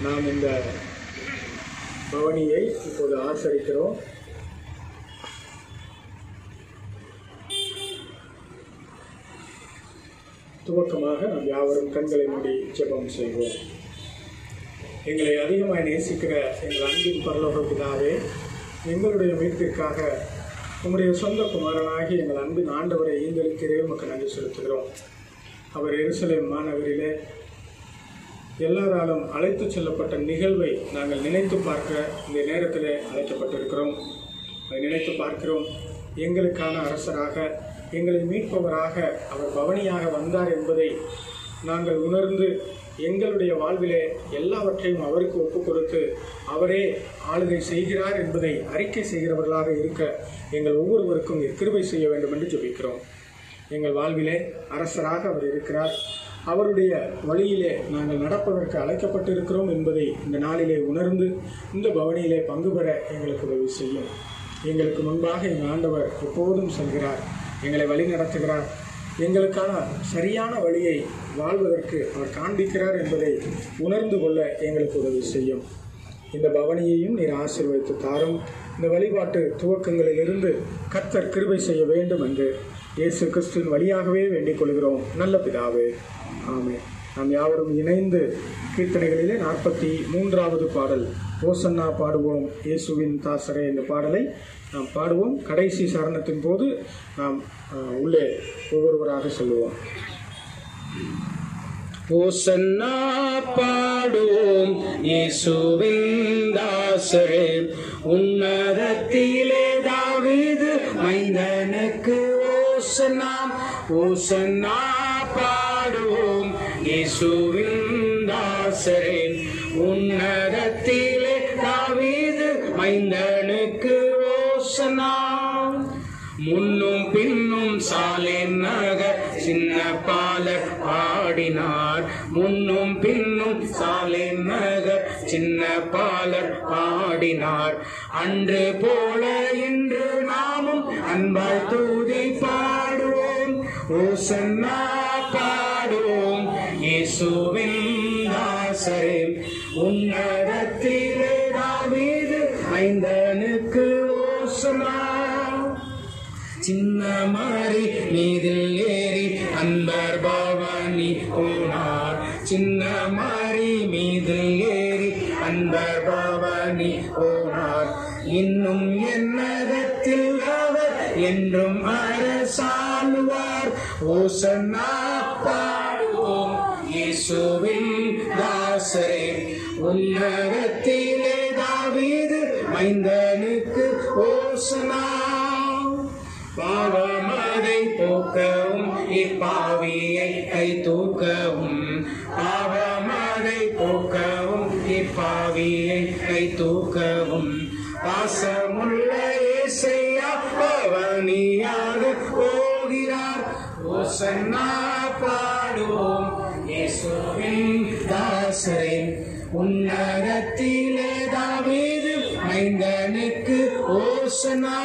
நாம் இந்த பவனியை இப்போது ஆசரிக்கிறோம். துவக்கமாக நாம் யாவரும் கண்களை மூடி ஜெபம் செய்வோம். எங்களை அதிகமாக நேசிக்கிற எங்கள் அன்பின் பரலோக பிதாவே, எங்களுடைய மீட்பிற்காக உம்முடைய சொந்த குமாரனாகி எங்கள் அன்பின் ஆண்டவரை ஈந்தளிக்கிறே உமக்கு நன்றி செலுத்துகிறோம். அவர் எருசலேம் மாநகரிலே எல்லாராலும் அழைத்து செல்லப்பட்ட நிகழ்வை நாங்கள் நினைத்து பார்க்க இந்த நேரத்தில் அழைக்கப்பட்டிருக்கிறோம். அதை நினைத்து பார்க்கிறோம். எங்களுக்கான அரசராக, எங்களை மீட்பவராக அவர் பவனியாக வந்தார் என்பதை நாங்கள் உணர்ந்து எங்களுடைய வாழ்விலே எல்லாவற்றையும் அவருக்கு ஒப்புக் கொடுத்து அவரே ஆளுகை செய்கிறார் என்பதை அறிக்கை செய்கிறவர்களாக இருக்க எங்கள் ஒவ்வொருவருக்கும் கிருபை செய்ய வேண்டும் என்று ஜெபிக்கிறோம். எங்கள் வாழ்விலே அரசராக அவர் இருக்கிறார். அவருடைய வழியிலே நாங்கள் நடப்பதற்கு அழைக்கப்பட்டிருக்கிறோம் என்பதை இந்த நாளிலே உணர்ந்து இந்த பவனியிலே பங்கு பெற எங்களுக்கு உதவி செய்யும். எங்களுக்கு முன்பாக எங்கள் ஆண்டவர் எப்போதும் செல்கிறார், எங்களை வழி நடத்துகிறார். எங்களுக்கான சரியான வழியை வாழ்வதற்கு அவர் காண்பிக்கிறார் என்பதை உணர்ந்து கொள்ள எங்களுக்கு உதவி செய்யும். இந்த பவனியையும் நீர் ஆசீர்வதித்து தாரும். இந்த வழிபாட்டு துவக்கங்களிலிருந்து கர்த்தர் கிருபை செய்ய வேண்டும் என்று இயேசு கிறிஸ்துவின் வழியாகவே வேண்டிக் கொள்கிறோம் நல்ல பிதாவே, ஆமென். நாம் யாவரும் இணைந்து கீர்த்தனைகளிலே 43வது பாடல் ஓசன்னா பாடுவோம் இயேசுவின் தாசரே என்ற பாடலை நாம் பாடுவோம். கடைசி சரணத்தின் போது நாம் உள்ளே ஒவ்வொருவராக சொல்லுவோம். ஓசன்னா பாடுவோம் இயேசுவின் தாசரே, உன்னதத்திலே தாவீது மைந்தனுக்கு ஓசன்னா. ஓசன்னா பாடுவோம் இயேசுவின் தாசரே, உன்னதத்திலே தாவீது மைந்தனுக்கு ஓசன்னா. முன்னும் பின்னும் சாலேம் நகர் சின்ன பாலர் பாடினார். முன்னும் பின்னும் சாலேம் நகர் சின்ன பாலர் பாடினார். அன்று போல இன்று நாமும் அன்பாய் தூதி பாடுவோம். ஓசன்னா பாடுவோம் இயேசுவின் தாசரே, உன்னதத்திலே தாவீது மைந்தனுக்கு ஓசன்னா. சின்ன மாறி மீதில் ஏறி அன்பர் பவனி போனார். சின்ன மாறி மீதில் ஏறி அன்பர் பவனி போனார். இன்னும் என்னதத்தில் அவர் என்றும் அரசாளுவார். ஓசன்னா பாடுவோம் இயேசுவின் தாசரே, உன்னதத்திலே தாவீது மைந்தனுக்கு ஓசன்னா. பாவமதை போக்கவும் இப்பாவியை கை தூக்கவும். பாவமதை போக்கவும் இப்பாவியை கை தூக்கவும். பாசமுள்ள இயேசையா பவனியாக போகிறார். ஓசன்னா பாடுவோம் இயேசுவின் தாசரே, உன்னதத்திலே தாவீது மைந்தனுக்கு ஓசன்னா.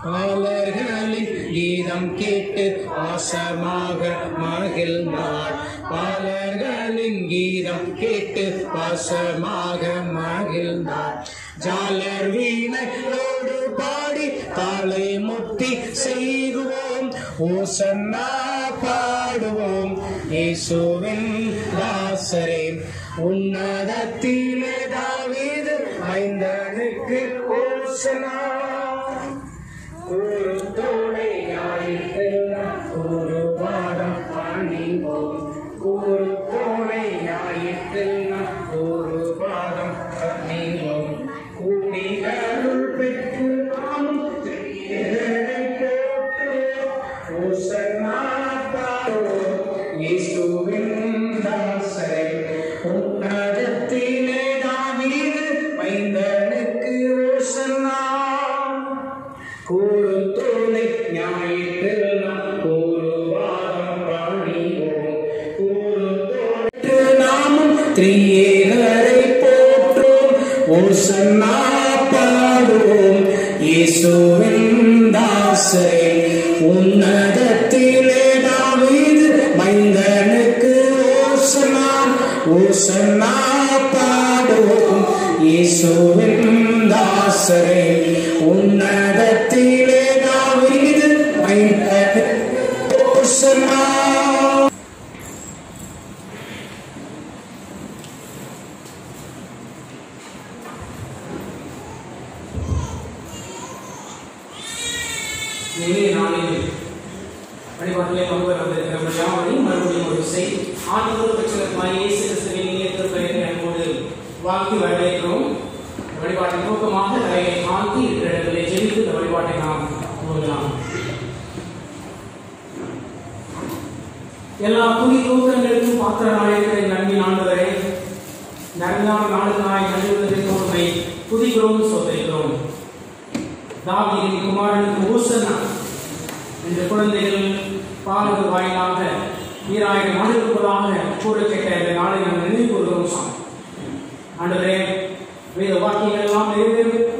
பாலர்களின் கீதம் கேட்டு பாசமாக மகிழ்ந்தார். பாலர்களின் கீதம் கேட்டு பாசமாக மகிழ்ந்தார். ஜாலர் வீணையோடு பாடி தாளை முத்தி செய்குவோம். ஓசன்னா பாடுவோம் இயேசுவின் தாசரே, உன்னதத்திலே தாவீது மைந்தனுக்கு ஓசன்னா. ஒரு தோளையாயிட்டெல்லாம் ஒரு வாரம் பணிவோம். ஒரு தோளையாயிட்டெல்லாம் ஒரு வாரம் பணிவோம். கூடி அருள் பெற்று நாமும் ஓசன்னா பாடுவோம் இயேசுவின் தாசரே, உன்னதத்திலே தாவீது மைந்தனுக்கு ஓசன்னா. கூறு தோளை ஞாயிற்றெல்லாம் ஒரு வாரம் பணிவோம். கூறு தோற்று நாமும் திரியேகரை போற்றோம். ஓசன்னா பாடுவோம் இயேசுவின் தாசரே, உன்னதத்திலே தாவீது மைந்தனுக்கு ஓசன்னா. ஓசன்னா பாடுவோம் இயேசுவின் தாசரே உன்னதத்திலே தாவீது மைந்தனே ஓசன்னா. வழிபாட்டிலே பங்கு வந்திருக்கிற யாவரையும் மறுபடியும் ஒரு இசை ஆண்டவர் பெற்றமாய் இயேசு கிறிஸ்துவின் இயேற்ற பெயரை அன்போடு வாழ்த்தி வரவேற்கிறோம். வழிபாட்டின் நோக்கமாக தலையை மாற்றி இருக்கிற இடத்திலே ஜெபித்து இந்த வழிபாட்டை நாம் துவங்கலாம். எல்லா புதிய தூக்கங்களுக்கும் பாத்திரனாக இருக்கிற நன்மை ஆண்டவரே, நன்மையான நாளுக்காய் நன்றியுள்ளதை உண்மை துதிக்கிறோம், சோதரிக்கிறோம். தாவீதின் குமாரனுக்கு ஓசன்னா இந்த குழந்தைகள் பாடல்கள் வாயிலாக 2000 ஆண்டுகளுக்குள்ளாக கூட கேட்ட இந்த நாளை நாம் நினைவு கூறுகிறோம். சாமி ஆண்டவரே, வேத வாக்கியங்கள் எல்லாம்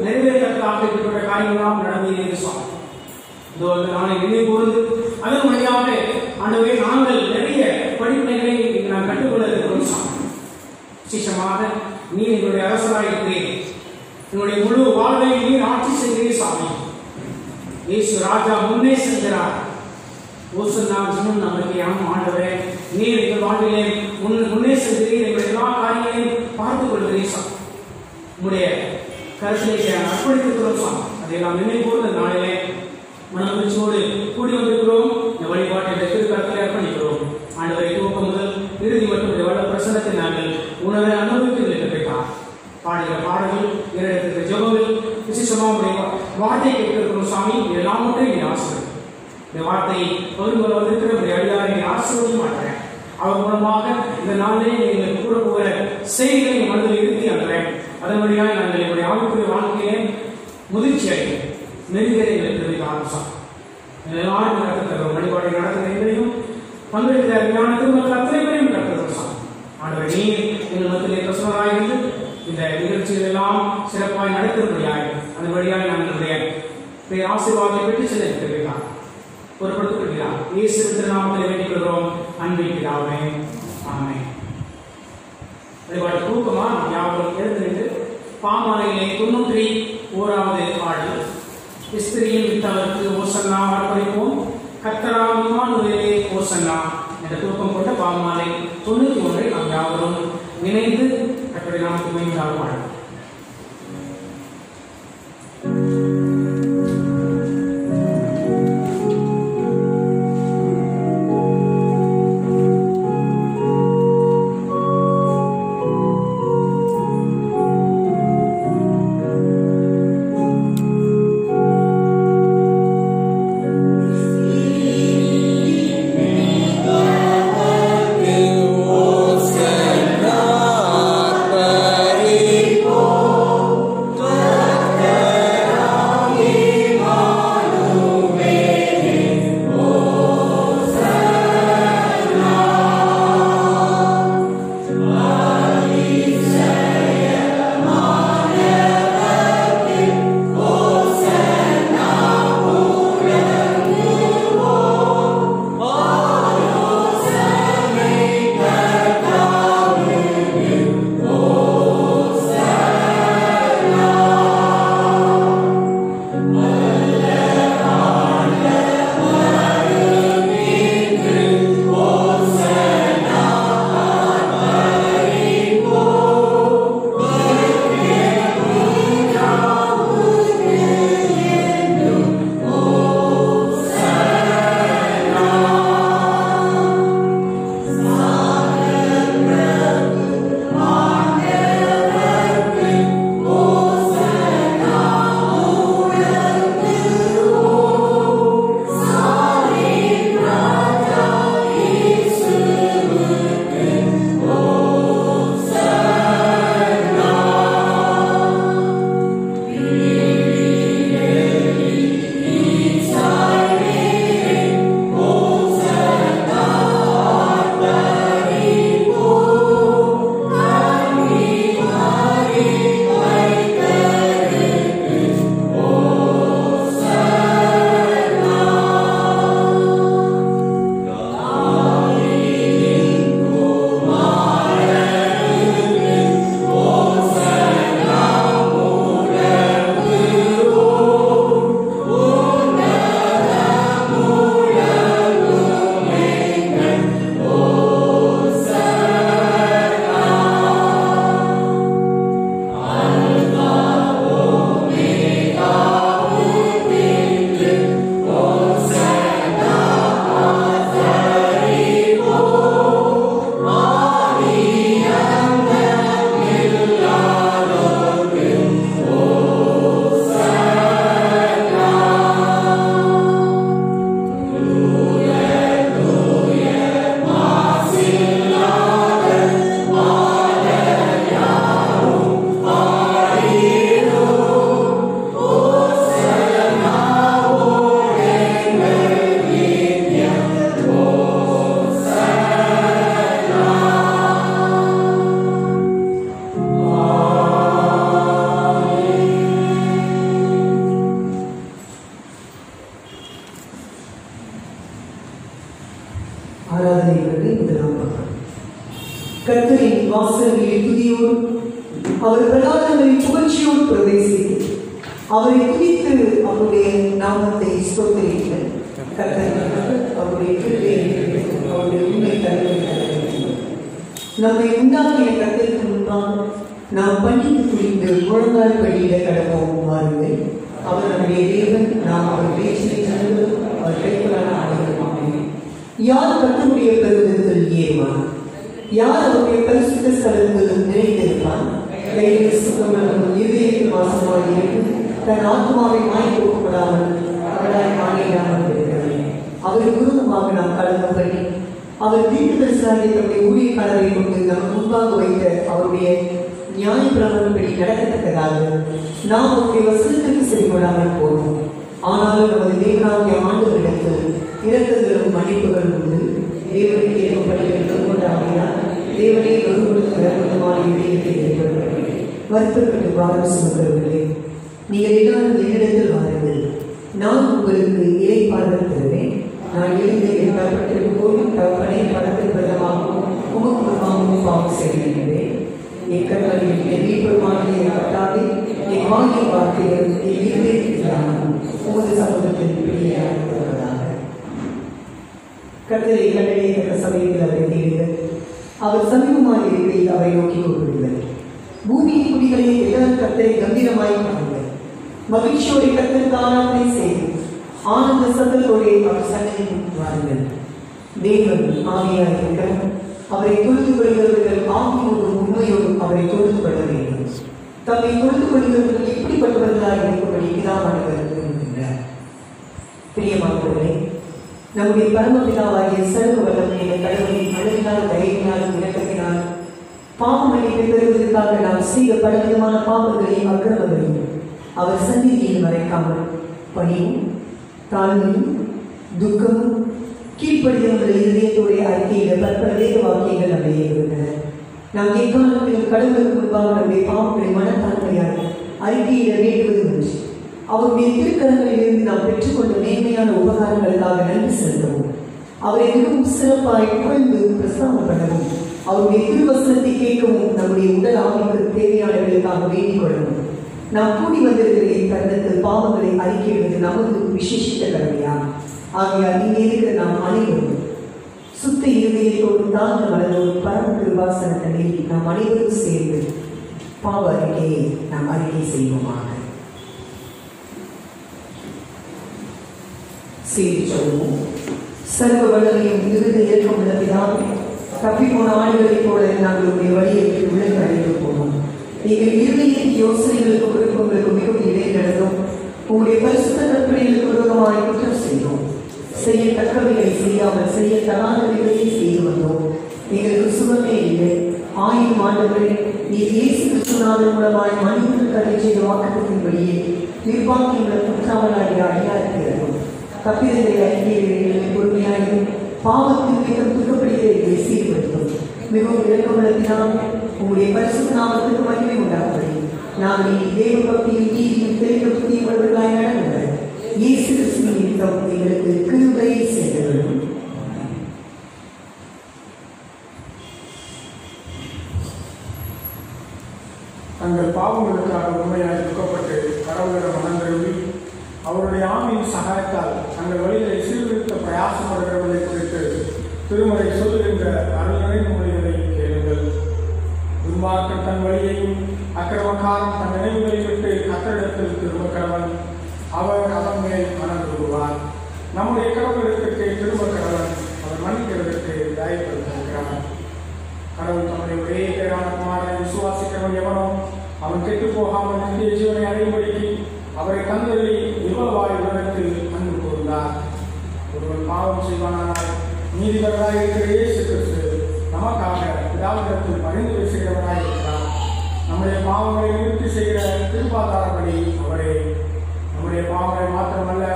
நிறைவேறத்தக்கதாக இப்படிப்பட்ட காரியங்களாம் நடந்தது. சாமி இந்த நாளை நினைவு கூர்ந்து அதன் வழியாக ஆண்டவரே நாங்கள் நிறைய படிப்பினைகளை நாம் கற்றுக்கொள்ள இருக்கிறோம். சாமி விசேஷமாக நீர் எங்களுடைய அரசராக இருக்கிறேன், எங்களுடைய முழு வாழ்வை நீர் ஆட்சி செய்கிறீர். சாமி இயேசு ராஜா முன்னே செல்கிறார். ஓசன்னா ஜீவன் நமக்கு ஆண்டவரே, நீர் எங்கள் வாழ்விலே முன்னே செல்கிறீர், எங்கள் எல்லா காரியங்களையும் பார்த்துக் கொள்கிறீர். உங்களுடைய கருத்தை அர்ப்பணித்திருக்கிறோம். சாமி அதை நாம் நினைவு கூர்ந்த நாளிலே மனமகிழ்ச்சியோடு கூடி வந்திருக்கிறோம். இந்த வழிபாட்டை திருக்கரத்தில் அர்ப்பணிக்கிறோம். ஆண்டவரை துவக்கம் முதல் இறுதி மற்றும் வல்ல பிரசனத்தை நாங்கள் உணவை அனுபவித்து பெற்றார். பாடுகிற பாடல்கள், இரண்டு ஜெபங்கள், விசேஷமாக வார்த்தை கேட்டிருக்கிறோம். சாமி இதெல்லாம் ஒன்றை நீ ஆசிரியர் இந்த வார்த்தையை பகிர்ந்து வந்திருக்கிற உடைய அடியாரை நீ ஆசீர்வதிக்க மாட்டேன். அவர் மூலமாக இந்த நாளிலே நீங்கள் கூட போகிற செய்திகளை மனதில் இருத்தி அன்றேன். அதன் வழியாக நாங்கள் என்னுடைய ஆவிக்குரிய வாழ்க்கையிலே முதிர்ச்சியாக நெருங்கலை ஆரம்பிச்சோம். எல்லாரும் நடத்துகிறோம். வழிபாட்டை நடத்துகிற எங்களையும் பங்கெடுக்கிற அருமையான திருமணத்தில் அத்தனை பேரையும் நடத்துகிறோம். ஆண்டவர் நீர் எங்கள் மத்தியிலே பிரசனராக இருந்து இந்த நிகழ்ச்சிகள் எல்லாம் சிறப்பாக நடத்திருப்படியாக அந்த வழியாக நம்மளுடைய பேர் ஆசீர்வாதத்தை பெற்று செல்லிருக்கிறார் பொறுப்படுத்திக் கொள்கிறார். இயேசு திருநாமத்தில் வேண்டிக் கொள்கிறோம் அன்பின் பிதாவே, ஆமென். வழிபாட்டு தூக்கமா நாம் யாவரும் எழுந்திருந்து பாமாலையிலே 91வது பாடல் இஸ்திரியின் வித்தவருக்கு ஓசன்னா அர்ப்பணிப்போம், கர்த்தராம் இம்மானுவேலே ஓசன்னா என்ற தூக்கம் கொண்ட பாமாலை 91 நாம் யாவரும் இணைந்து கர்த்தருடைய நாமத்துக்கு மகிமையாக பாடுவோம். Oh கர்த்தரின் வாசல்களில் துதியோடு அவர் பிரகாரங்களில் புகழ்ச்சியோடு பிரவேசித்து அவரை துதித்து அவருடைய நாமத்தை ஸ்தோத்திரிங்கள். அவருடைய அவருடைய உண்மை நம்மை உண்டாக்கிய கர்த்தருக்கு முன்பாக நாம் பணிந்து குளிந்து முழங்கால் படியிட கடப்போம். வாருங்கள். அவர் நம்முடைய தேவன், நாம் அவர் பேச்சை அவர் கைப்படான ஆளுநர். யார் கர்த்தருடைய பெருமிதத்தில் ஏறுவான்? யார் அவருடைய பரிசுத்த ஸ்தலத்தில் நிறைந்திருப்பான்? இதயத்தில் வாசமாக இருந்து தன் ஆத்மாவை மாய் போக்கப்படாமல் அவரால் மாறிடாமல் இருக்கிறது. அவருக்கு விருப்பமாக நாம் கலந்து பண்ணி அவர் தீர்க்கதரிசியாகிய தன்னுடைய ஊழியக்காரரை கொண்டு நம் முன்பாக வைத்த அவருடைய நியாய பிரமாணப்படி நடக்கத்தக்கதாக நாம் அவருடைய வசனத்திற்கு செறிவிடாமல் போனோம். ஆனாலும் நமது தேவனாகிய ஆண்டவரிடத்தில் இரக்கங்களும் மன்னிப்புகள் உண்டு. தேவனுக்கு ஏற்படுகிறார். தேவனை வருத்தப்பட்டு வாரம் சுமக்கிறவர்களே, நீங்கள் எல்லாரும் என்னிடத்தில் வாருங்கள், நான் உங்களுக்கு இறைப்பாளர் தருவேன். நான் எழுந்து என் போலும் தவப்பனை படத்தில் பிரதமாகவும் உமக்கு முன்பாகவும் பாவம் செய்கின்றேன். என் கண்களில் என் வீட்டுமானதை கட்டாதே, என் வாங்கிய வார்த்தைகள் என் இருதயத்திலான உமது சமூகத்தில் பிள்ளையாக வருவதாக. கர்த்தரை கண்டறியத்தக்க சமயத்தில் அவரை தேடுங்கள். அவர் சமீபமாக இருக்கையில் அவரை நோக்கி கூறுங்கள். பூமியின் குடிகளை எல்லாரும் கர்த்தரை கம்பீரமாய் பாருங்கள். மகிழ்ச்சியோரை கர்த்தருக்கு ஆராதனை செய்து ஆனந்த சத்தத்தோடு அவர் சன்னதியில் வாருங்கள். தேவன் ஆவியாய் இருக்கிறார். அவரை தொழுது கொள்கிறவர்கள் ஆவியோடும் உண்மையோடும் அவரை தொழுது கொள்ள வேண்டும். தம்மை தொழுது கொள்கிறவர்கள் எப்படிப்பட்டவர்களாக இருக்கும்படி பிதாவானவர் விரும்புகின்றார். பிரியமானவர்களே, நம்முடைய பரமபிதாவாகிய சர்வ வல்லமையுள்ள கடவுளின் அழகினால் தயவினாலும் இரக்கத்தினால் பாவம் மன்னிப்பை பெறுவதற்காக நாம் செய்த பலவிதமான பாவங்களையும் அக்கிரமங்களையும் அவர் சந்நிதியில் மறைக்காமல் பணியும் தாழ்மையும் துக்கமும் கீழ்ப்படுதல்களை இதயத்துடைய அறிக்கையில பற்பல வேத வாக்கியங்கள் நம்மை இருக்கின்றன. நாம் எக்காலத்திலும் கடவுளுக்கு முன்பாக நம்முடைய பாவங்களை மனத்தாழ்மையாக அறிக்கையிட வேண்டுவது என்று அவருடைய திருக்கரங்களில் இருந்து நாம் பெற்றுக்கொண்ட மேன்மையான உபகாரங்களுக்காக நன்றி செலுத்தவும், அவரை மிகவும் சிறப்பாய் புகழ்ந்து பிரஸ்தாபம் பண்ணவும், அவருடைய திருவசனத்தை கேட்கவும், நம்முடைய உடல் ஆவிக்கு தேவையானவர்களுக்காக வேண்டிக் கொள்ளவும் நாம் கூடி வந்திருக்கிற தருணத்தில் பாவங்களை அறிக்கையிடுவது நமது விசேஷித்த கடமையா? ஆகையால் இங்கே இருக்கிற நாம் அனைவரும் சுத்த இருதயத்தோடும் தாழ்ந்த மனதோடும் பரம கிருபாசனத்தில் நாம் அனைவரும் சேர்ந்து பாவ அறிக்கையை நாம் அறிக்கை செய்வோமாக. செய்தி சொல்லுவோம். சர்வ வல்லமையும் மிகுந்த இயக்கம் உள்ள பிதாவே, தப்பிப்போன ஆடுகளைப் போல நாங்களுடைய வழியை விழுந்து அழைத்து போனோம். நீங்கள் இருதயத்தின் யோசனைகளுக்கு விருப்பங்களுக்கு மிகவும் இடையே நடந்தோம். உங்களுடைய பரிசுத்த கற்பனைகளுக்கு விரோதமாக குற்றம் செய்தோம். செய்யத்தக்கவைகளை செய்யாமல் செய்யத்தகாதவைகளை செய்து வந்தோம். எங்களுக்கு சுகமே இல்லை. 1000 ஆண்டுகளில் நீர் இயேசு கிறிஸ்துவின் மூலமாய் மனிதர்களுக்கு அதை செய்த வாக்குறுதியின்படியே நிர்வாகிகளை குற்றாமலாகிய அடியாருக்கிறோம். கப்பிதத்தை அறிக்கையை பொறுமையாயும் பாவத்தின் மிகவும் துக்கப்படுகிறதை சீர்படுத்தும். மிகவும் இலக்கமுள்ளத்தினால் உங்களுடைய பரிசுத்த நாமத்துக்கு மகிமை உண்டாகும்படி நாங்கள் இனி தேவ பக்தியும் நீதியும் தெரிந்த புத்தியும் உள்ளவர்களாய் நடங்கள். இயேசு கிறிஸ்துவின் நிமித்தம் எங்களுக்கு கிருபை செய்தவர்கள். தங்கள் பாவங்களுக்காக உண்மையாக துக்கப்பட்டு கடவுளிடம் மனந்திரும்பி அவருடைய ஆவியின் சகாயத்தால் தங்கள் வழிகளை சீர்திருத்த பிரயாசப்படுகிறவர்களை குறித்து திருமறை சொல்லுகின்ற அருள்நிறை மொழிகளை கேளுங்கள். துன்மார்க்கன் தன் வழியையும் அக்கிரமக்காரன் தன் நினைவுகளை விட்டு கத்தரிடத்தில் திரும்பக்கிறவன் அவர் அவன் மேல் மனம் விரும்புவார். நம்முடைய கடவுளிடத்திற்கு திரும்பக்கிறவன் அவர் மன்னிக்கிறதற்கு தயப்படுத்திருக்கிறார். கடவுள் தம்முடைய ஒரே பேரான குமாரனை விசுவாசிக்கிறவன் எவனோ அவன் கெட்டு போகாமல் நித்திய ஜீவனை அடையும்படிக்கு அவரை தந்தள்ளி இவ்வளவாய் உலகத்தில் அன்பு கூர்ந்தார். ஒருவன் பாவம் செய்வானால் நீதிபதியாக இருக்கிற இயேசு கிறிஸ்து நமக்காக பிதாவிடத்தில் பரிந்துரை செய்கிறவராய் இருக்கிறார். நம்முடைய பாவங்களை நிவர்த்தி செய்கிற திருப்பாதாரப்படி அவரே நம்முடைய பாவங்களை மாத்திரமல்ல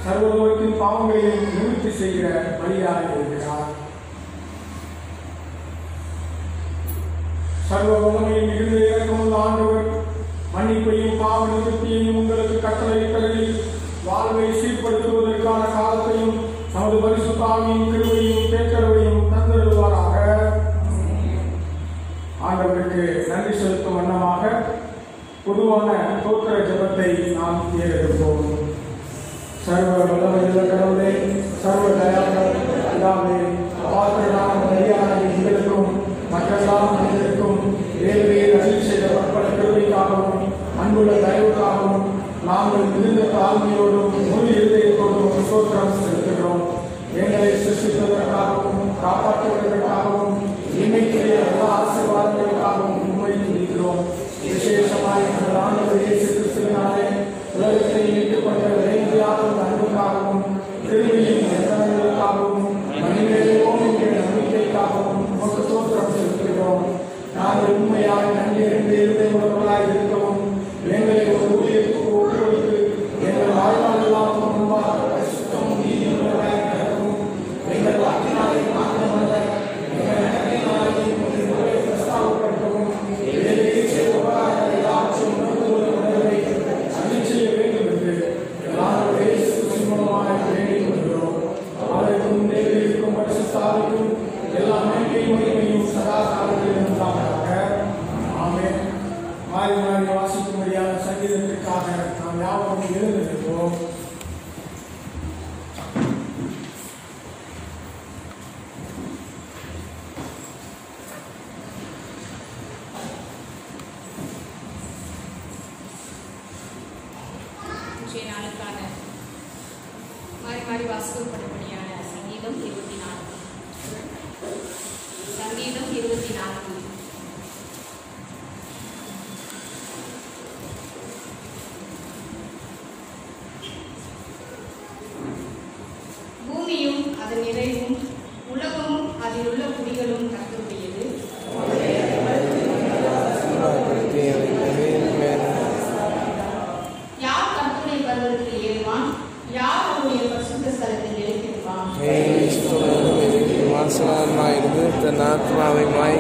சர்வலோகத்தின் பாவங்களையும் நிவர்த்தி செய்கிற வழியாக இருக்கிறார். சர்வ வல்லமையும் மிகுந்த இரக்கமுள்ள ஆண்டவர் மன்னிப்பையும் பாவ நிவர்த்தியையும் உங்களுக்கு கட்டளையிட்டதில் வாழ்வை சீர்படுத்துவதற்கான காலத்தையும் நமது பரிசுத்த ஆவியின் கிருபையும் பேச்சரவையும் தந்தருவாராக. ஆண்டவருக்கு நன்றி செலுத்தும் வண்ணமாக பொதுவான தோற்ற ஜெபத்தை நாம் ஏறெடுப்போம். சர்வ வல்லமையுள்ள கடவுளே, சர்வ தயாளர் பிதாவே, பாத்திரனான மரியாதை எங்களுக்கும் மற்றெல்லா மனிதருக்கும் வேறு அருள் செய்த பற்பல கிருபைக்காகவும் அன்புள்ள தயவுக்காகவும் நாங்கள் மிகுந்த தாழ்மையோடும் முழு இருதயத்தோடும் ஸ்தோத்திரம் செலுத்துகிறோம். எங்களை சிருஷ்டிப்பதற்காகவும் காப்பாற்றுவதற்காகவும் இன்னைக்குரிய எல்லா ஆசீர்வாதங்களுக்காகவும் உண்மை துதிக்கிறோம். விசேஷமாக எங்கள் ஆண்டவர் இயேசு கிறிஸ்துவினாலே உலகத்தை மீட்டுக் கொண்ட விரைந்தியாக அன்புக்காகவும் திரும்பியின் எத்தனைகளுக்காகவும் மனிதர்களோம் என்ற நம்பிக்கைக்காகவும் உமக்கு ஸ்தோத்திரம் செலுத்துகிறோம். நாங்கள் உண்மையாக நன்றி இருந்தவர்களாய் இருக்கவும் எங்களை ஒரு ஊழியத்துக்கு ஒப்புக்கொடுத்து எங்கள் வாழ்நாளெல்லாம் முன்பாக பரிசுத்தம் நீதியுள்ளவராய் நடக்கவும் எங்கள் வாக்கினாலே மாற்றமல்ல எங்கள் நன்மையினாலேயும் பிரஸ்தாபப்படுத்தவும் எல்லாவற்றையும் உணர்ந்து உணர்வை அருள் செய்ய வேண்டும் என்று எல்லாரும் மூலமாக வேண்டிக் கொள்கிறோம். அவருக்கு முன்னே இருக்கும் பரிசுத்தாவிற்கும் எல்லா நன்மையும் சதா காலத்தில் இருந்தாங்க. ஆமென். மாறி மாறி வாசிக்கும்படியான சங்கீதத்திற்காக நாம் யாவரும் எழுந்திருப்போம். நாளுக்கான மாறி மாறி வாசிக்கப்பட்டபடியான சங்கீதம் 24. சங்கீதம் 24. பூமியும் அதன் நிறைவும் உலகமும் அதில் உள்ள குடிகளும் கர்த்தருடையது. யார் கர்த்தருடைய பர்வதத்தில் ஏறுவான்? யார் அவருடைய பரிசுத்த ஸ்தலத்தில் நிலைத்திருப்பான்? விமர்சனமாயிருந்து தன் ஆத்மாவைமாய்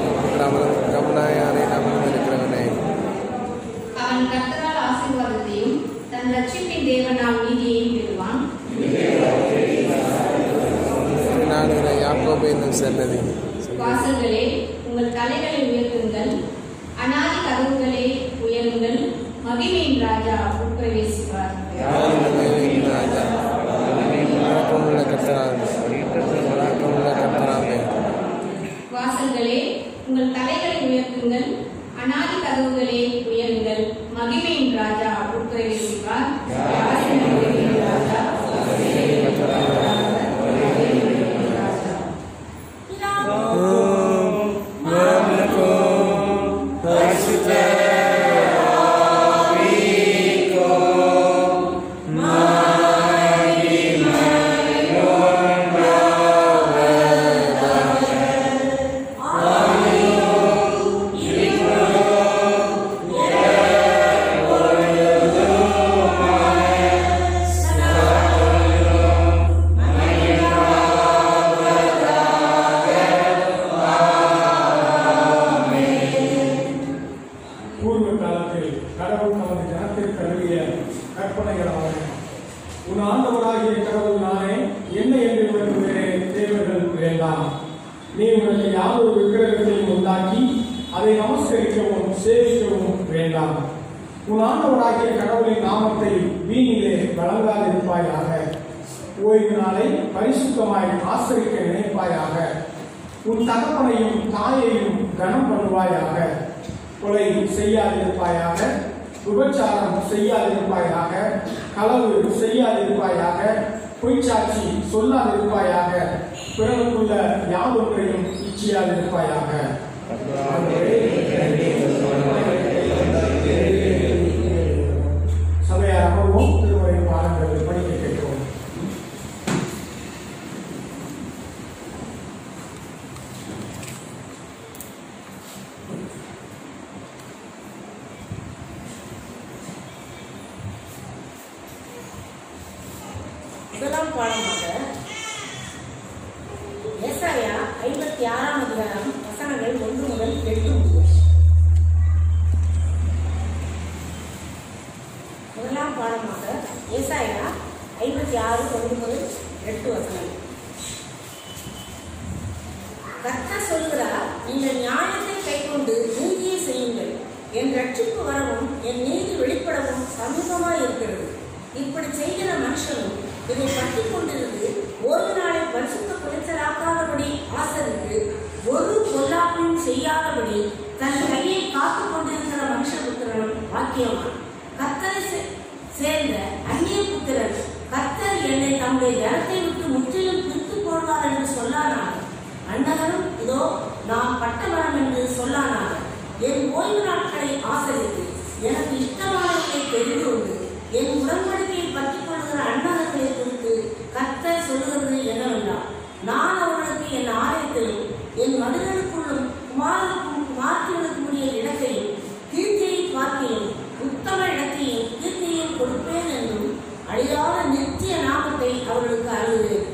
கவனாயாரை அமர்ந்திருக்கிறவனே. அவன் கர்த்தரால் ஆசீர்வாதத்தையும் தன் ரட்சிப்பின் தேவனால் நீதியையும் பெறுவான். யாக்கோபு என்னும் சன்னதி. வாசல்களே, உங்கள் தலைகளை உயர்த்துங்கள், அநாதி கதவுகளே உயருங்கள், மகிமையின் ராஜா உட்பிரவேசிப்பார். வாசல்களே, உங்கள் தலைகளை உயர்த்துங்கள், அநாதி கதவுகளே உயருங்கள், மகிமையின் ராஜா உட்பிரவேசிப்பார். உன் ஆண்டவராகிய கடவுளின் நாமத்தை வீணிலே வழங்காதிருப்பாயாக. ஓய்வு நாளை பரிசுத்தமாய் ஆசரிக்க நினைப்பாயாக. உன் தகப்பனையும் தாயையும் கனம் பண்ணுவாயாக. கொலை செய்யாதிருப்பாயாக, விபச்சாரம் செய்யாதிருப்பாயாக, களவு செய்யாதிருப்பாயாக, பொய்ச்சாட்சி சொல்லாதிருப்பாயாக, பிறருக்குள்ள யாவொன்றையும் இச்சியாதிருப்பாயாக. சபையார் அமர்வோம். திருமுறை பாடங்களை படிக்க கேட்கிறோம். முதலாம் பாடமாக ஏசாயா 56ஆம் அதிகாரம் வசனங்கள் 1 முதல் 8 முடிய. முதலாம் பாடமாக ஏசாயா 56 1 முதல் 8 வசனங்கள். கர்த்தர் சொல்கிறார், நீங்கள் நியாயத்தை கைக்கொண்டு இப்படி செய்கிற மனுஷனும் இதை பற்றி கொண்டிருந்து ஓய்வு நாளை பரிசுத்த குலைச்சலாக்காதபடி ஆசரித்து ஒரு பொல்லாப்பையும் செய்யாதபடி தன் கையை காத்துக் கொண்டிருக்கிற மனுஷபுத்திரன் வாக்கியமான். கர்த்தரை சேர்ந்த அந்நிய புத்திரன் கர்த்தர் என்னை தம்முடைய ஜனத்தை விட்டு முற்றிலும் பிரித்து போடுவார் என்று சொல்லானாக. அண்ணகரும் இதோ நாம் பட்டவரம் என்று சொல்லானாக. என் ஓய்வு நாட்களை ஆசரித்து எனக்கு இஷ்டமானவர்களை தெரிந்து கொண்டு என் உடன்படிக்கையை பற்றி கொள்கிற அண்ணகர்களை குறித்து கர்த்தர் சொல்லுகிறது என்னவென்றால், நான் அவர்களுக்கு என் ஆலயத்திலும் என் மனிதனுக்குள்ளும் குமாரத்தினுடைய இடத்தையும் கீர்த்தியை பார்க்கையும் உத்தம இடத்தையும் கீர்த்தியையும் கொடுப்பேன் என்றும் அழியாத நித்திய நாமத்தை அவர்களுக்கு அருள்வேன்.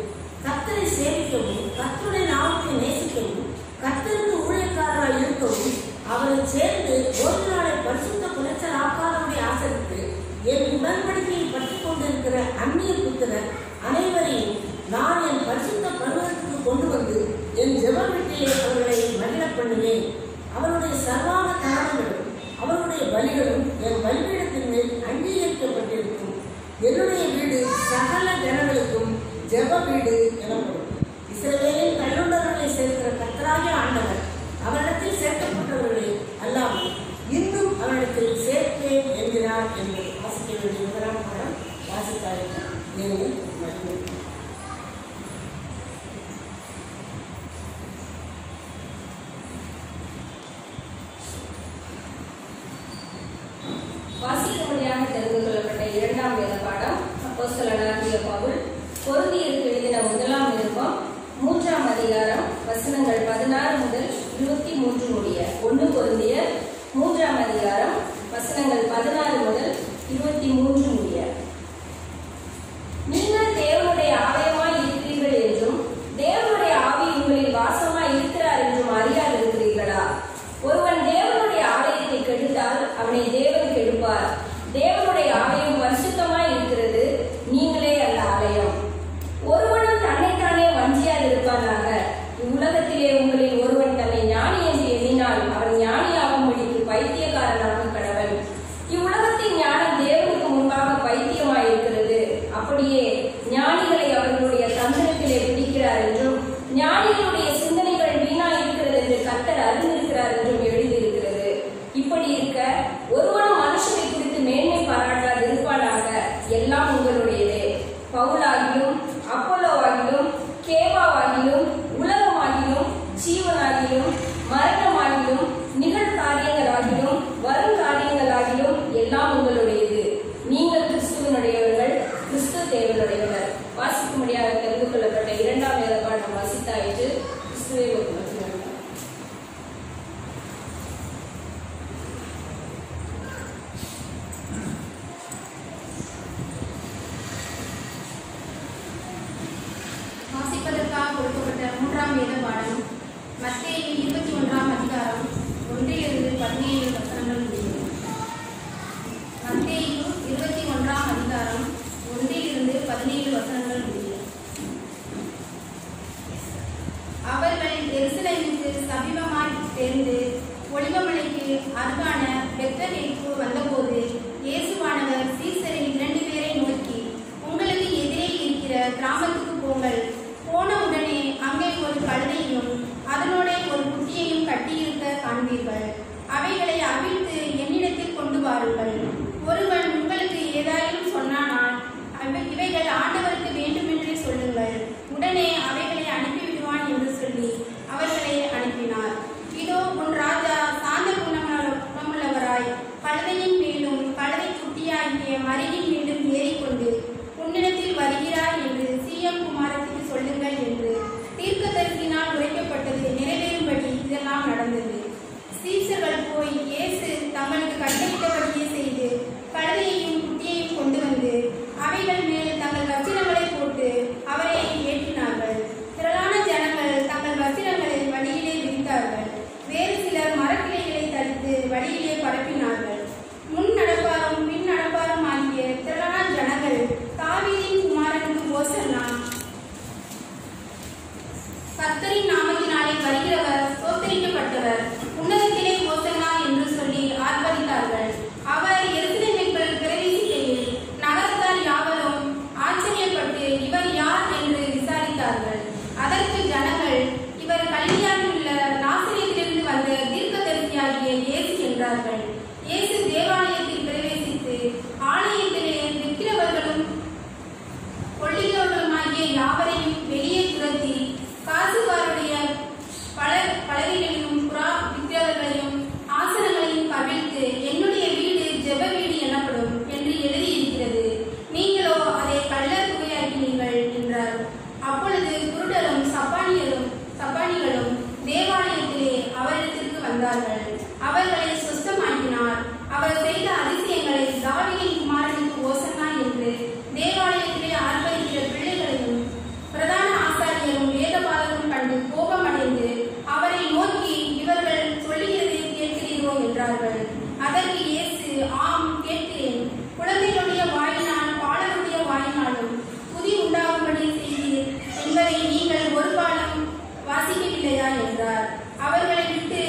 கர்த்தரை சேவிக்கவும் கர்த்தருடைய நாமத்தை நேசிக்கவும் கர்த்தருக்கு ஊழியக்காரராக இருக்கவும் அவரை சேர்ந்து ஓய்வு நாளை பரிசுத்த குலைச்சலாக்காதபடி ஆசரித்து என் உடன்படிக்கையை பற்றி கொண்டிருக்கிற அந்நிய புத்திரர் அனைவரையும் நான் என் பரிசுத்த பருவத்துக்கு கொண்டு வந்து என் ஜெப வீட்டிலே அவர்களை மகிழ பண்ணுவேன். அவருடைய சர்வான காரணங்களும் அவருடைய பலிகளும் என் பலிபீடத்தின் மேல் அங்கீகரிக்கப்பட்டிருக்கும். என்னுடைய வீடு சகல ஜனங்களுக்கும் ஜெப வீடு எனப்படும். இஸ்ரவேலின் கல்லுண்டவர்களை சேர்க்கிற கர்த்தராகிய ஆண்டவர் அவரிடத்தில் சேர்க்கப்பட்டவர்களை அல்லாமல் இன்னும் அவரிடத்தில் சேர்ப்பேன் என்கிறார் என்று வாசிக்க வேண்டிய விவரம் படம் வாசித்தார்கள். நீங்கள் வாசிக்கும்படியாக தெரிந்து கொள்ளப்பட்ட இரண்டாம் வேத பாடம் அப்போஸ்தலனாகிய பவுல் கொரிந்தியருக்கு எழுதின முதலாம் நிருபம் 3ஆம் அதிகாரம் வசனங்கள் 16 முதல் 23 முடிய. 1 கொரிந்தியர் 3ஆம் அதிகாரம் வசனங்கள் 16 முதல் 23 முடிய. நீங்கள் தேவனுடைய ஆலயமாய் இருக்கிறீர்கள் என்றும் தேவனுடைய ஆவி உங்களில் வாசமாய் இருக்கிறார் என்றும் அறியாதிருக்கிறீர்களா? ஒருவன் தேவனுடைய ஆலயத்தை கெடுத்தால் அவனை தேவன் கெடுப்பார். தேவனுடைய ஆலயம் பரிசுத்தமாய் இருக்கிறது, நீங்களே அந்த ஆலயம். ஒருவனும் தன்னைத்தானே வஞ்சியாது இருப்பானாக. இவ்வுலகத்திலே உங்களில் ஒருவன் தன்னை ஞானி என்று எண்ணினால் அவன் ஞானியாகும்படிக்கு பைத்தியக்காரனாக கடவன். இவ்வுலகத்தின் ஞானம் தேவனுக்கு முன்பாக பைத்தியமாய் இருக்கிறது. அப்படியே ஞானிகளை அவர்களுடைய தந்திரத்திலே பிடிக்கிறார் என்றும் ஞானிகளுடைய சிந்தனைகள் வீணாய் இருக்கிறது என்று கர்த்தர் அறிந்திருக்கிறார் என்றும் எழுதியிருக்கிறது. இப்படி இருக்க ஒருவனும் மனுஷனை குறித்து மேன்மை பாராட்டாது இருப்பானாக. எல்லாம் உங்களுடையதே. பவுலாகிலும் அப்போலோவாகிலும் கேபாவாகிலும் உலகமாகிலும் ஜீவனாகிலும் மரணமாகிலும் நிகழ்காரியங்களாகிலும் வருங்காரியங்களாகிலும் எல்லாம் உங்களுடையது. நீங்கள் கிறிஸ்துவனுடையவர்கள், கிறிஸ்து தேவனுடையவர். வாசிக்கும்படியாக தெரிந்து கொள்ளப்பட்ட இரண்டாம் வேத பாடம் வாசித்தாயிற்று. கிறிஸ்துவே வாசிப்பதற்காக கொடுக்கப்பட்ட 3ஆம் வேத பாடம் மத்தேயு 21ஆம் அதிகாரம் 1 17 வசனங்கள் முடியும். மத்தேயு 21ஆம் அதிகாரம் 1 17 வசனங்கள் முடியும். அவர்கள் எருசலேமுக்கு சமீபமாய் சேர்ந்து ஒலிவமலைக்கு அருகான பெத்லகேமுக்கு வந்தபோது இயேசுவானவர் சீசரில் 2 பேரை நோக்கி, உங்களுக்கு எதிரே இருக்கிற கிராமத்துக்கு போங்கள். போன உடனே அங்கே ஒரு கழுதையும் அதனோட ஒரு குட்டியையும் கட்டியிருக்க காண்பீர்கள். அவைகளை அவிழ்த்து என்னிடத்தில் கொண்டு வாருங்கள். ஒருவன் உங்களுக்கு ஏதாயிலும் சொன்னானால் இவைகள் ஆண்டவருக்கு வேண்டுமென்றே சொல்லுங்கள். உடனே அவைகளை அனுப்பிவிடுவான் என்று சொல்லி அவர்களை அனுப்பினார். இதோ உன் ராஜா சாந்த குணமுள்ளவராய் கழுதையின் மேலும் கழுதை குட்டியாகிய மரியின் மேலும் ஏறிக்கொண்டு உன்னிடத்தில் வருகிறார் என்று சீயோன் குமாரத்திற்கு சொல்லுங்கள் என்று தீர்க்கதரிசியினால் உரைக்கப்பட்டது நிறைவேறும்படி இதெல்லாம் நடந்தது. சீசர்கள் போய் இயேசு தங்களுக்கு கட்டளையிட்டபடியே செய்து கழுதையையும் குட்டியையும் கொண்டு வந்து அவைகள் மேல் தங்கள் வஸ்திரங்களை போட்டு அவரை ஏற்றினார்கள். திரளான ஜனங்கள் தங்கள் வஸ்திரங்களை வழியிலே விரித்தார்கள். வேறு சிலர் மரக்கிளைகளை தடுத்து வழியிலே பரப்பினார்கள். முன் நடப்பாரும் பின் நடப்பாரும் ஆகிய திரளான ஜனங்கள் தாவீதின் குமாரனுக்கு ஓசன்னா, கர்த்தரின் நாமத்தினாலே வருகிறவர் ஸ்தோத்திரிக்கப்பட்டவர், உன்னதத்திலே ஓசன்னா என்று சொல்லி ஆர்ப்பரித்தார்கள். அவர் எருசலேமுக்குள் பிரவேசிக்கையில் நகரத்தார் யாவரும் என்றார்கள். அதற்கு இயேசு, ஆம் கேட்கிறேன், குழந்தைகளுடைய வாயினால் பாலருடைய வாயினாலும் துதி உண்டாகும்படி செய்தீர் என்பதை நீங்கள் ஒரு காலம் வாசிக்கவில்லையா என்றார். அவர்களை விட்டு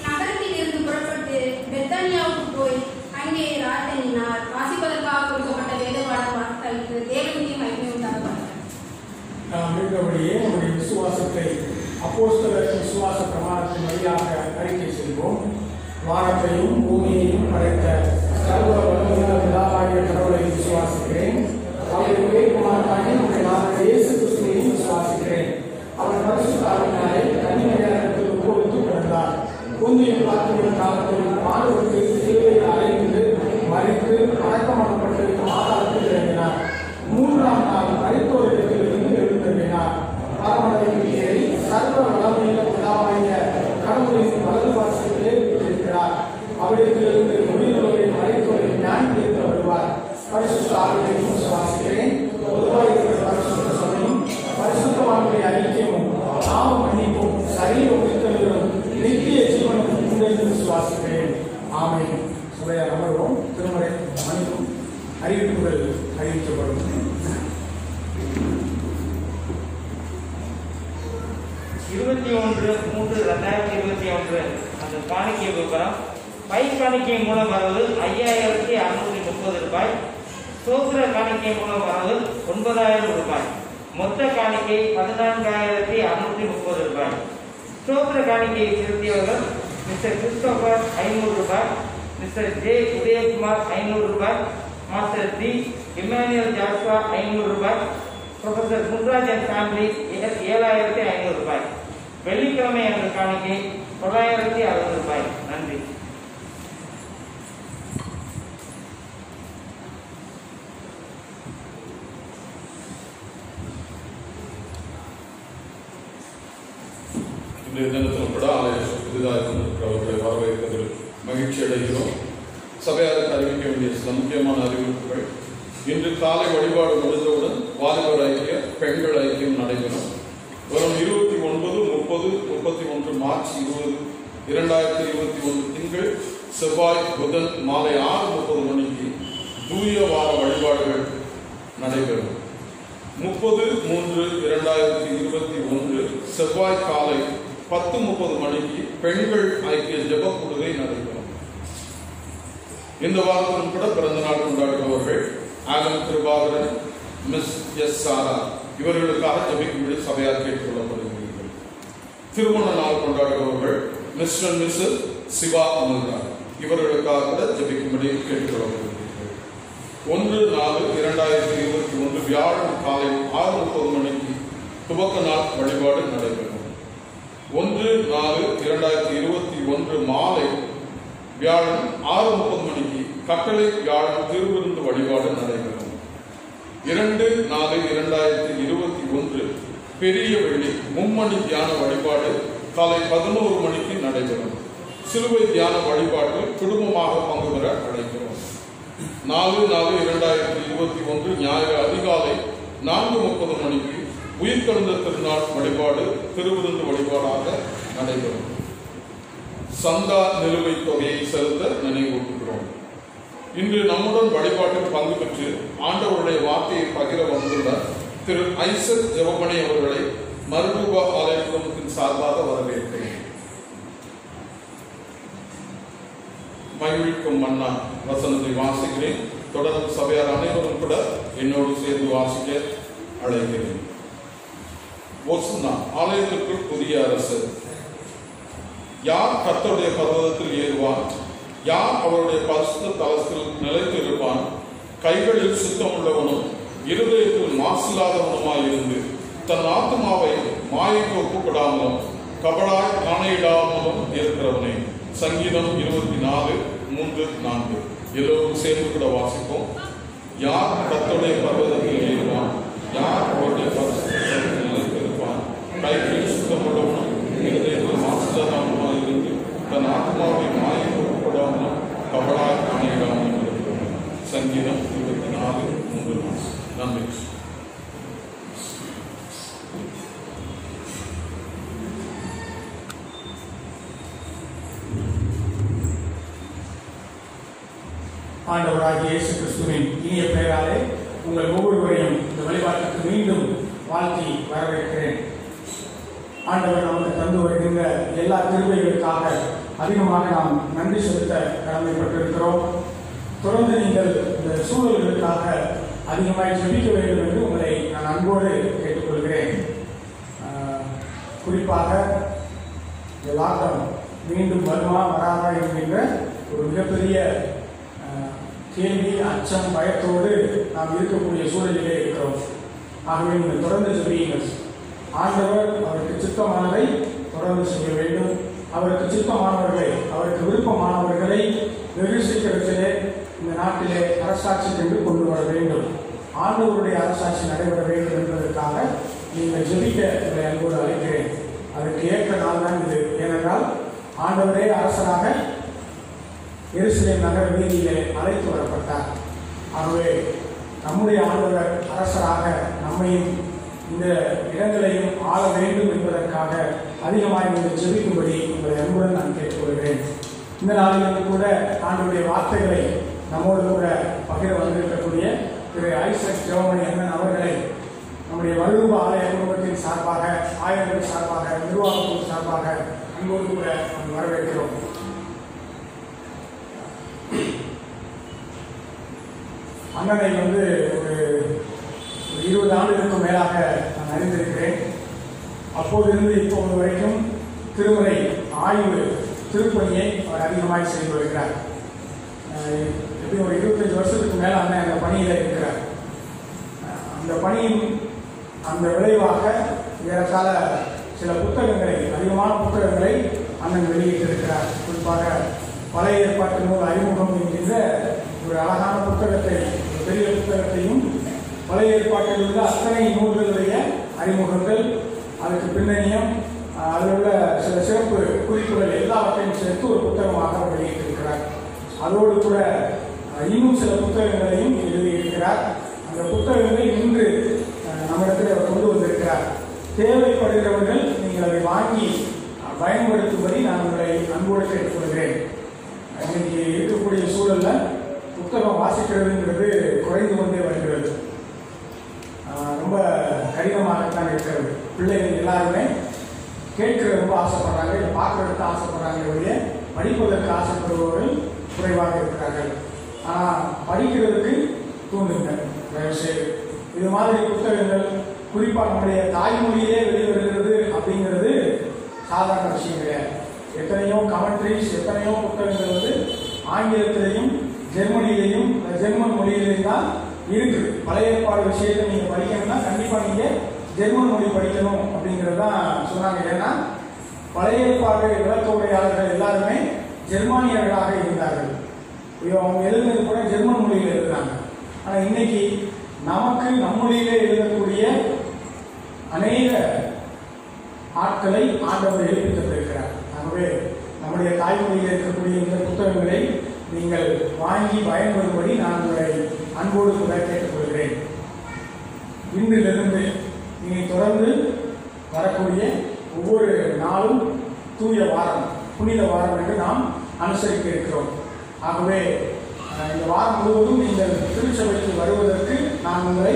நகரத்தில் இருந்து புறப்பட்டு பெத்தானியாவுக்கு போய் அங்கே ராத்தனினார். வாசிப்பதற்காக கொடுக்கப்பட்ட வேதபாட வார்த்தைகளுக்கு தேவனுடைய மகிமை உண்டாகுவார். நாம் இருக்கிறபடியே நம்முடைய விசுவாசத்தை அப்போஸ்தலர் விசுவாச பிரமாணத்தின் வழியாக அறிக்கை செய்வோம். வானத்தையும் பூமியையும் படைத்த சர்வ வல்லமையுள்ள பிதாவாகிய கடவுளை விசுவாசிக்கிறேன். அவருடைய ஒரே குமாரனாகிய நம்முடைய நாமத்தை இயேசு கிறிஸ்துவையும் விசுவாசிக்கிறேன். அவர் பரிசுத்த ஆவியினாலே கன்னிமரியாளிடத்தில் உட்பொருத்தி பிறந்தார். பூமியை பார்க்கிற காலத்தில் மாணவருக்கு சிலுவையில் அறைந்து மறித்து அடக்கமாக்கப்பட்டு ஆதாரத்தில் இறங்கினார். 3ஆம் நாள் மரித்தோரிடத்திலிருந்து எழுந்தருளினார். பரமளவில் ஏறி சர்வ வல்லமையுள்ள பிதாவாகிய கடவுளின் வலது பாசத்திலே இருக்கிறார். அவரிடத்திலிருந்து முடிவுகளை மறைத்தோரை ஞான் தீர்த்து வருவார். பரிசுத்த ஆவியையும் விசுவாசிக்கிறேன். பொதுவாக இருக்கிற பரிசுத்த சபையும் பரிசுத்தவான்களுடைய ஐக்கியமும் பாவ மன்னிப்பும் சரீர உயிர்த்தலும் நித்திய ஜீவனும் உண்டு என்று விசுவாசிக்கிறேன். ஆமென். சபையார் அமர்வோம். திருமறை மன்னிப்பும் அறிவிப்புகள் அறிவிக்கப்படும். 21/3/2021 அந்த காணிக்கை விவரம். பை காணிக்கை மூலம் வரவு 5630 ரூபாய். சோத்திர காணிக்கை மூலம் வரவு 9000 ரூபாய். மொத்த காணிக்கை 14630 ரூபாய். சோத்திர காணிக்கையை செலுத்தியவர்கள் மிஸ்டர் கிறிஸ்டோபர் 500 ரூபாய், மிஸ்டர் ஜே உதயகுமார் 500 ரூபாய், மாஸ்டர் டி இமானுவேல் ஜாஸ்வா 500 ரூபாய், ப்ரொஃபசர் முன்ராஜ் அண்ட் ஃபேமிலி 7500 ரூபாய். வெள்ளிக்கிழமை அன்று காணிக்கை 960 ரூபாய். நன்றி. இன்றைய தினத்திலும் கூட ஆலயம் புதிதாக அவர்களை வரவேற்பதில் மகிழ்ச்சி அடைகிறோம். சபையாருக்கு அறிவிக்க வேண்டிய சில முக்கியமான அறிவிப்புகள். இன்று காலை வழிபாடு முடிந்தவுடன் வாலிபர் ஐக்கிய பெண்கள் ஐக்கியம் நடைபெறும். வரும் 29, 30, 31 மார்ச் 2021 திங்கள் செவ்வாய் புதன் மாலை 6:30 மணிக்கு தூய வார வழிபாடுகள் நடைபெறும். 30/3/2021 செவ்வாய் காலை 10:30 மணிக்கு பெண்கள் ஐக்கிய ஜெப கூடுகை நடைபெறும். இந்த வாரத்திலும் கூட பிறந்த நாள் கொண்டாடுபவர்கள் ஆலம் கிருபாகரன், மிஸ் எஸ் சாரா இவர்களுக்காக ஜெபிக்கும்படி சபையார் கேட்டுக்கொள்ளப்படுகிறீர்கள். திருமண நாள் கொண்டாடுபவர்கள் மிஸ்டர் மிஸ்ஸஸ் சிவா அமல்ராஜ் இவர்களுக்காக கூட ஜெபிக்கும்படி கேட்டுக்கொள்ளப்படுகிறீர்கள். 1/4/2021 வியாழன் காலை 6:30 மணிக்கு துவக்க நாள் வழிபாடு நடைபெறும். 1/4/2021 மாலை வியாழன் 6:30 மணிக்கு கட்டளை வியாழன் திருவிருந்து வழிபாடு நடைபெறும். 2/4/2021 பெரிய வெள்ளி மும்மணி தியான வழிபாடு காலை 11 மணிக்கு நடைபெறும். சிலுவை தியான வழிபாடு குடும்பமாக பங்கு பெற அழைக்கிறோம். 4/4/2021 ஞாயிறு அதிகாலை 4:30 மணிக்கு உயிர்த்தெழுந்த திருநாள் வழிபாடு திருவிருந்து வழிபாடாக நடைபெறும். சந்தா நிலுவைத் தொகையை செலுத்த நினைவூட்டுகிறோம். இன்று நம்முடன் வழிபாட்டில் பங்கு பெற்று ஆண்டவருடைய வார்த்தையை பகிர வந்துள்ள திரு ஐசக் ஜெபமணி அவர்களை மருத்துவ ஆலய குடும்பத்தின் சார்பாக வரவேற்கிறேன். மகிழ்விக்கும் மன்னா வசனத்தை வாசிக்கிறேன். தொடர்ந்து சபையார் அனைவரும் கூட என்னோடு சேர்ந்து வாசிக்க அழைக்கிறேன். ஆலயத்திற்குள் புதிய அரசு. யார் கர்த்தருடைய பர்வதத்தில் ஏறுவான்? யார் அவருடைய பரிசுத்த தலத்தில் நிலைத்து இருப்பான்? கைகளில் சுத்தம் உள்ளவனும் இருதயத்தில் மாசில்லாதவனுமாய் இருந்து தன் ஆத்மாவை மாயைக்கு ஒப்புக்கொடாமலும் கபடாய் காணையிடாமலும் இருக்கிறவனே. சங்கீதம் 24:3-4. எல்லோரும் சேர்ந்து கூட வாசிப்போம். யார் கர்த்தருடைய பர்வதத்தில் ஏறுவான்? யார் அவருடைய பரிசுத்த தலத்தில் நிலைத்து இருப்பான்? கைகளில் சுத்தம் உள்ளவனும் இருதயத்தில் மாசில்லாதவனுமாய் இருந்து தன் ஆத்மாவை மாயைக்கு ஒப்புக்கொடாமலும் கபடாய் காணையிடாமலும் இருக்கிறவனே. சங்கீதம் 24:3-4. நன்றி. ஆண்டவராகிய இயேசு கிறிஸ்துவின் இனிய பெயராலே உங்கள் ஒவ்வொருவரையும் இந்த வழிபாட்டுக்கு மீண்டும் வாழ்த்தி வரவேற்கிறேன். ஆண்டவர் நமக்கு தந்து வருகின்ற எல்லா கிருபைகளுக்காக அதிகமாக நாம் நன்றி செலுத்த கடமைப்பட்டிருக்கிறோம். தொடர்ந்து நீங்கள் இந்த சூழல்களுக்காக அதிகமாக ஜெபிக்க வேண்டும் என்று உங்களை நான் அன்போடு கேட்டுக்கொள்கிறேன். குறிப்பாக இந்த லாக்டவுன் மீண்டும் வருமா வராதா என்கின்ற ஒரு மிகப்பெரிய கேள்வி, அச்சம், பயத்தோடு நாம் இருக்கக்கூடிய சூழலிலே இருக்கிறோம். ஆகவே நீங்கள் தொடர்ந்து ஜெபியுங்கள். ஆண்டவர் அவருக்கு சித்தமானதை தொடர்ந்து செய்ய வேண்டும். அவருக்கு சித்தமானவர்களை, அவருக்கு விருப்பமானவர்களை வெகு சீக்கிரத்திலே இந்த நாட்டிலே அரசாட்சி என்று கொண்டு வர வேண்டும். ஆண்டவருடைய அரசாட்சி நடைபெற வேண்டும் என்பதற்காக நீங்கள் ஜெபிக்க உங்களை அன்போடு அழைக்கிறேன். அதற்கு ஏற்ற நாள் தான் இது. ஏனென்றால் ஆண்டவரே அரசராக எருசலேம் நகர வீதியிலே அழைத்து வரப்பட்டார். ஆகவே நம்முடைய ஆண்டவர் அரசராக நம்மையும் இந்த இடங்களையும் ஆள வேண்டும் என்பதற்காக அதிகமாக நீங்கள் ஜெபிக்கும்படி உங்களை அன்புடன் நான் கேட்டுக்கொள்கிறேன். இந்த நாளிலிருந்து கூட ஆண்டவருடைய வார்த்தைகளை நம்மோடு கூட பகிர வந்திருக்கக்கூடிய திரு ஐசக் ஜெவமணி அண்ணன் அவர்களை நம்முடைய வலுரூப ஆலய குடும்பத்தின் சார்பாக, ஆயர்கள் சார்பாக, நிர்வாகத்தின் சார்பாக அன்போடு கூட நாம் வரவேற்கிறோம். அண்ணனை ஒரு 20 ஆண்டுகளுக்கும் மேலாக நான் அறிந்திருக்கிறேன். அப்போதிருந்து இப்போது வரைக்கும் திருமறை ஆய்வு திருப்பணியை அவர் அதிகமாக செய்து வருகிறார். எப்படி ஒரு 25 வருஷத்துக்கு மேலே அண்ணன் அந்த பணியில் இருக்கிறார். அந்த பணியின் அந்த விளைவாக ஏறத்தாழ சில புத்தகங்களை, அதிகமான புத்தகங்களை அண்ணன் வெளியிட்டிருக்கிறார். குறிப்பாக பழைய ஏற்பாட்டு நூல் அறிமுகம் என்கின்ற ஒரு அழகான புத்தகத்தை, பெரிய புத்தகத்தையும், பழைய ஏற்பாட்டில் உள்ள அத்தனை நூல்களுடைய அறிமுகங்கள், அதுக்கு பின்னணியம், அதில் உள்ள சில சிறப்பு குறிப்புகள் எல்லாவற்றையும் சேர்த்து ஒரு புத்தகமாக அவர் வெளியிட்டிருக்கிறார். அதோடு கூட இன்னும் சில புத்தகங்களையும் எழுதியிருக்கிறார். அந்த புத்தகங்களை இன்று நம்மிடத்தில் அவர் கொண்டு வந்திருக்கிறார். தேவைப்படுகிறவர்கள் நீங்கள் அதை வாங்கி பயன்படுத்தும்படி நான் உங்களை அன்போடு கேட்டுக்கொள்கிறேன். இன்னைக்கு இருக்கக்கூடிய சூழலில் புத்தகம் வாசிக்கிறதுங்கிறது குறைந்து கொண்டே வருகிறது. ரொம்ப கடினமாகத்தான் இருக்கிறது. பிள்ளைகள் எல்லாருமே கேட்கிற ரொம்ப ஆசைப்படுறாங்க, இல்லை பார்க்கறதுக்கு ஆசைப்படுறாங்க, படிப்பதற்கு ஆசைப்படுபவர்கள் குறைவாக இருக்கிறார்கள். ஆனால் படிக்கிறதுக்கு தூண்டுங்கள் தயவுசெய்து. இது மாதிரி புத்தகங்கள் குறிப்பாக நம்முடைய தாய்மொழியிலே வெளிவருகிறது அப்படிங்கிறது சாதாரண விஷயம் கிடையாது. எத்தனையோ கமெண்ட்ரிஸ், எத்தனையோ புத்தகங்கள் ஆங்கிலத்திலையும் ஜெர்மனியிலையும் ஜெர்மன் மொழியிலையும் தான் இருக்குது. பழைய ஏற்பாடு விஷயத்தை நீங்கள் படிக்கணும்னா கண்டிப்பாக நீங்கள் ஜெர்மன் மொழி படிக்கணும் அப்படிங்கிறது தான் சொன்னாங்க. ஏன்னா பழைய ஏற்பாடு விளக்க உரையாளர்கள் எல்லாருமே ஜெர்மானியர்களாக இருந்தார்கள். அவங்க எழுதுனது கூட ஜெர்மன் மொழியில் எழுதுறாங்க. ஆனால் இன்னைக்கு நமக்கு நம்மொழியிலே எழுதக்கூடிய அநேக ஆட்களை ஆண்டவர் எழுப்பி தந்திருக்கிறார். ஆகவே நம்முடைய தாய்மொழியில் இருக்கக்கூடிய இந்த புத்தகங்களை நீங்கள் வாங்கி பயன்படும்படி நான் உங்களை அன்போடு கூட கேட்டுக்கொள்கிறேன். இன்றிலிருந்து இனி தொடர்ந்து வரக்கூடிய ஒவ்வொரு நாளும் தூய வாரம், புனித வாரம் என்று நாம் அனுசரிக்க இருக்கிறோம். ஆகவே இந்த வாரம் முழுவதும் நீங்கள் திருச்சபைக்கு வருவதற்கு நான் உங்களை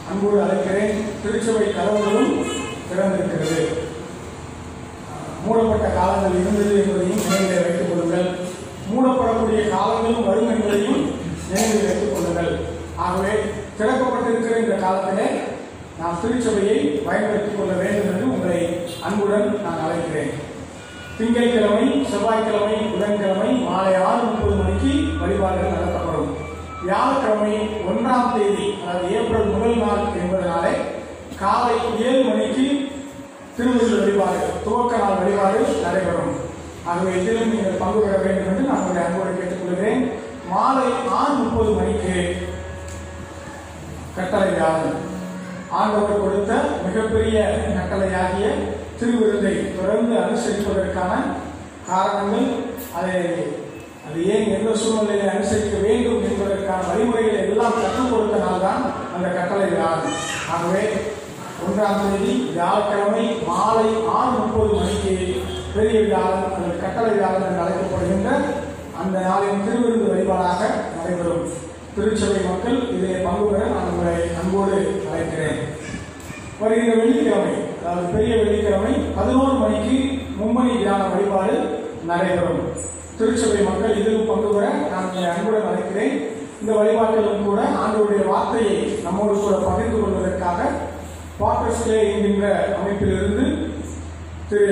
அன்போடு அழைக்கிறேன். திருச்சபை கதவுகளும் திறந்திருக்கிறது. மூடப்பட்ட காலங்கள் இருந்தது என்பதையும் நினைவில் வைத்துக் கொள்ளுங்கள். மூடப்படக்கூடிய காலங்களும் வரும் என்பதையும் நினைவில் வைத்துக் கொள்ளுங்கள். ஆகவே திறக்கப்பட்டிருக்கிற இந்த காலத்திலே நாம் திருச்சபையை பயன்படுத்திக் கொள்ள வேண்டும் என்று உங்களை அன்புடன் நான் அழைக்கிறேன். திங்கட்கிழமை, செவ்வாய்க்கிழமை, புதன்கிழமை மாலை 6:30 மணிக்கு வழிபாடுகள் நடத்தப்படும். வியாழக்கிழமை 1ஆம் தேதி, அதாவது ஏப்ரல் முதல் நாள் என்பதனாலே காலை 7 மணிக்கு திருவிழா வழிபாடு, துவக்க நாள் வழிபாடு நடைபெறும். ஆகவே இதிலும் நீங்கள் பங்கு பெற வேண்டும் என்று நான் உங்களை அன்போடு கேட்டுக்கொள்கிறேன். மாலை 6:30 மணிக்கு கட்டளை வியாழன், ஆண்டவர் கொடுத்த மிகப்பெரிய கட்டளையாகிய திருவிருந்தை தொடர்ந்து அனுசரிப்பதற்கான காரணங்கள், அது ஏன் எந்த சூழ்நிலையை அனுசரிக்க வேண்டும் என்பதற்கான வழிமுறைகளை எல்லாம் கற்றுக் கொடுத்தனால்தான் அந்த கட்டளை வியாழன். ஆகவே 1ஆம் தேதி வியாழக்கிழமை மாலை 6:30 மணிக்கு பெரிய வியாழன் அல்லது கட்டளை வியாழன் என்று அழைக்கப்படுகின்ற அந்த நாளின் திருவிருந்து வழிபாடாக நடைபெறும். திருச்சபை மக்கள் இதில் பங்கு பெற நான் உங்களை அன்போடு அழைக்கிறேன். வருகிற வெள்ளிக்கிழமை, அதாவது பெரிய வெள்ளிக்கிழமை 11 மணிக்கு மும்மணி தியான வழிபாடு நடைபெறும். திருச்சபை மக்கள் இதிலும் பங்கு பெற நான் உங்களை அன்புடன் அழைக்கிறேன். இந்த வழிபாட்டிலும் கூட ஆண்டவருடைய வார்த்தையை நம்மோடு கூட பகிர்ந்து கொள்வதற்காக பாட்டர்ஸ்லே என்கின்ற அமைப்பிலிருந்து திரு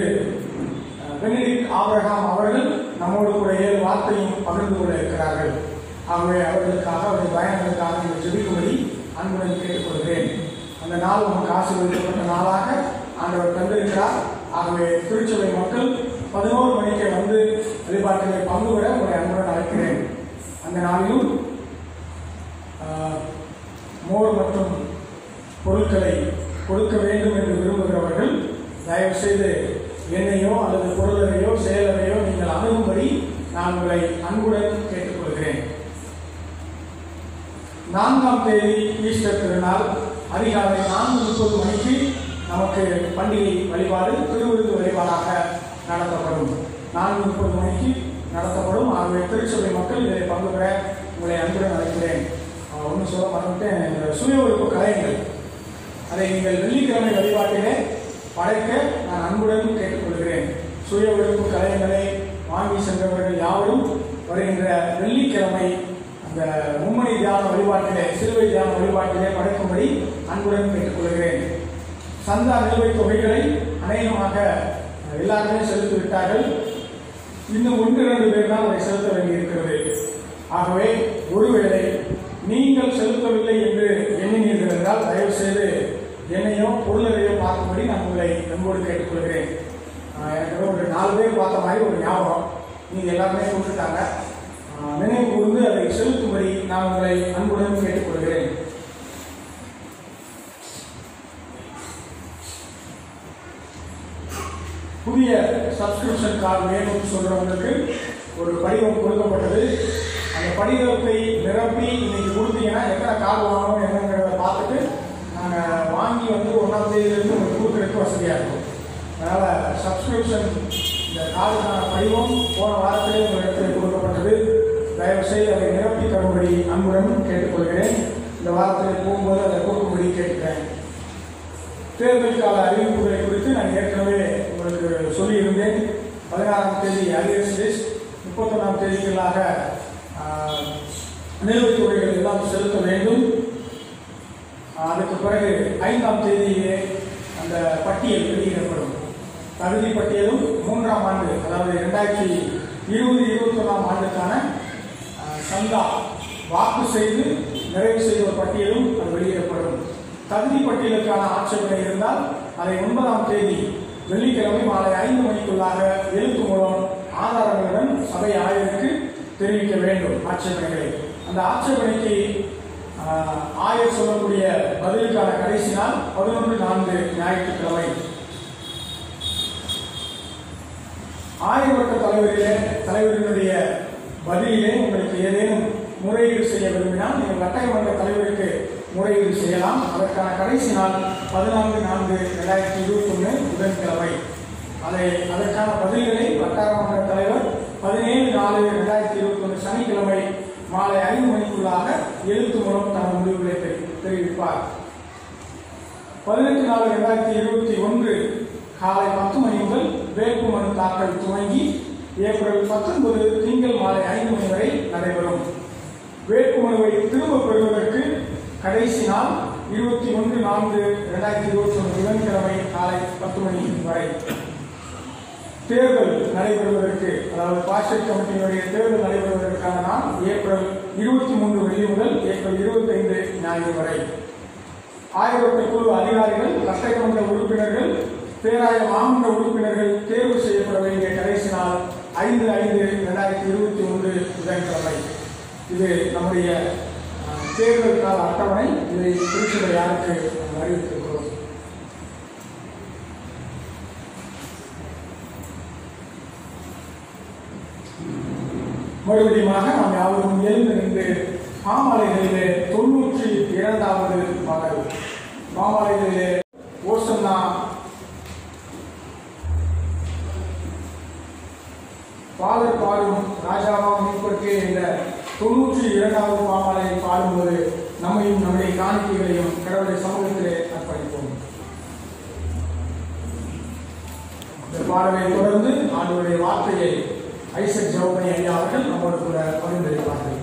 பெனடிக்ட் ஆபிரகாம் அவர்கள் நம்மோடு கூட 7 வார்த்தையும் பகிர்ந்து கொள்ள இருக்கிறார்கள். ஆகவே அவர்களுக்காக அவருடைய பயணங்களுக்காக நீங்கள் ஜெபிக்கும்படி அன்புடன் கேட்டுக்கொள்கிறேன். அந்த நாள் நமக்கு ஆசீர்வதிக்கப்பட்ட நாளாக ஆண்டவர் தந்திருக்கிறார். ஆகவே திருச்சபை மக்கள் 11 மணிக்கு வந்து வழிபாட்டிலே பங்கு பெற உங்களை அன்புடன் அழைக்கிறேன். அந்த நாளிலும் மோர் மற்றும் பொருட்களை கொடுக்க வேண்டும் என்று விரும்புகிறவர்கள் தயவு செய்து எண்ணெயோ அல்லது பொருளையோ செயலறையோ நீங்கள் அணுகும்படி நான் உங்களை அன்புடன் கேட்டுக்கொள்கிறேன். 4ஆம் தேதி ஈஸ்டர் திருநாள் அதிகாலை 4:30 மணிக்கு நமக்கு பண்டிகை வழிபாடு திருவிருந்து வழிபாடாக நடத்தப்படும். 4:30 மணிக்கு நடத்தப்படும். ஆகவே திருச்சபை மக்கள் இதில் பங்கு பெற உங்களை அன்புடன் அழைக்கிறேன். ஒன்று சொல்ல மறந்துட்டேன், சுய ஒழுப்பு கலைகள் அதை நீங்கள் வெள்ளிக்கிழமை வழிபாட்டிலே படைக்க நான் அன்புடன் கேட்டுக்கொள்கிறேன். சுய ஒழுப்பு கலைகளை வாங்கி சென்றவர்கள் யாவரும் வருகின்ற வெள்ளிக்கிழமை அந்த மும்மணி தியான வழிபாட்டிலே, சிலுவை தியான வழிபாட்டிலே படைக்கும்படி அன்புடன் கேட்டுக்கொள்கிறேன். சந்தா நிலுவைத் தொகைகளை அநேகமாக எல்லாருமே செலுத்தி விட்டார்கள். இன்னும் 1-2 பேர் தான் அதை செலுத்த வேண்டியிருக்கிறது. ஆகவே ஒருவேளை நீங்கள் செலுத்தவில்லை என்று எண்ணினீர்கள் என்றால் தயவு செய்து என்னையோ பொருளையோ பார்க்கும்படி நான் உங்களை அன்போடு கேட்டுக்கொள்கிறேன். எனக்கு ஒரு 4 பேர் பார்த்த மாதிரி ஒரு ஞாபகம், நீங்கள் எல்லாருமே கொடுத்துட்டாங்க. நினைவு கூர்ந்து அதை செலுத்தும்படி நான் உங்களை அன்புடன் கேட்டுக்கொள்கிறேன். புதிய சப்ஸ்கிரிப்ஷன் கார்டு வேணும்னு சொல்றவங்களுக்கு ஒரு படிவம் கொடுக்கப்பட்டது. அந்த படிவத்தை நிரப்பி இன்னைக்கு கொடுத்தீங்கன்னா எத்தனை கார்டு வாங்கணும் என்னங்கிறத பார்த்துட்டு நாங்கள் வாங்கி வந்து 1ஆம் தேதியிலிருந்து உங்களுக்கு கொடுக்குறதுக்கு வசதியாக இருக்கும். அதனால் சப்ஸ்கிரிப்ஷன் இந்த கார்டுக்கான படிவம் போன வாரத்திலே உங்களிடத்தில் கொடுக்கப்பட்டது. தயவு செய்து அதை நிரப்பி தரும்படி அன்புடன் கேட்டுக்கொள்கிறேன். இந்த வாரத்தில் போகும்போது அதை கொடுக்கும்படி கேட்கிறேன். தேர்தல் கால அறிவிப்புகளை குறித்து நான் ஏற்கனவே உங்களுக்கு சொல்லியிருந்தேன். 16ஆம் தேதி அரியர்ஸ் லிஸ்ட், 31ஆம் தேதிகளாக நிலுவைத் தொகைகள் எல்லாம் செலுத்த வேண்டும். அதுக்கு பிறகு 5ஆம் தேதியிலே அந்த பட்டியல் வெளியிடப்படும். தகுதி பட்டியலும் 3ஆம் ஆண்டு, அதாவது 2020-21ஆம் ஆண்டுக்கான சந்தா வாக்கு செய்து நிறைவு செய்த பட்டியலும் அது வெளியிடப்படும். தகுதி பட்டியலுக்கான ஆட்சேபனை இருந்தால் அதை 9ஆம் தேதி வெள்ளிக்கிழமை மாலை 5 மணிக்குள்ளாக எழுத்து மூலம் ஆதாரங்களுடன் சபை ஆயருக்கு தெரிவிக்க வேண்டும் ஆட்சேபனைகளை. அந்த ஆட்சேபனைக்கு ஆயர் சொல்லக்கூடிய பதிலுக்கான கடைசி நாள் 11/4 ஞாயிற்றுக்கிழமை. ஆயர்வட்ட தலைவரினுடைய பதிலிலே உங்களுக்கு ஏதேனும் முறையீடு செய்ய விரும்பினால் நீங்கள் வட்டாரமன்ற தலைவருக்கு முறையீடு செய்யலாம். அதற்கான கடைசி நாள் 14/4/2021 புதன்கிழமை. அதற்கான பதில்களை வட்டாரமன்ற தலைவர் 17/4/2021 சனிக்கிழமை மாலை 5 மணிக்குள்ளாக எழுத்து மூலம் தனது முடிவுகளை தெரிவிப்பார். 18/4/2021 காலை 10 மணி முதல் வேட்புமனு தாக்கல் துவங்கி ஏப்ரல் 19 திங்கள் மாலை 5 மணி வரை நடைபெறும். வேட்புமனுவை திரும்ப பெறுவதற்கு கடைசி நாள் 21/4/2021 புதன்கிழமை காலை 10 மணி வரை. தேர்தல் நடைபெறுவதற்கு, அதாவது பாஸ்டர் கமிட்டியினுடைய தேர்தல் நடைபெறுவதற்கான நாள் ஏப்ரல் 23 வெள்ளி முதல் ஏப்ரல் 25 ஞாயிறு வரை. ஆயர்வட்ட குழு அதிகாரிகள், சட்டமன்ற உறுப்பினர்கள், பேராய மாமன்ற உறுப்பினர்கள் தேர்வு செய்யப்பட வேண்டிய கடைசி நாள் 5/5/2021 புதன்கிழமை. இது நம்முடைய தேர்தல் கால அட்டவணை. இதை திருச்சியை யாருக்கு அறிவித்திருக்கிறோம். மறுபடியுமாக நாம் யாவரும் எழுந்து நின்று மாமலைகளிலே 92வது பாடல். மாமலைகளிலே ஓசன்னா பாடல் பாடும் ராஜாவாம் மீட்பர்க்கே என்ற 92வது பாமாலையை பாடும் நம்மையும் நம்முடைய காணிக்கைகளையும் கடவுளுடைய சமூகத்திலே அர்ப்பணிப்போம். இந்த பாடலை தொடர்ந்து ஆண்டவருடைய வார்த்தையை ஐசக் ஜெபமணி ஐயா அவர்கள் நம்மோடு கூட பரிந்துரைப்பார்கள்.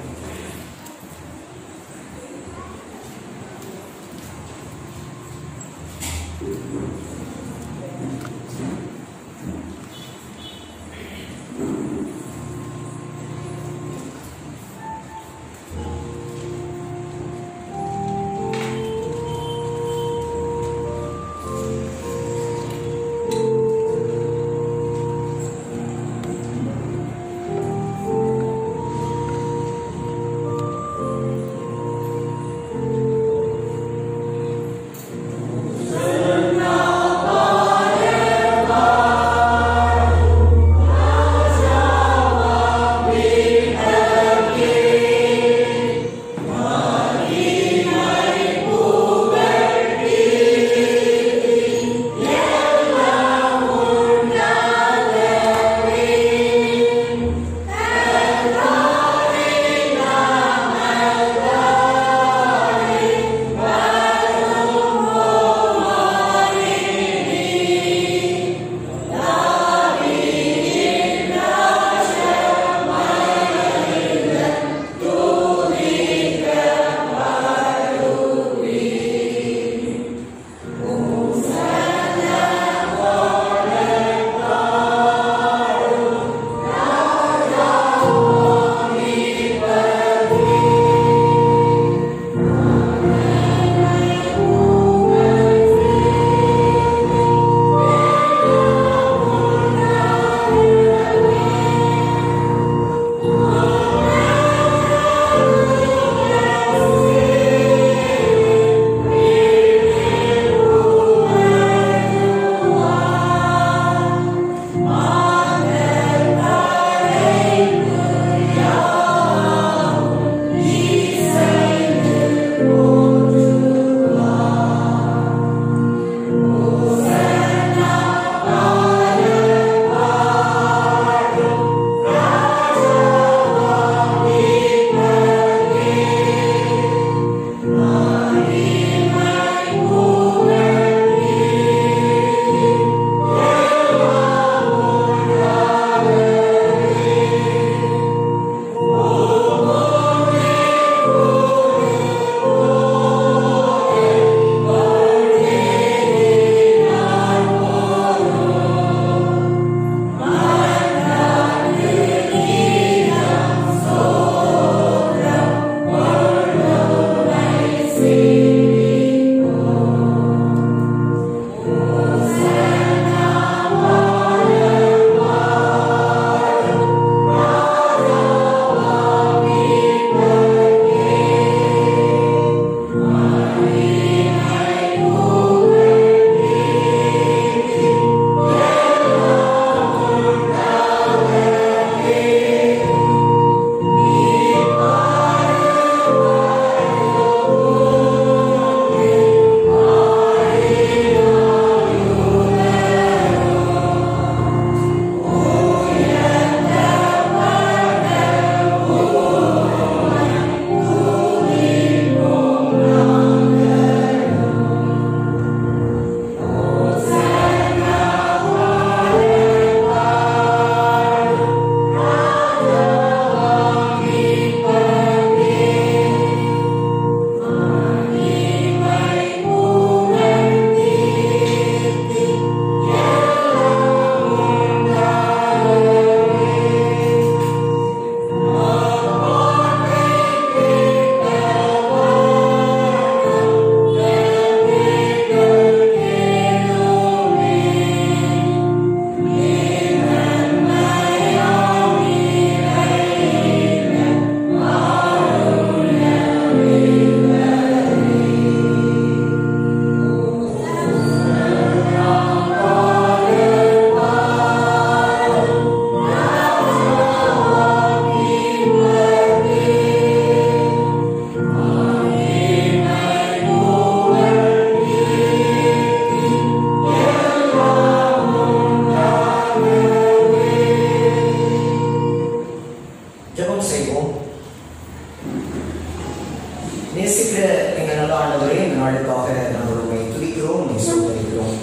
நேசிக்கிற எங்கள் நல்ல ஆண்டவரே, இந்த நாளுக்காக நாங்கள் உண்மை துதிக்கிறோம், உண்மை சோதரிக்கிறோம்.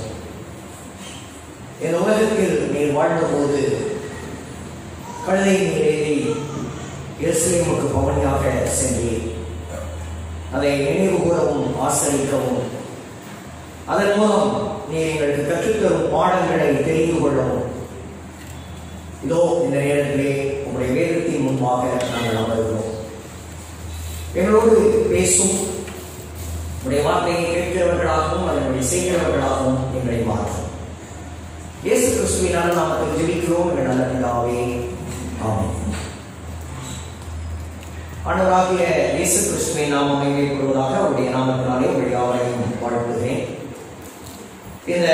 இந்த உலகத்தில் நீர் வாழ்ந்தபோது கழுதை நீரேறி எருசலேமுக்கு பவனியாக சென்றீர். அதை நினைவு கூறவும் ஆசரிக்கவும், அதன் மூலம் நீர் எங்களுக்கு கற்றுத்தரும் பாடங்களை தெரிந்து கொள்ளவும் இதோ இந்த நேரத்திலே உங்களுடைய வேதத்தின் முன்பாக நாங்கள் அமர்கிறோம். எங்களோடு பேசும் உடைய வார்த்தையை கேட்கிறவர்களாகவும் அதனுடைய செய்கிறவர்களாகவும் எங்களை மாற்றும். இயேசு கிறிஸ்துவினால் நாமத்தில் ஜெபிக்கிறோம் என்ற நல்ல பிதாவே, ஆமென். ஆண்டவராகிய இயேசு கிறிஸ்துவை நாம மகிமைப்படுவதாக அவருடைய நாமத்தினாலே உங்கள் யாவரையும் வாழ்த்துகிறேன். இந்த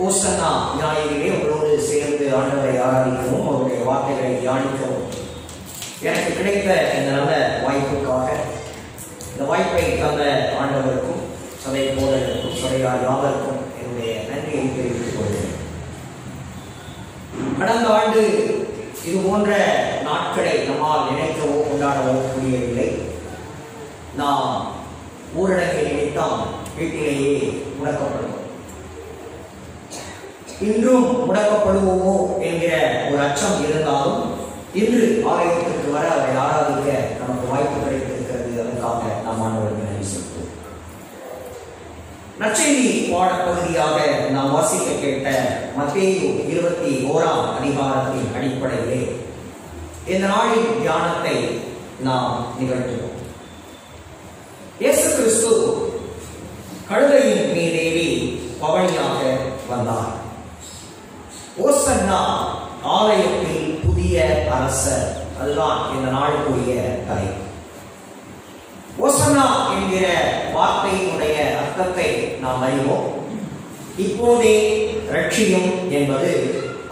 ஓசன்னா ஞாயிறிலே உங்களோடு சேர்ந்து ஆண்டவரை ஆராதிக்கவும் அவருடைய வார்த்தைகளை தியானிக்கவும் எனக்கு கிடைத்த இந்த நல்ல வாய்ப்புக்காக இந்த வாய்ப்பை தந்த ஆண்டவருக்கும் சபை போதகருக்கும் சபையார் யாவருக்கும் என்னுடைய நன்றியை தெரிவித்துக் கொள்கிறேன். கடந்த ஆண்டு இது போன்ற நாட்களை நம்மால் நினைக்கவோ கொண்டாடவோ முடியவில்லை. நாம் ஊரடங்கை நினைத்தால் வீட்டிலேயே முடக்கப்படுவோம். இன்றும் முடக்கப்படுவோமோ என்கிற ஒரு அச்சம் இருந்தாலும் இன்று ஆலயத்திற்கு வர அவரை ஆராதிக்க நமக்கு வாய்ப்பு கிடைத்திருக்கிறது. அதற்காக நாம் ஆண்டவருக்கு நன்றி செலுத்துவோம். நற்செய்தி பாடப்பகுதியாக நாம் வாசிக்க கேட்ட மத்தேயு 21ஆம் அதிகாரத்தின் அடிப்படையிலே இந்த நாளின் தியானத்தை நாம் நிகழ்த்துவோம். இயேசு கிறிஸ்து கழுதையின் மீதேறி பவனியாக வந்தார். ஓசன்னா ஆலயத்தில் புதிய அரசர், அதுதான் இந்த நாளுக்குரிய கதை. ஓசன்னா என்கிற வார்த்தையினுடைய அர்த்தத்தை நாம் அறிவோம். இப்போதே ரட்சியும் என்பது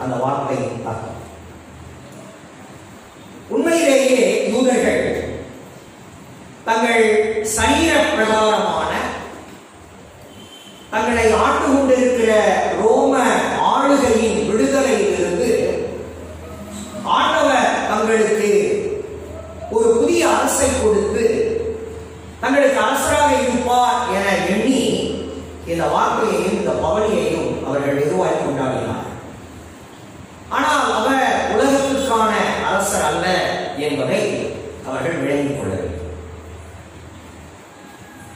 அந்த வார்த்தையின் அர்த்தம். உண்மையிலேயே யூதர்கள் தங்கள் சரீர பிரகாரமான தங்களை ஆண்டு கொண்டிருக்கிற ரோம ஆளுகையின் விடுதலையிலிருந்து ஆண்டவர் தங்களுக்கு ஒரு புதிய அரசை கொடுத்து தங்களுக்கு அரசராக இருப்பார் என எண்ணி இந்த வார்த்தையையும் இந்த பவனியையும் அவர்கள் எதுவாய் கொண்டாடினார். ஆனால் அவர் உலகத்திற்கான அரசர் அல்ல என்பதை அவர்கள் விளங்கிக் கொள்ளவில்லை.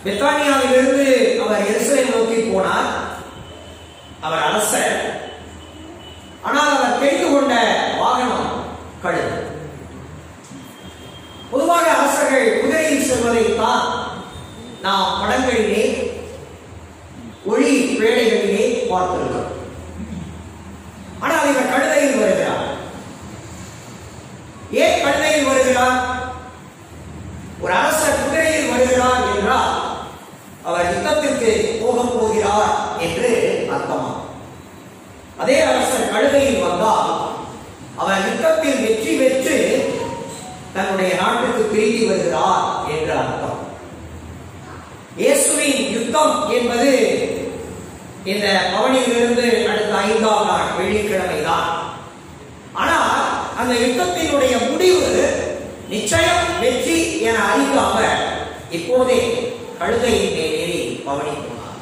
பெத்தானியாவிலிருந்து அவர் எருசலேம் நோக்கி போனார். அவர் அரசர். ஆனால் அவர் தெரிந்து கொண்ட வாகனம் கழுதை. பொதுவாக அரசர்கள் குதிரையில் செல்வதைத்தான் நாம் படங்களிலே ஒளி வேலைகளிலே பார்த்திருக்கிறோம். ஆனால் இவர் கழுதையில் வருகிறார். ஏன் கழுதையில் வருகிறார்? ஒரு அரசர் குதிரையில் வருகிறார் என்றால் அவர் யுத்தத்திற்கு போகப் போகிறார் என்று அர்த்தமா? அதே அரசர் கழுதையில் வந்தால் அவர் யுத்தத்தில் வெற்றி பெற்று தன்னுடைய நாட்டுக்கு திரும்பி வருகிறார் என்று அர்த்தம். இயேசுவின் யுத்தம் என்பது இந்த பவனியிலிருந்து அடுத்த 5ஆம் நாள் வெள்ளிக்கிழமை தான். ஆனால் அந்த யுத்தத்தினுடைய முடிவு நிச்சயம் வெற்றி என அறிந்தாமல் இப்போதே கழுதையின் மேல் ஏறி பவனி போனார்.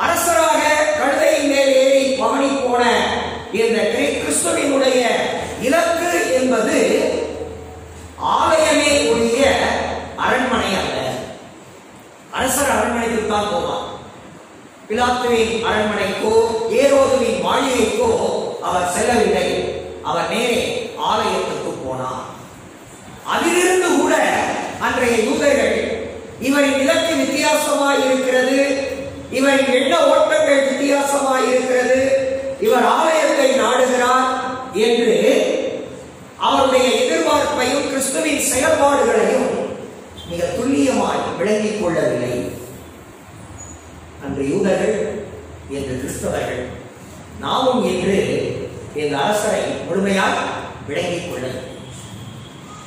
அரசராக கழுதையின் மேல் ஏறி பவனி போன இந்த கிறிஸ்துவினுடைய இலக்கு என்பது ஆலயமே ஒழிய அரண்மனை அல்ல. அரசர் அரண்மனைக்கு தான் போவார். பிலாத்துவின் அரண்மனைக்கோ ஏரோதுவின் மாளிகைக்கோ அவர் செல்லவில்லை. அவர் நேரே ஆலயத்துக்கு போனார். அதிலிருந்து கூட அன்றைய யூதர்கள் இவரின் இலக்கு வித்தியாசமாய் இருக்கிறது, இவரின் எண்ண ஓட்டங்கள் வித்தியாசமாய் இருக்கிறது, இவர் ஆலயத்தை நாடுகிறார் என்று அவருடைய எதிர்பார்ப்பையும் கிறிஸ்துவின் செயல்பாடுகளையும் மிக துல்லியமாய் விளங்கிக் கொள்ளவில்லை. அன்று யூதர்கள் என்று கிறிஸ்தவர்கள் நாமும் என்று இந்த அரசரை முழுமையாய் விளங்கிக் கொள்ளவில்லை.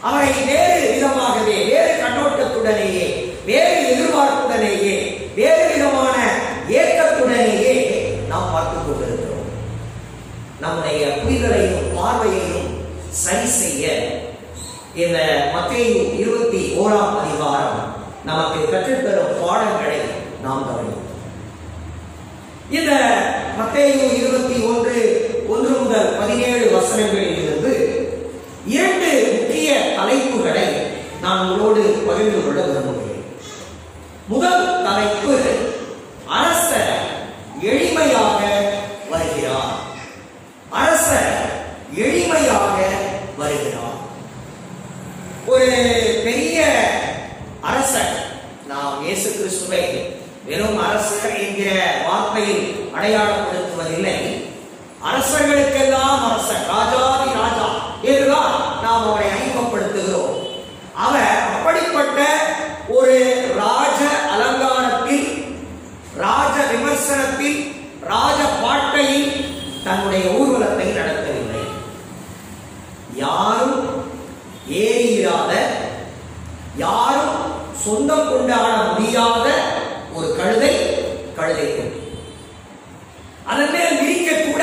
அவரை வேறு விதமாகவே, வேறு கண்ணோட்டத்துடனேயே, வேறு எதிர்பார்ப்புடனேயே, வேறு விதமான ஏக்கத்துடனேயே நாம் பார்த்துக் கொண்டிருக்கிறோம். நம்முடைய புரிதலையும் பார்வையையும் சரி செய்ய இந்த மத்தேயு 21ஆம் அதிகாரம் நமக்கு கற்றுத்தரும் பாடங்களை நாம் கவனிப்போம். இந்த மத்தேயு 21:1 முதல் 17 வசனங்களில் இருந்து 2 முக்கிய தலைப்புகளை நான் உங்களோடு பகிர்ந்து கொள்ள விரும்புகிறேன். முதல் தலைப்பு, அரசர் எளிமையாக வருகிறார். அரசர் எளிமையாக வருகிறார். ஒரு பெரிய அரசர், நாம் இயேசு கிறிஸ்துவை வெறும் அரசர் என்கிற வார்த்தையில் அடையாளப்படுத்துவதில்லை. அரசர்களுக்கெல்லாம் அரசர், ராஜாதி ராஜா என்றுதான் நாம் அவரை அறிமுகப்படுத்துகிறோம். அவர் அப்படிப்பட்ட ஒரு ராஜ அலங்காரத்தில், ராஜ விமர்சனத்தில், ராஜ பாட்டையில் தன்னுடைய ஊர்வலத்தை நடத்தவில்லை. யாரும் ஏறியிராத, யாரும் சொந்தம் கொண்டாட முடியாத ஒரு கழுதை அதன் மேல் விரிக்க கூட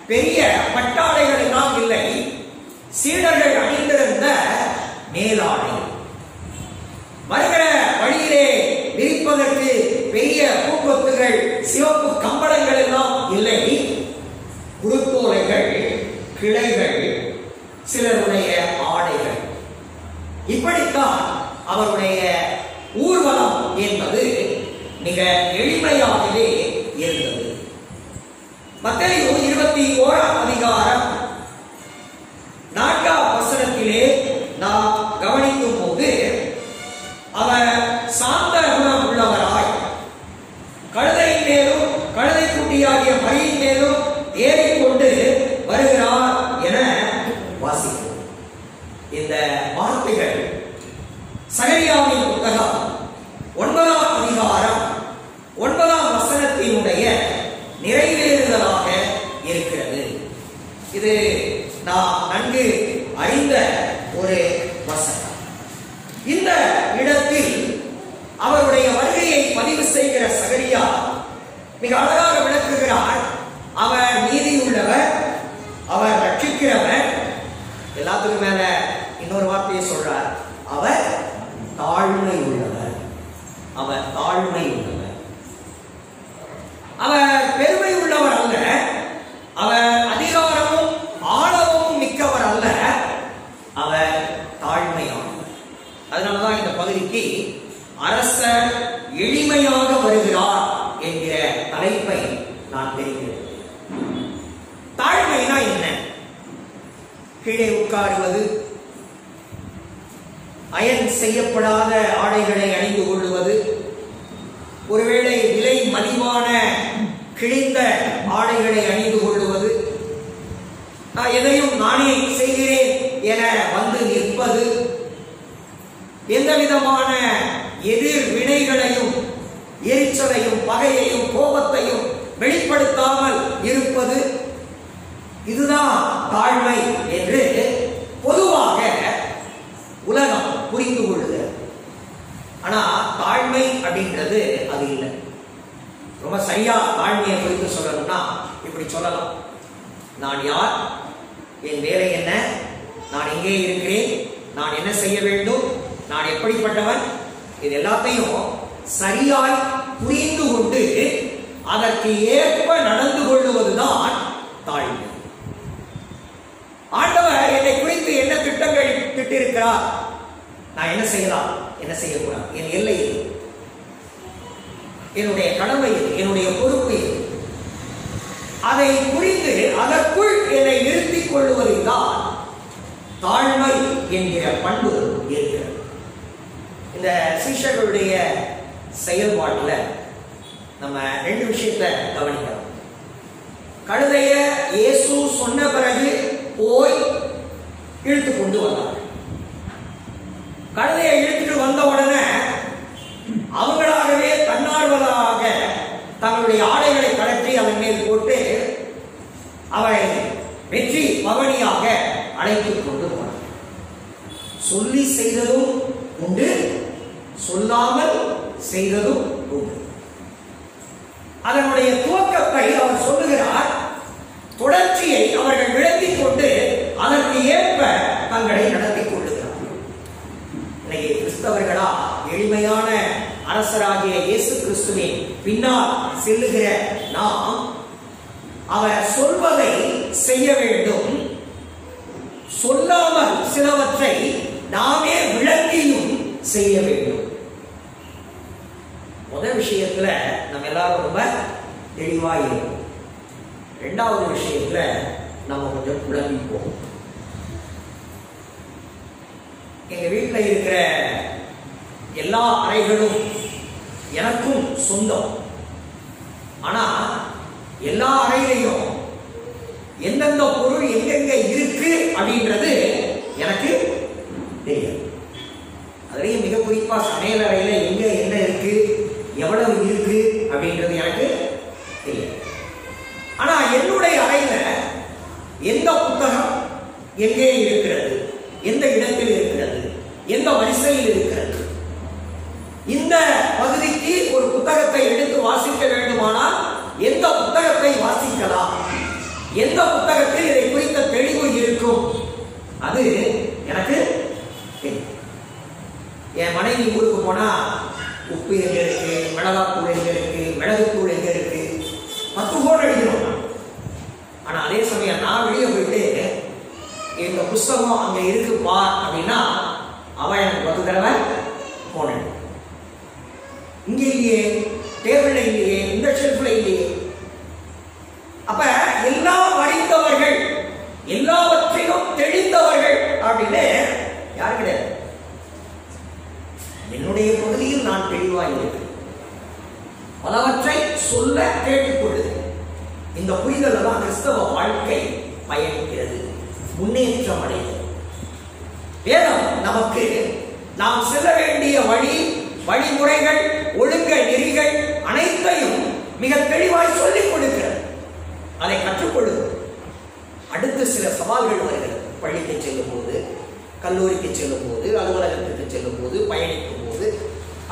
பெரிய பட்டாடைகள் எல்லாம் இல்லை. சீடர்கள் அணிந்திருந்த மேலாடை, வருகிற வழியிலே விரிப்பதற்கு பெரிய பூங்கொத்துகள், சிவப்பு கம்பளங்கள் எல்லாம் இல்லை. குருத்தோலைகள், கிளைகள், சிலருடைய ஆடைகள். இப்படித்தான் அவருடைய ஊர்வலம் என்பது மிக எளிமையாகவே இருந்தது. மத்தேயு 21ஆம் அதிகாரம் 4ஆம் வசனத்திலே நாம் கவனிக்கும் போது, அவர் சாந்த குணம் உள்ளவராய் கழுதையின் மேலும் கழுதை குட்டியாகிய மரியின் மேலும் ஏறிக்கொண்டு வருகிறார் என வாசிக்கிறோம். இந்த வார்த்தைகள் சகரியாவின் புத்தகம் 9ஆம் அதிகாரம் 9ஆம் வசனத்தினுடைய நிறைவேறுதலாக இருக்கிறது. இது நாம் நன்கு அறிந்த ஒரு வசனம். இந்த இடத்தில் அவருடைய வருகையை பதிவு செய்கிற சகரியா மிக அழகாக விளக்குகிறார். அவர் நீதியுள்ளவர், அவர் ரட்சிக்கிறவர், எல்லாத்துக்கும் மேல இன்னொரு வார்த்தையை சொல்றார், அவர் தாழ்மை உள்ளவர். அவர் தாழ்மை உள்ளவர். அவர் பெருமை உள்ளவர் அல்ல, அவர் அதிகாரமும் ஆணவமும் மிக்கவர் அல்ல, அவர் தாழ்மையானவர். அதனாலதான் இந்த பகுதிக்கு அரசர் எளிமையாக வருகிறார் என்கிற தலைப்பை நான் தெரிகிறேன். தாழ்மைனா என்ன? கீழே உட்காருவது, அயன் செய்யப்படாத ஆடைகளை அணிந்து கொள்வது, ஒருவேளை விலை மலிவான கிழிந்த ஆடைகளை அணிந்து கொள்வது, நான் எதையும் நானே செய்கிறேன் என வந்து நிற்பது, எந்த விதமான எதிர் வினைகளையும் எரிச்சலையும் பகையையும் கோபத்தையும் வெளிப்படுத்தாமல் இருப்பது, இதுதான் தாழ்மை என்று பொதுவாக உலகம் புரிந்து கொள்ளுது. ஆனா தாழ்மை அப்படின்றது அது இல்லை. ரொம்ப சரியா தாழ்மையை குறித்து சொல்லணும்னா இப்படி சொல்லலாம். நான் யார், என் வேலை என்ன, நான் எங்கே இருக்கிறேன், நான் என்ன செய்ய வேண்டும், நான் எப்படிப்பட்டவன், இது எல்லாத்தையும் சரியாய் புரிந்து கொண்டு அதற்கு ஏற்ப நடந்து கொள்ளுவதுதான் தாழ்மை. ஆண்டவர் என்னை குறித்து என்ன திட்டங்கள் திட்டிருக்கிறார், நான் என்ன செய்யலாம், என்ன செய்யக்கூடாது, என் எல்லை இது, என்னுடைய கடமை இது, என்னுடைய பொறுப்பு இது, அதை புரிந்து அதற்குள் என்னை நிறுத்திக் கொள்வதில் தான் தாழ்மை என்கிற பண்பு இருக்கிறது. இந்த சீஷர்களுடைய செயல்பாட்டில் நம்ம ரெண்டு விஷயத்தை கவனிக்கிறோம். கழுதைய இயேசு சொன்ன பிறகு போய் இழுத்து கொண்டு வந்தார். கழுதையை இழுத்துட்டு வந்த உடனே அவங்களாகவே தன்னார்வதாக தங்களுடைய ஆடைகளை கழற்றி அதன் மேல் போட்டு அவரை வெற்றி பவனியாக அழைத்துக் கொண்டு போனார். சொல்லி செய்ததும் உண்டு, சொல்லாமல் செய்ததும் உண்டு. அதனுடைய துவக்கத்தை அவர் சொல்லுகிறார். தொடர்ச்சியை அவர்கள் விளக்கிக் கொண்டு அதற்கு ஏற்ப தங்களை நடத்திக் கொள்ளுகிறார். அரசராகிய இயேசு கிறிஸ்துவின் பின்னால் செல்லுகிற நாம் அவர் சொல்வதை செய்ய வேண்டும். சொல்லாமல் சிலவற்றை நாமே விளக்கியும் செய்ய வேண்டும். முதல் விஷயத்துல நம்ம எல்லாரும் ரொம்ப தெளிவா இருக்கும். இரண்டாவது விஷயத்துல நம்ம கொஞ்சம் குழம்பிப்போம். எங்க வீட்டில் இருக்கிற எல்லா அறைகளும் எனக்கும் சொந்தம். ஆனா எல்லா அறையிலையும் எந்தெந்த பொருள் எங்கெங்க இருக்கு அப்படின்றது எனக்கு தெரியாது. அதுலேயும் மிக குறிப்பா சமையல் அறையில எங்க என்ன இருக்கு, எவ்வளவு இருக்கு அப்படின்றது எனக்கு தெரியாது. ஆனா என்னுடைய அறையில எந்த புத்தகம் எங்கே இருக்கிறது, எந்த இடத்தில் இருக்கிறது, எந்த வரிசையில் இருக்கிறது, இந்த பகுதிக்கு ஒரு புத்தகத்தை எடுத்து வாசிக்க வேண்டுமானால் எந்த புத்தகத்தை வாசிக்கலாம், எந்த புத்தகத்தில் இதை குறித்த தெளிவு இருக்கும், அது எனக்கு தெரியும். என் மனைவி ஊருக்கு போனா உப்பு எங்க இருக்கு, மிளகாத்தூள் எங்க இருக்கு, மிளகுத்தூள் எங்க இருக்கு, 10 போன் அடிக்கணும். ஆனா அதே சமயம் நான் வெளியே போயிட்டு இந்த புஸ்தகம் அங்க இருக்கு பார் அப்படின்னா அவன் எனக்கு 10 தடவை போன இங்க இல்லையே, டேபிள்ல இல்லையே, இந்த ஷெல்ஃப்ல இல்லையே. அப்ப எல்லாம் அறிந்தவர்கள், எல்லாவற்றையும் தெளிந்தவர்கள் அப்படின்னு யாரு கிடையாது. என்னுடைய பகுதியில் நான் தெளிவாக இருக்கிறேன். பலவற்றை சொல்ல கேட்டுக்கொள்ளுது. இந்த புரிதல் தான் கிறிஸ்தவ வாழ்க்கை பயணிக்கிறது, முன்னேற்றம் அடைகிறது. வேதம் நமக்கு நாம் செல்ல வேண்டிய வழி, வழிமுறைகள், ஒழுங்க நெறிகள் அனைத்தையும் மிக தெளிவாய் சொல்லிக் கொடுக்கிறது. அதை கற்றுக்கொள்ளுது. அடுத்து சில சவால்கள் வருகிறது. பள்ளிக்கு செல்லும் போது, கல்லூரிக்கு செல்லும் போது, அலுவலகத்துக்கு செல்லும் போது, பயணிக்கும் போது,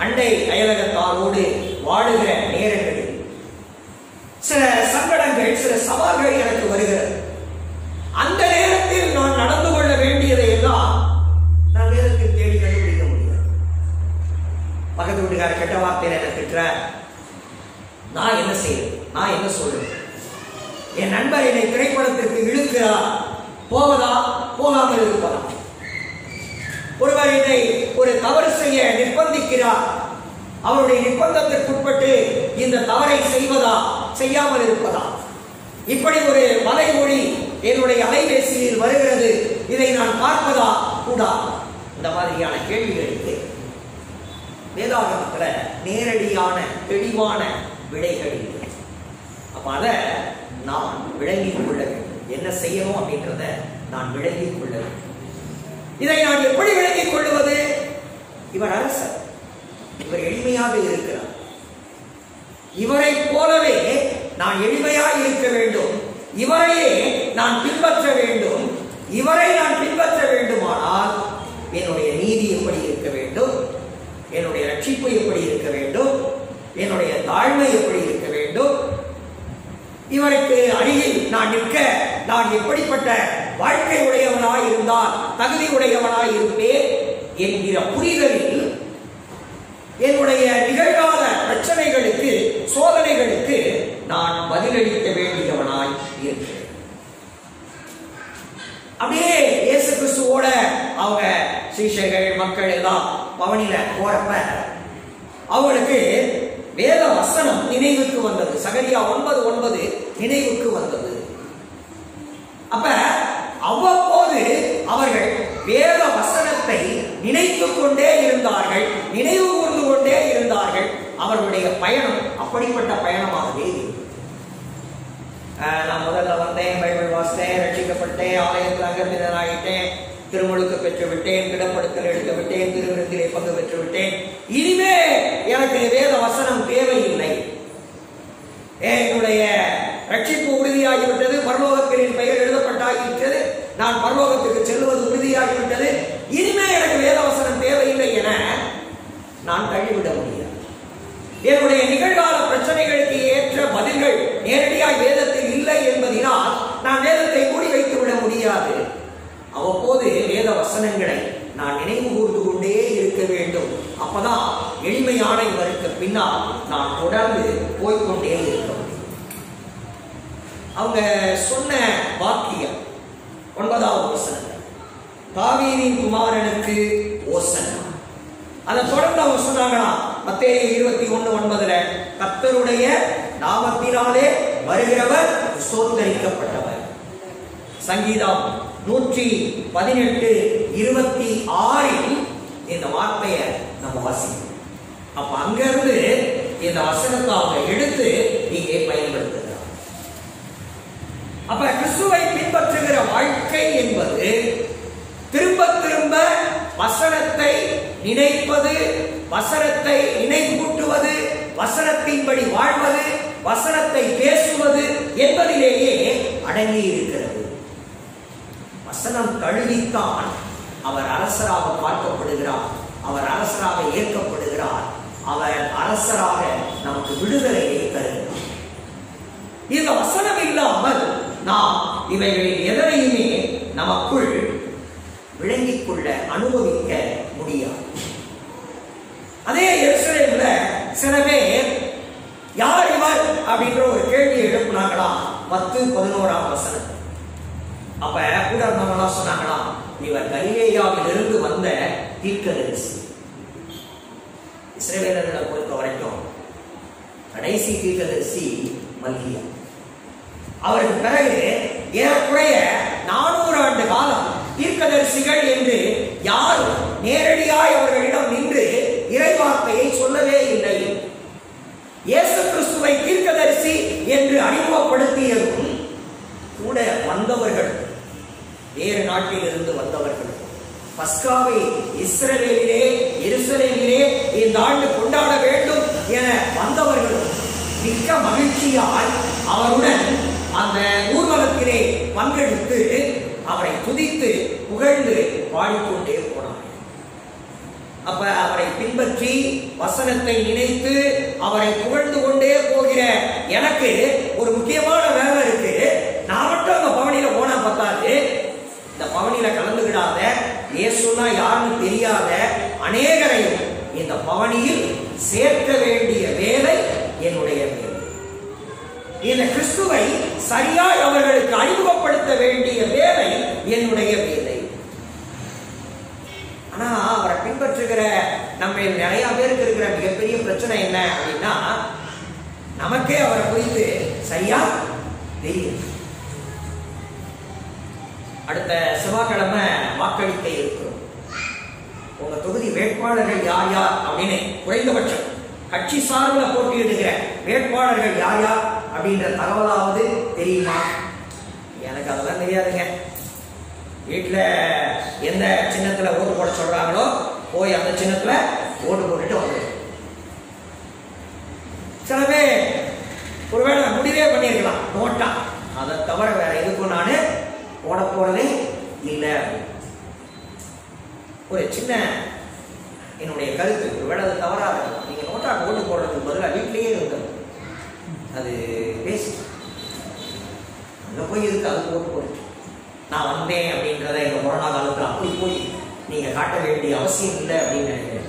அண்டை அயலகத்தாரோடு வாழுகிற நேரங்களில் சில சங்கடங்கள், சில சவால்கள் எனக்கு வருகிறது. அந்த நேரத்தில் நான் நடந்து கொள்ள வேண்டியதை எல்லாம் நான் நேரத்தில் தேடி கண்டுபிடிக்க முடியாது. பக்கத்து வீட்டுக்கார கெட்ட வார்த்தையில என்ன திட்டுற, நான் என்ன செய்யறது, நான் என்ன சொல்றேன். என் நண்பர் என்னை திரைப்படத்திற்கு இழுக்கிறார், போவதா போகாமல் இருப்பதா. ஒருவர் என்னை ஒரு தவறு செய்ய நிர்பந்திக்கிறார், அவருடைய நிர்பந்தத்திற்குட்பட்டு இந்த தவறை செய்வதா செய்யாமல் இருப்பதா. இப்படி ஒரு வலைமொழி என்னுடைய அலைபேசியில் வருகிறது, இதை நான் பார்ப்பதா கூடாது. இந்த மாதிரியான கேள்விகளுக்கு வேதாகமத்துல நேரடியான தெளிவான விடைகள் இல்லை. அப்ப அதை நான் விளங்கிக் கொள்ள வேண்டும். என்ன செய்யணும் அப்படின்றத நான் விளங்கிக் கொள்ள வேண்டும். இதை நான் எப்படி விளங்கிக் கொள்வது? இவர் அரசர், இவர் எளிமையாக இருக்கிறார். இவரை போலவே நான் எளிமையாக இருக்க வேண்டும், இவரையே நான் பின்பற்ற வேண்டும். இவரை நான் பின்பற்ற வேண்டுமானால் என்னுடைய நீதி எப்படி இருக்க வேண்டும், என்னுடைய ரட்சிப்பு எப்படி இருக்க வேண்டும், என்னுடைய தாழ்மை எப்படி இருக்க வேண்டும், இவருக்கு அருகில் நான் நிற்க நான் எப்படிப்பட்ட வாழ்க்கை உடையவனாய் இருந்தால் தகுதி உடையவனாய் இருப்பேன் என்கிற புரிதலில் என்னுடைய நிகழ்கால பிரச்சனைகளுக்கு, சோதனைகளுக்கு நான் பதிலளிக்க வேண்டியவனாய் இருக்கிறேன். அப்படியே இயேசு கிறிஸ்துவோட அவங்க சீஷர்கள், மக்கள் எல்லாம் பவனில போறப்ப அவங்களுக்கு வேத வசனம் நினைவுக்கு வந்தது. சகரியா 9:9 நினைவுக்கு வந்தது. அப்ப அவ்வப்போது அவர்கள் வேத வசனத்தை நினைத்துக் கொண்டே இருந்தார்கள், நினைவு கூர்ந்து கொண்டே இருந்தார்கள். அவர்களுடைய பயணம் அப்படிப்பட்ட பயணமாகவே இருந்தது. நான் முதல்ல வந்தேன், பைபிள் வாசித்தேன், ரட்சிக்கப்பட்டேன், ஆலயத்தில் அங்கத்தினர் ஆகிட்டேன், திருமுழுக்கு பெற்று விட்டேன், கிடப்படுத்தல் எடுத்து விட்டேன், திருவிருந்திலே பங்கு பெற்று விட்டேன், இனிமே எனக்கு வேத வசனம் தேவையில்லை, என்னுடைய ரட்சிப்பு உறுதியாகிவிட்டது, பரலோகத்தின் பெயர் எழுதப்பட்டாகிவிட்டது, நான் பரலோகத்துக்கு செல்வது உறுதியாகிவிட்டது, இனிமே எனக்கு வேத வசனம் தேவையில்லை என நான் தள்ளிவிட முடியாது. என்னுடைய நிகழ்கால பிரச்சனைகளுக்கு ஏற்ற பதில்கள் நேரடியாக வேதத்தில் இல்லை என்பதனால் நான் வேதத்தை மூடி வைத்து விட முடியாது. அவ்வப்போது வேத வசனங்களை நான் நினைவு கூர்ந்து கொண்டே இருக்க வேண்டும். அப்பதான் எளிமையான இவருக்கு பின்னால் நான் தொடர்ந்து போய்கொண்டே இருக்க முடியும். அவங்க சொன்ன வாக்கியம் 9வது வசனம், தாவீதின் குமாரனுக்கு ஓசன்னா. அதை தொடர்ந்து அவங்க சொன்னாங்களா, மத்தேயு 21:9, கர்த்தருடைய நாமத்தினாலே வருகிறவர் ஸ்தோத்தரிக்கப்பட்டவர். சங்கீதம் 118:26 இந்த வார்த்தையை நம்ம வாசிக்கிறோம். அப்ப அங்கிருந்து இந்த வசனத்தை அவங்க எடுத்து இங்கே பயன்படுத்துகிறார். அப்ப கிறிஸ்துவை பின்பற்றுகிற வாழ்க்கை என்பது திரும்ப திரும்ப வசனத்தை நினைப்பது, வசனத்தை நினைவூட்டுவது, வசனத்தின்படி வாழ்வது, வசனத்தை பேசுவது என்பதிலேயே அடங்கி இருக்கிறது. வசனம் கழுவித்தான் அவர் அரசராக பார்க்கப்படுகிறார், அவர் அரசராக ஏற்கப்படுகிறார், அவர் அரசராக நமக்கு விடுதலையை தருகிறார். இந்த வசனம் இல்லாமல் நாம் இவைகளில் எதனையுமே நமக்குள் விளங்கிக் கொள்ள அனுபவிக்க முடியாது. அதே எருசலேம்ல சில பேர் யார் இவர் அப்படின்ற ஒரு கேள்வியை எழுப்பினாங்களா 10-11 வசனம். அப்ப கூட இருந்தவங்களாம் சொன்னாங்களா, இவர் கலிலேயாவில் இருந்து வந்த தீர்க்கதரிசி. இஸ்ரவேலர்களை பொறுத்த வரைக்கும் கடைசி தீர்க்கதரிசி மல்கியா. அவருக்கு பிறகு ஏறக்குறைய 400 ஆண்டு காலம் தீர்க்கதரிசிகள் என்று யாரும் நேரடியாய் அவர்களிடம் நின்று இறைவார்த்தையை சொல்லவே இல்லை. இயேசு கிறிஸ்துவை தீர்க்கதரிசி என்று அறிமுகப்படுத்தியதும் கூட வந்தவர்கள், வேறு நாட்டில் இருந்து வந்தவர்கள், பஸ்காவை இஸ்ரவேலிலே எருசலேமிலே இந்த ஆண்டு கொண்டாட வேண்டும் என வந்தவர்களும் மிக்க மகிழ்ச்சியால் அவருடன் அந்த ஊர்வலத்திலே பங்கெடுத்து அவரை துதித்து புகழ்ந்து பாடிக்கொண்டே போனார். அப்ப அவரை பின்பற்றி வசனத்தை நினைத்து அவரை புகழ்ந்து கொண்டே போகிற எனக்கு ஒரு முக்கியமான வேலை இருக்கு. நான் மட்டும் அந்த பவனியில போனா பத்தாது, இந்த பவனியில கலந்துகிடாத, இயேசுனா யாருன்னு தெரியாத அநேகரையும் இந்த பவனியில் சேர்க்க வேண்டிய வேலை என்னுடைய வேலை. இந்த கிறிஸ்துவை சரியாய் அவர்களுக்கு அறிமுகப்படுத்த வேண்டிய வேலை என்னுடைய வேலை. ஆனா அவரை பின்பற்றுகிற நம்ம நிறைய பேருக்கு இருக்கிற மிகப்பெரிய பிரச்சனை என்ன அப்படின்னா, நமக்கே அவரை குறித்து சரியா தெரியும். அடுத்த செவ்வாய்க்கிழமை வாக்களிக்க இருக்கிறோம். உங்க தொகுதி வேட்பாளர்கள் யார் யார் அப்படின்னு குறைந்தபட்சம் கட்சி சார்பில் போட்டியிடுகிற வேட்பாளர்கள் யார் யார் அப்படின்ற தகவலாவது தெரியுமா? எனக்கு அதெல்லாம் தெரியாதுங்க. வீட்டில் எந்த சின்னத்தில் ஓட்டு போட சொல்றாங்களோ போய் அந்த சின்னத்துல ஓட்டு போட்டுட்டு வந்து. சில பேர் ஒருவேளை முடிவே பண்ணியிருக்கலாம், நோட்டா, அதை தவிர வேற எதுக்கும் நான் போட போறதே இல்லை. ஒரு சின்ன என்னுடைய கருத்து, ஒருவேளை அது தவறாக நீங்க நோட்டாக்கு ஓட்டு போடுறதுக்கு பதிலாக வீட்டிலேயே இருந்தது அது பேசி அங்கே போய் இருக்கு அதுக்கு ஓட்டு போட்டு நான் வந்தேன் அப்படின்றத இந்த கொரோனா காலத்தில் அப்படி போய் நீங்க காட்ட வேண்டிய அவசியம் இல்லை அப்படின்னு நினைக்கிறேன்.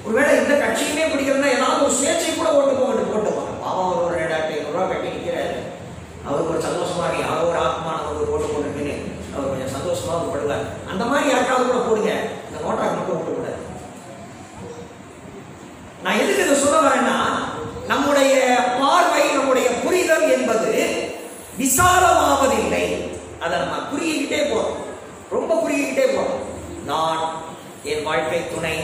ஒருவேளை இந்த கட்சியுமே பிடிக்கிறதா ஏதாவது ஒரு சுயேட்சை கூட ஓட்டு போட்டுவாங்க. பாவம் அவர் ஒரு 2500 ரூபாய் கட்டி நிற்கிறாரு, அவருக்கு ஒரு சந்தோஷமா இருக்கு, யாரோ ஒரு ஆத்மானவர் ஒரு ஓட்டு போட்டுருக்குன்னு அவர் கொஞ்சம் சந்தோஷமா படுவார். அந்த மாதிரி யாருக்காவது கூட போடுங்க, இந்த நோட்டாக்கு மட்டும் ஓட்டு கூடாது. நான் எதுக்கு இதை சொல்ல வரேன்னா, நம்முடைய பார்வை, நம்முடைய புரிதல் என்பது விசாலமாவதில்லை. அதை நம்ம குறுகிக்கிட்டே போறோம், ரொம்ப குறுகிக்கிட்டே போறோம். நான், என் வாழ்க்கை துணை,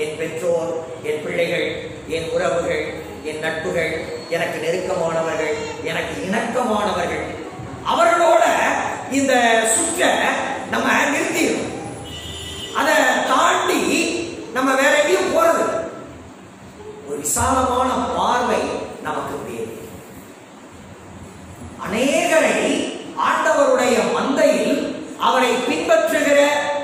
என் பெற்றோர், என் பிள்ளைகள், என் உறவுகள், என் நட்புகள், எனக்கு நெருக்கமானவர்கள், எனக்கு இணக்கமானவர்கள், அவர்களோட இந்த சுற்ற நம்ம நிறுத்திடும். அதை தாண்டி நம்ம வேற எங்கேயும் போறது. ஒரு விசாலமான பார்வை நமக்கு தேவை. அநேகரை ஆண்டவருடைய மந்தையில் அவரை பின்பற்றுகிற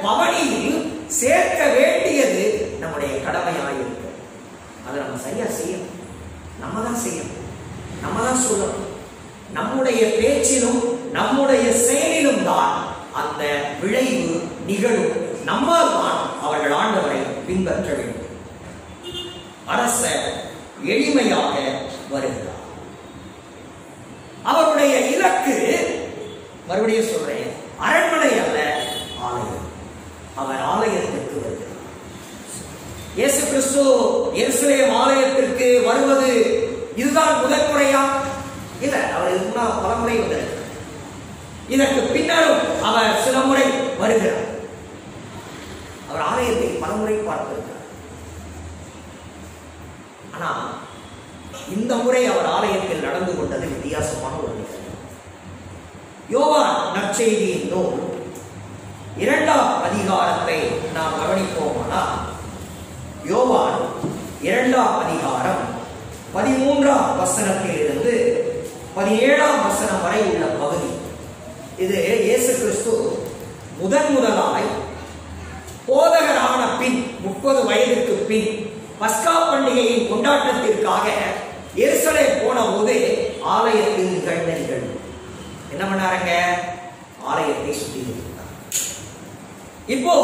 பவனியில் சேர்க்க வேண்டியது நம்முடைய கடமையாயிருக்கு. அதை நம்ம சரியா செய்யணும், நம்ம தான் செய்யணும், நம்ம தான் சொல்லணும். நம்முடைய பேச்சிலும் நம்முடைய செயலிலும் தான் அந்த விளைவு நிகழும். நம்மால் தான் அவர்கள் ஆண்டவரை பின்பற்ற வேண்டும். அரசர் எளிமையாக வருகிறார். அவருடைய இலக்கு, மறுபடியும் சொல்றேன், அரண்மனை அல்ல, ஆலயம். அவர் ஆலயத்திற்கு வருகிறார். இயேசு கிறிஸ்து எருசலேம் ஆலயத்திற்கு வருவது இதுதான் முதல் முறையா? இல்ல, அவர் இதுக்கு பல முறை வந்திருக்கிறார். இதற்கு பின்னரும் அவர் சில முறை வருகிறார். அவர் ஆலயத்தை பலமுறை பார்த்திருக்கிறார். ஆனா இந்த முறை அவர் ஆலயத்தில் நடந்து கொண்டது வித்தியாசமான ஒரு நிகழ்வு. யோவான் நற்செய்தியின் நூல் 2ஆம் அதிகாரத்தை நாம் கவனிப்போமானால், யோவான் 2ஆம் அதிகாரம் 13ஆம் வசனத்திலிருந்து 17ஆம் வசனம் வரை உள்ள பகுதி. இது இயேசு கிறிஸ்து முதலாய் போதகரான பின் 30 வயதுக்கு பின் பஸ்கா பண்டிகையின் கொண்டாட்டத்திற்காக எருசலேம் போன போது ஆலயத்தில் நிகழ்ந்த நிகழ்வு. என்ன பண்ணாருங்க? ஆலயத்தை சுற்றி இருந்தார். இப்போ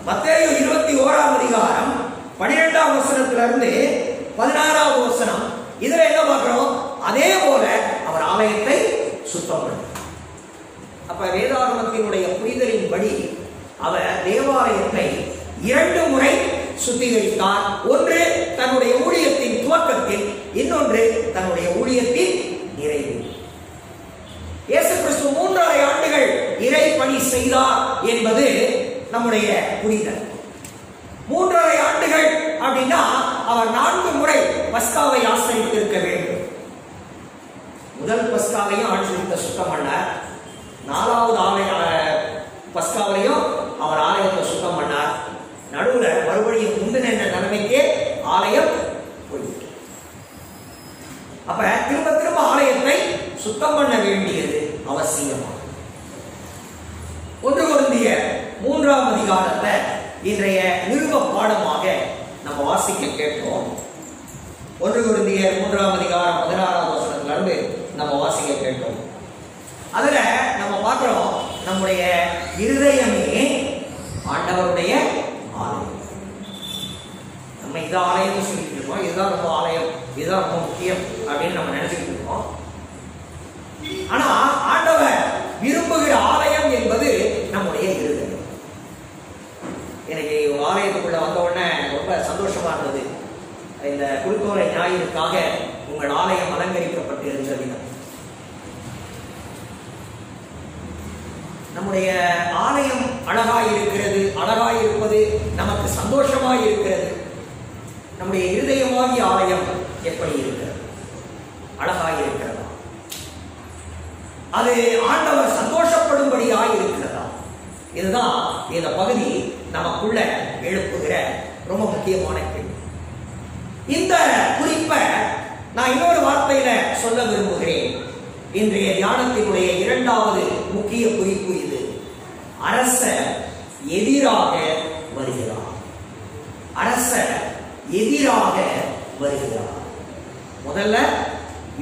மத்தேயு 21ஆம் அதிகாரம் 12ஆம் வசனத்திலிருந்து 16ஆவது வசனம், இதுல என்ன பார்க்கிறோம்? அதே போல அவர் ஆலயத்தை சுத்தம் பண்ணார். அப்ப வேதாகமத்தினுடைய புரிதலின்படி அவர் தேவாலயத்தை 2 முறை சுத்திகரித்தார். ஒன்று தன்னுடைய ஊழியத்தின் துவக்கத்தில், இன்னொன்று தன்னுடைய ஊழியத்தின் நிறைவில். இயேசு கிறிஸ்து 3.5 ஆண்டுகள் இறை பணி செய்தார் என்பது நம்முடைய புரிதல். 3.5 ஆண்டுகள் அப்படின்னா அவர் 4 முறை பஸ்காவை ஆசரித்திருக்க வேண்டும். முதல் பஸ்காவையும் ஆசரித்த சுத்தம் பண்ணார். 4வது ஆலய பஸ்காவிலையும் அவர் ஆலயத்தை சுத்தம் பண்ணார். நடுவுல மறுபடியும் முந்தின நிலைமைக்கே ஆலயம் போயிட்டு. அப்ப திரும்ப திரும்ப ஆலயத்தை சுத்தம் பண்ண வேண்டியது அவசியமா. 1 கொரிந்தியர் 3ஆம் அதிகாரத்தை இன்றைய நிருப பாடமாக நம்ம வாசிக்க கேட்போம். 1 கொரிந்தியர் 3ஆம் அதிகாரம் 16ஆவது வசனத்திலிருந்து நம்ம வாசிக்க கேட்போம். அதுல நம்ம பார்க்கிறோம், நம்முடைய இருதயமே ஆண்டவருடைய ஆலயம். நம்ம இதை ஆலயம் சொல்லிட்டு இருக்கோம், இதுதான் ரொம்ப ஆலயம், இதுதான் ரொம்ப முக்கியம் அப்படின்னு நம்ம நினைச்சுட்டு இருக்கோம். ஆனா ஆண்டவர் விரும்புகிற ஆலயம் என்பது நம்முடைய இருதயம். எனக்கு ஒரு ஆலயத்துக்குள்ள வந்த உடனே ரொம்ப சந்தோஷமா இருந்தது. இந்த குருத்தோலை ஞாயிற்காக உங்கள் ஆலயம் அலங்கரிக்கப்பட்டிருந்த தினம். நம்முடைய ஆலயம் அழகாய் இருக்கிறது. அழகாய் இருப்பது நமக்கு சந்தோஷமாய் இருக்கிறது. நம்முடைய இருதயமாகிய ஆலயம் எப்படி இருக்கிறது? அழகாய் இருக்கிறதா? அது ஆண்டவர் சந்தோஷப்படும்படியாய் இருக்கிறதா? இதுதான் இந்த பகுதி நமக்குள்ள எழுப்புகிற ரொம்ப முக்கியமான கேள்வி. இந்த குறிப்பை நான் இன்னொரு வார்த்தையில சொல்ல விரும்புகிறேன். இன்றைய தியானத்தினுடைய 2வது முக்கிய குறிப்பு இது. அரசர் எதிராக வருகிறார். அரசர் எதிராக வருகிறார். முதல்ல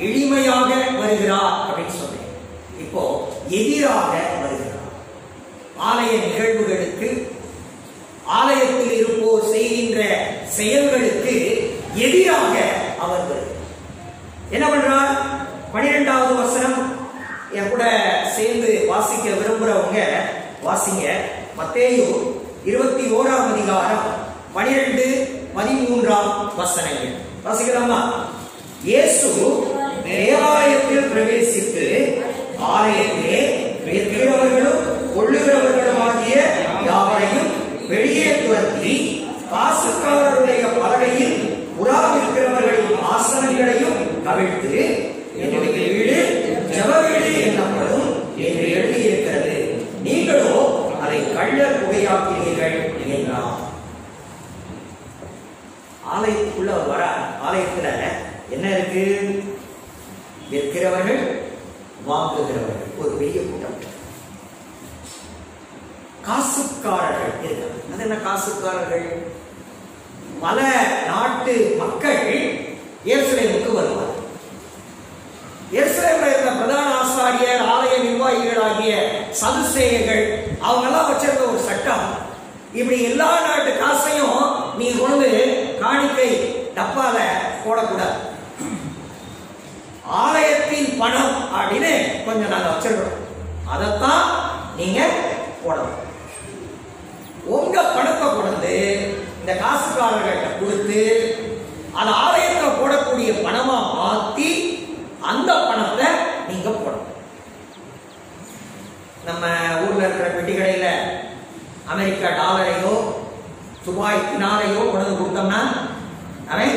எளிமையாக வருகிறார் அப்படின்னு சொன்னேன். இப்போ எதிராக வருகிறார். ஆலய நிகழ்வுகளுக்கு, ஆலயத்தில் இருப்போர் செய்கின்ற செயல்களுக்கு எதிராக அவர் வருகிறார். என்ன பண்றார்? 12வது வசனம் என் கூட சேர்ந்து வாசிக்க விரும்புறவங்க வாசிங்க. மத்தேயு 21ஆம் அதிகாரம் 12, 13ஆம் வசனங்கள் வாசிக்கலாமா? இயேசு தேவாலயத்தில் பிரவேசித்து ஆலயத்திலே விற்கிறவர்களும் கொள்ளுகிறவர்களும் ஆகிய யாவரையும் வெளியே துரத்தி காசுக்காரருடைய பலகையில் புறா விற்கிறவர்களின் ஆசனங்களையும் கவிழ்த்து, என்னுடைய வீடு ஜெப வீடு எனப்படும் என்று எழுதியிருக்கிறது, நீங்களோ அதை கள்ளர் குகையாக்கினீர்கள் என்றார். ஆலயத்துக்குள்ள வர, ஆலயத்துல என்ன இருக்கு? விற்கிறவர்கள், வாங்குகிறவர்கள், ஒரு பெரிய கூட்டம். காசுக்காரர்கள் இருக்காங்க. அது என்ன காசுக்காரர்கள்? பல நாட்டு மக்கள் எருசலேமுக்கு வருவார். எருசலேமில் இருந்த பிரதான ஆசாரியர், ஆலய நிர்வாகி நிர்வாகிகளாகிய சதுசேயர்கள் அவங்கெல்லாம் வச்சிருந்த ஒரு சட்டம், இப்படி எல்லா நாட்டு காசையும் நீ கொண்டு காணிக்கை டப்பால போடக்கூடாது. ஆலயத்தின் பணம் அப்படின்னு கொஞ்சம் நாங்க வச்சிருக்கிறோம், அதைத்தான் நீங்க போடணும். உங்க பணத்தை கொண்டு இந்த காசுக்காரர்கள்ட்ட கொடுத்து அந்த ஆலயத்தை போடக்கூடிய பணமா மாத்தி அந்த பணத்தை நீங்க போடணும். நம்ம ஊர்ல இருக்கிற பெட்டி கடையில அமெரிக்கா டாலரையோ துபாய் தினாரையோ கொண்டு கொடுத்தோம்னா அவன்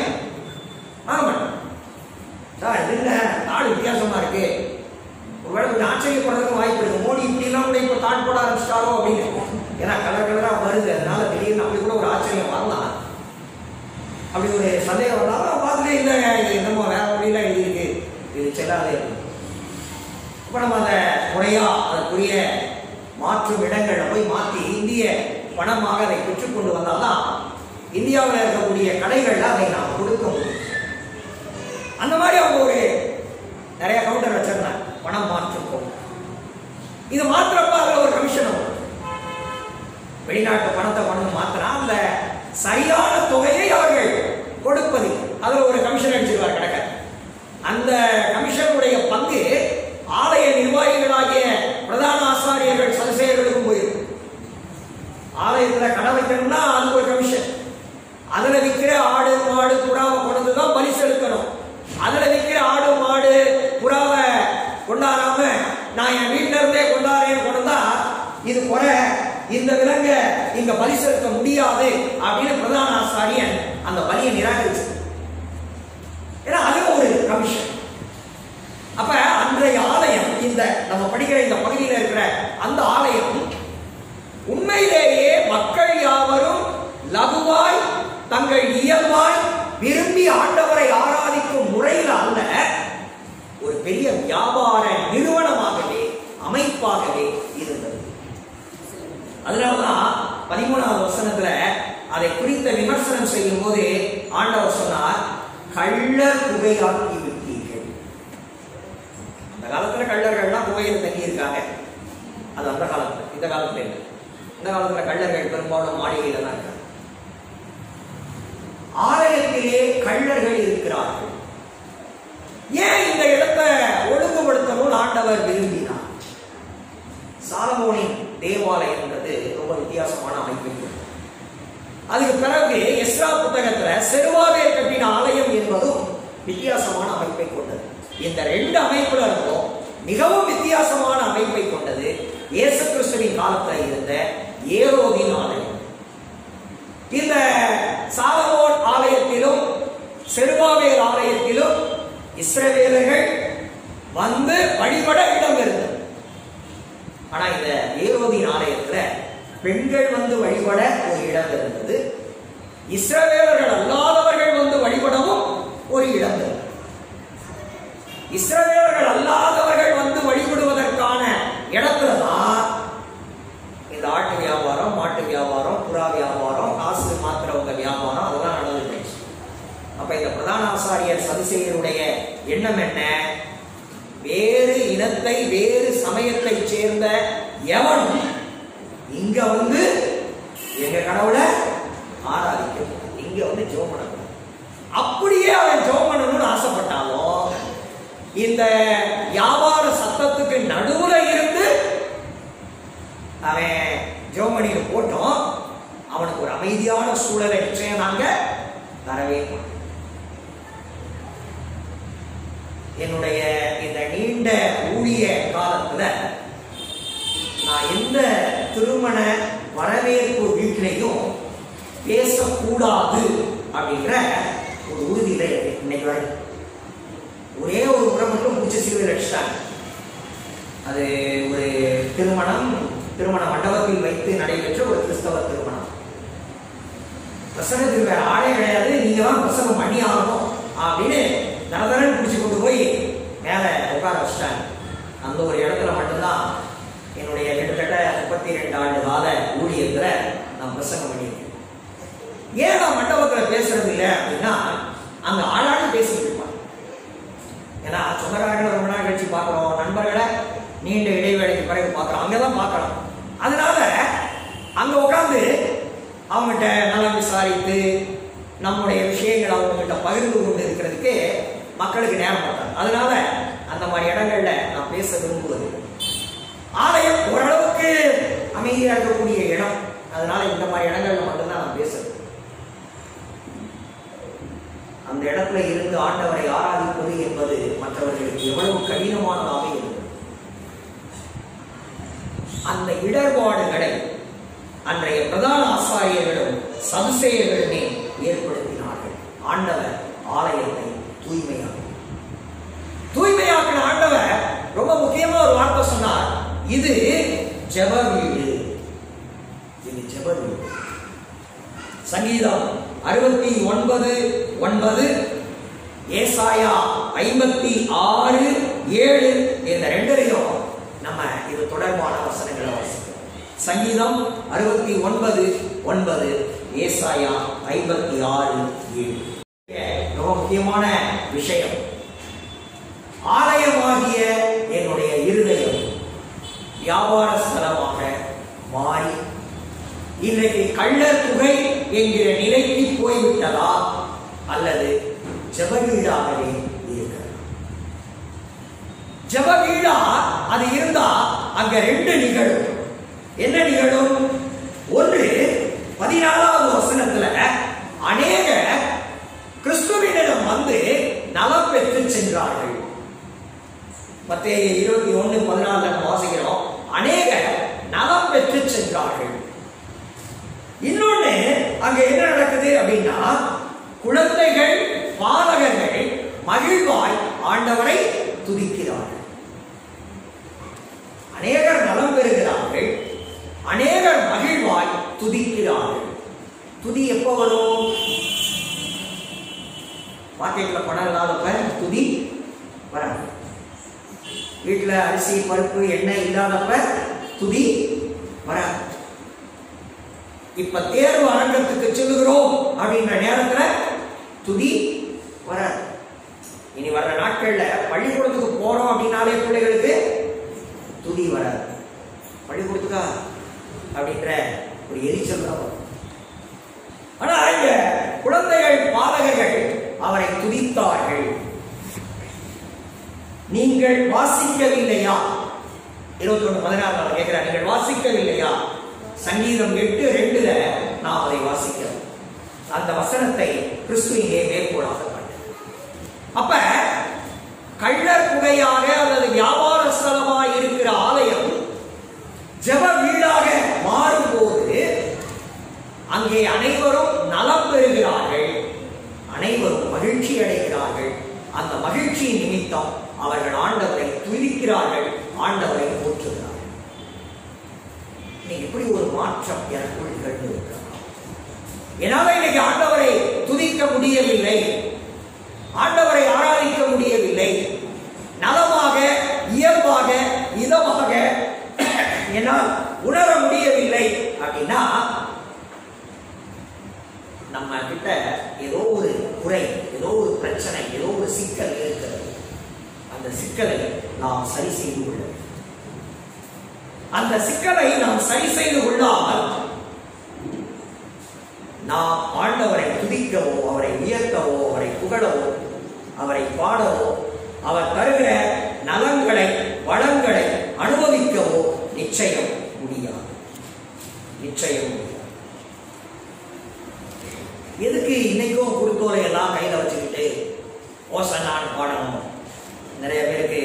வாங்க மாட்டான். சார் இல்ல நாடு வித்தியாசமா இருக்கு, ஒருவேளை கொஞ்சம் ஆச்சரியப்படுறதுக்கு வாய்ப்பு இருக்கு. மோடி இப்படி எல்லாம் கூட இப்ப தாட் போட ஆரம்பிச்சிட்டாரோ அப்படின்னு. ஏன்னா கலர் கலரா வருது, அதனால திடீர்னு அப்படி கூட ஒரு ஆச்சரியம் வரலாம். அப்படி ஒரு சந்தேகம் வரலாம். பார்த்துட்டே இல்லைங்க இது என்னமோ வேற வழியில எழுதிருக்கு, இது செல்லாதே. இப்ப நம்ம அதை முறையா அதற்குரிய மாற்றும் இடங்கள்ல போய் மாற்றி இந்திய பணமாக அதை பெற்றுக்கொண்டு வந்தால்தான் இந்தியாவில் இருக்கக்கூடிய கடைகள்ல அதை நாம் கொடுக்க முடியும். அந்த மாதிரி அவங்க ஒரு நிறைய கவுண்டர் வச்சிருந்தாங்க, பணம் மாற்றும். இது மாத்திரப்ப அதுல ஒரு கமிஷன் வரும். வெளிநாட்டு பணத்தை கொண்டு மாத்தினா அந்த சரியான தொகையை அவர்கள் கொடுப்பது, அதுல ஒரு கமிஷன் அடிச்சிருவார் கணக்க. அந்த கமிஷனுடைய பங்கு ஆலய நிர்வாகிகளாகிய பிரதான ஆசாரியர்கள் சதுசேயர்களுக்கும் போயிடும். ஆலயத்துல கடை வைக்கணும்னா அதுக்கு ஒரு கமிஷன், அதுல விற்கிற ஆடு மாடு புறாவை கொண்டுதான் பலி செலுத்தணும். அதுல விற்கிற ஆடு மாடு புறாவை கொண்டாடாம நான் என் வீட்டில இருந்தே கொண்டாடுறேன்னு கொண்டா இது குறை, இந்த விலங்க இங்க பலி செலுத்த முடியாது அப்படின்னு பிரதான ஆசாரியன் அந்த பலியை நிராகரிச்சு. ஏன்னா அது ஒரு கமிஷன். அப்ப அன்றைய ஆலயம், இந்த நம்ம படிக்கிற இந்த பகுதியில் இருக்கிற அந்த ஆலயம் உண்மையிலேயே மக்கள் யாவரும் லகுவாய் தங்கள் இயல்பாய் விரும்பி ஆண்டவரை ஆராதிக்கும் முறையில் அல்ல, ஒரு பெரிய வியாபார நிறுவனமாகவே அமைப்பாகவே இருந்தது. அதனாலதான் 13வது வசனத்துல அதை குறித்த விமர்சனம் செய்யும் போது ஆண்டவர் சொன்னார், கள்ளர் குகையாக்கி விட்டீர்கள். அந்த காலத்துல கள்ளர்கள்லாம் குகையில் தங்கி இருக்காங்க. அது அந்த காலத்துல, இந்த காலத்துல இல்லை. இந்த காலத்துல கள்ளர்கள் பெரும்பாலும் மாளிகையில தான் இருக்காங்க. ஆலயத்திலே கள்ளர்கள் இருக்கிறார்கள். ஏன் இந்த இடத்தை ஒழுங்குபடுத்தணும் ஆண்டவர் விரும்பினார்? சாலமோனின் தேவாலயம் என்றது ரொம்ப வித்தியாசமான அமைப்பு. அதுக்கு பிறகு எஸ்ரா புத்தகத்துல செருபாபேல் கட்டின ஆலயம் என்பதும் வித்தியாசமான அமைப்பை கொண்டது. இந்த ரெண்டு அமைப்புல இருந்தும் மிகவும் வித்தியாசமான அமைப்பை கொண்டது இயேசு கிறிஸ்துவின் காலத்தில் இருந்த ஏரோதின் ஆலயம். இந்த சாலமோன் ஆலயத்திலும் செருபாபேல் ஆலயத்திலும் இஸ்ரவேலர்கள் வந்து வழிபட இடம் இருந்தது. ஆனா இந்த ஏரோதின் ஆலயத்துல பெண்கள் வந்து வழிபட ஒரு இடம் இருந்தது, இஸ்ரவேலர்கள் அல்லாதவர்கள் வந்து வழிபடவும் ஒரு இடம் இருந்தது. இஸ்ரவேலர்கள் அல்லாதவர்கள் வந்து வழிபடுவதற்கான இடத்துலதான் இந்த ஆட்டு வியாபாரம், மாட்டு வியாபாரம், புறா வியாபாரம், காசு மாத்திரவங்க வியாபாரம் அதெல்லாம் நடந்துச்சு. அப்ப இந்த பிரதான ஆசாரியர் சதுசேயருடைய எண்ணம் என்ன? வேறு இனத்தை வேறு சமயத்தை சேர்ந்த எவனும் இங்க வந்து எங்க கடவுளை ஆராதிக்கும், இங்க வந்து ஜெபம் பண்ணணும். அப்படியே அவன் ஜெபம் பண்ணணும்னு ஆசைப்பட்டாலும் இந்த வியாபார சத்தத்துக்கு நடுவுல இருந்து அவன் ஜெபம் பண்ணிட்டு போட்டோம், அவனுக்கு ஒரு அமைதியான சூழலை நிச்சயம் நாங்க தரவே மாட்டோம். என்னுடைய இந்த நீண்ட ஊழிய காலத்துல நான் எந்த திருமண வரவேற்பு வீட்டிலையும் பேசக்கூடாது அப்படிங்கிற ஒரு உறுதியில இன்னைக்கு வரை ஒரே ஒரு முறை மட்டும் பிடிச்ச சிலுவையில் அடிச்சிட்டாங்க. அது ஒரு திருமண மண்டபத்தில் வைத்து நடைபெற்ற ஒரு கிறிஸ்தவ திருமணம். பிரசங்கத்துக்கு வேற ஆளே கிடையாது, நீங்க தான் பிரசங்கம் பண்ணி ஆகணும் அப்படின்னு தனதரன் பிடிச்சு கொண்டு போய் மேல உட்கார வச்சிட்டாங்க. அந்த ஒரு இடத்துல மட்டும்தான் என்னுடைய கிட்டத்தட்ட 32 ஆண்டு கால ஊழியத்துல நான் பிரசங்கம் பண்ணியிருக்கேன். ஏன் நான் மண்டபத்துல பேசுறது இல்லை அப்படின்னா, அங்க ஆளாடு பேசிட்டு இருப்பாங்க. ஏன்னா சொந்தக்காரங்களை ரொம்ப நாள் கழிச்சு பார்க்கிறோம், நண்பர்களை நீண்ட இடைவேளை விசாரித்து நம்முடைய விஷயங்களை அவங்ககிட்ட பகிர்ந்து கொண்டு இருக்கிறதுக்கு மக்களுக்கு நேரம் பார்த்தாங்க. அதனால அந்த மாதிரி இடங்கள்ல நான் பேச விரும்புவது. ஆலயம் ஓரளவுக்கு அமைதியா இருக்கக்கூடிய இடம், அதனால இந்த மாதிரி இடங்கள்ல மட்டும்தான் நான் பேசுறேன். அந்த இடத்துல இருந்து ஆண்டவரை ஆராதிப்பது என்பது மற்றவர்களுக்கு எவ்வளவு கடினமானதாக இருந்தது. அந்த இடர்பாடுகளை அன்றைய பிரதான ஆசாரியர்களும் சதுசேயர்களுமே ஏற்படுத்தினார்கள். ஆண்டவர் ஆலயத்தை தூய்மையாக்கின ஆண்டவர் ரொம்ப முக்கியமா ஒரு வார்த்தை சொன்னார், இது ஜெப வீடு. இது ஜெப வீடு. சங்கீதம் 69:9, ஏசாயா 56:7 இந்த ரெண்டுலையும் நம்ம இது தொடர்பான வசனங்களை வாசிக்கிறோம். சங்கீதம் 69:9, ஏசாயா 56:7. ரொம்ப முக்கியமான விஷயம். ஆலயமாகிய என்னுடைய இருதயம் வியாபார ஸ்தலமாக மாறி இன்றைக்கு கள்ளர் குகை என்கிற நிலைக்கு போய்விட்டதா அல்லது ஜெபவீடாகவே இருக்கிறது? ஜெபவீடா அது இருந்தா அங்க ரெண்டு நிகழும். என்ன நிகழும்? ஒன்று, 14வது வசனத்துல அநேக கிறிஸ்துவினிடம் வந்து நலம் பெற்று சென்றார்கள். மத்தேயு 21:14 வாசிக்கிறோம், அநேக நலம் பெற்று சென்றார்கள். இன்னொன்னு அங்க என்ன நடக்குது அப்படின்னா, குழந்தைகள் பாலகர்கள் மகிழ்வாய் ஆண்டவரை துதிக்கிறார்கள். அநேகர் நலம் பெறுகிறார்கள், அநேகர் மகிழ்வாய் துதிக்கிறார்கள். துதி எப்ப வரும்? மார்க்கெட்ல பணம் இல்லாதப்ப துதி வராது. வீட்டுல அரிசி பருப்பு எண்ணெய் இல்லாதப்ப துதி வராது. இப்ப தேர்வு அரங்கத்துக்கு செல்லுகிறோம் அப்படின்ற நேரத்துல துதி வராது. இனி வர்ற நாட்கள்ல பள்ளிக்கூடத்துக்கு போறோம் அப்படின்னாலே பிள்ளைகளுக்கு துதி வராது. பள்ளிக்கூடத்துக்கா அப்படின்ற ஒரு எரிச்சல் தான் வரும். ஆனா இங்க குழந்தைகள் பாலகர்கள் அவரை துதித்தார்கள். நீங்கள் வாசிக்கவில்லையா? 21:16 கேட்கிறார், நீங்கள் வாசிக்கவில்லையா? சங்கீதம் 8:2 நாம் அதை வாசிக்கிறோம். அந்த வசனத்தை கிறிஸ்துவிலே மேற்கோளாக கண்டது. அப்ப கள்ளர் குகையாக அல்லது வியாபார ஸ்தலமாக இருக்கிற ஆலயம் ஜெப வீடாக மாறும்போது அங்கே அனைவரும் நலம் பெறுகிறார்கள், அனைவரும் மகிழ்ச்சி அடைகிறார்கள். அந்த மகிழ்ச்சியின் நிமித்தம் அவர்கள் ஆண்டவரை துதிக்கிறார்கள், ஆண்டவரை போற்றுகிறார்கள். இப்படி ஒரு மாற்றம் எனக்குள் நிகழ்ந்திருக்கிறது. என்னால இன்னைக்கு ஆண்டவரை துதிக்க முடியவில்லை, ஆண்டவரை ஆராதிக்க முடியவில்லை, நலமாக இயல்பாக இதமாக என்னால் உணர முடியவில்லை அப்படின்னா நம்ம கிட்ட ஏதோ ஒரு குறை, ஏதோ ஒரு பிரச்சனை, ஏதோ ஒரு சிக்கல் இருக்கிறது. அந்த சிக்கலை நாம் சரி செய்து கொள்ள வேண்டும். அந்த சிக்கலை நாம் சரி செய்து கொள்ளாமல் நாம் ஆண்டவரை துதிக்கவோ, அவரை உயர்த்தவோ, அவரை புகழவோ, அவரை பாடவோ, அவர் தருகிற நலன்களை வளங்களை அனுபவிக்கவோ நிச்சயம் முடியாது. நிச்சயம் முடியாது. எதுக்கு இன்னைக்கும் குருத்தோலை எல்லாம் கையில வச்சுக்கிட்டு ஓசனான்னு பாடணும்? நிறைய பேருக்கு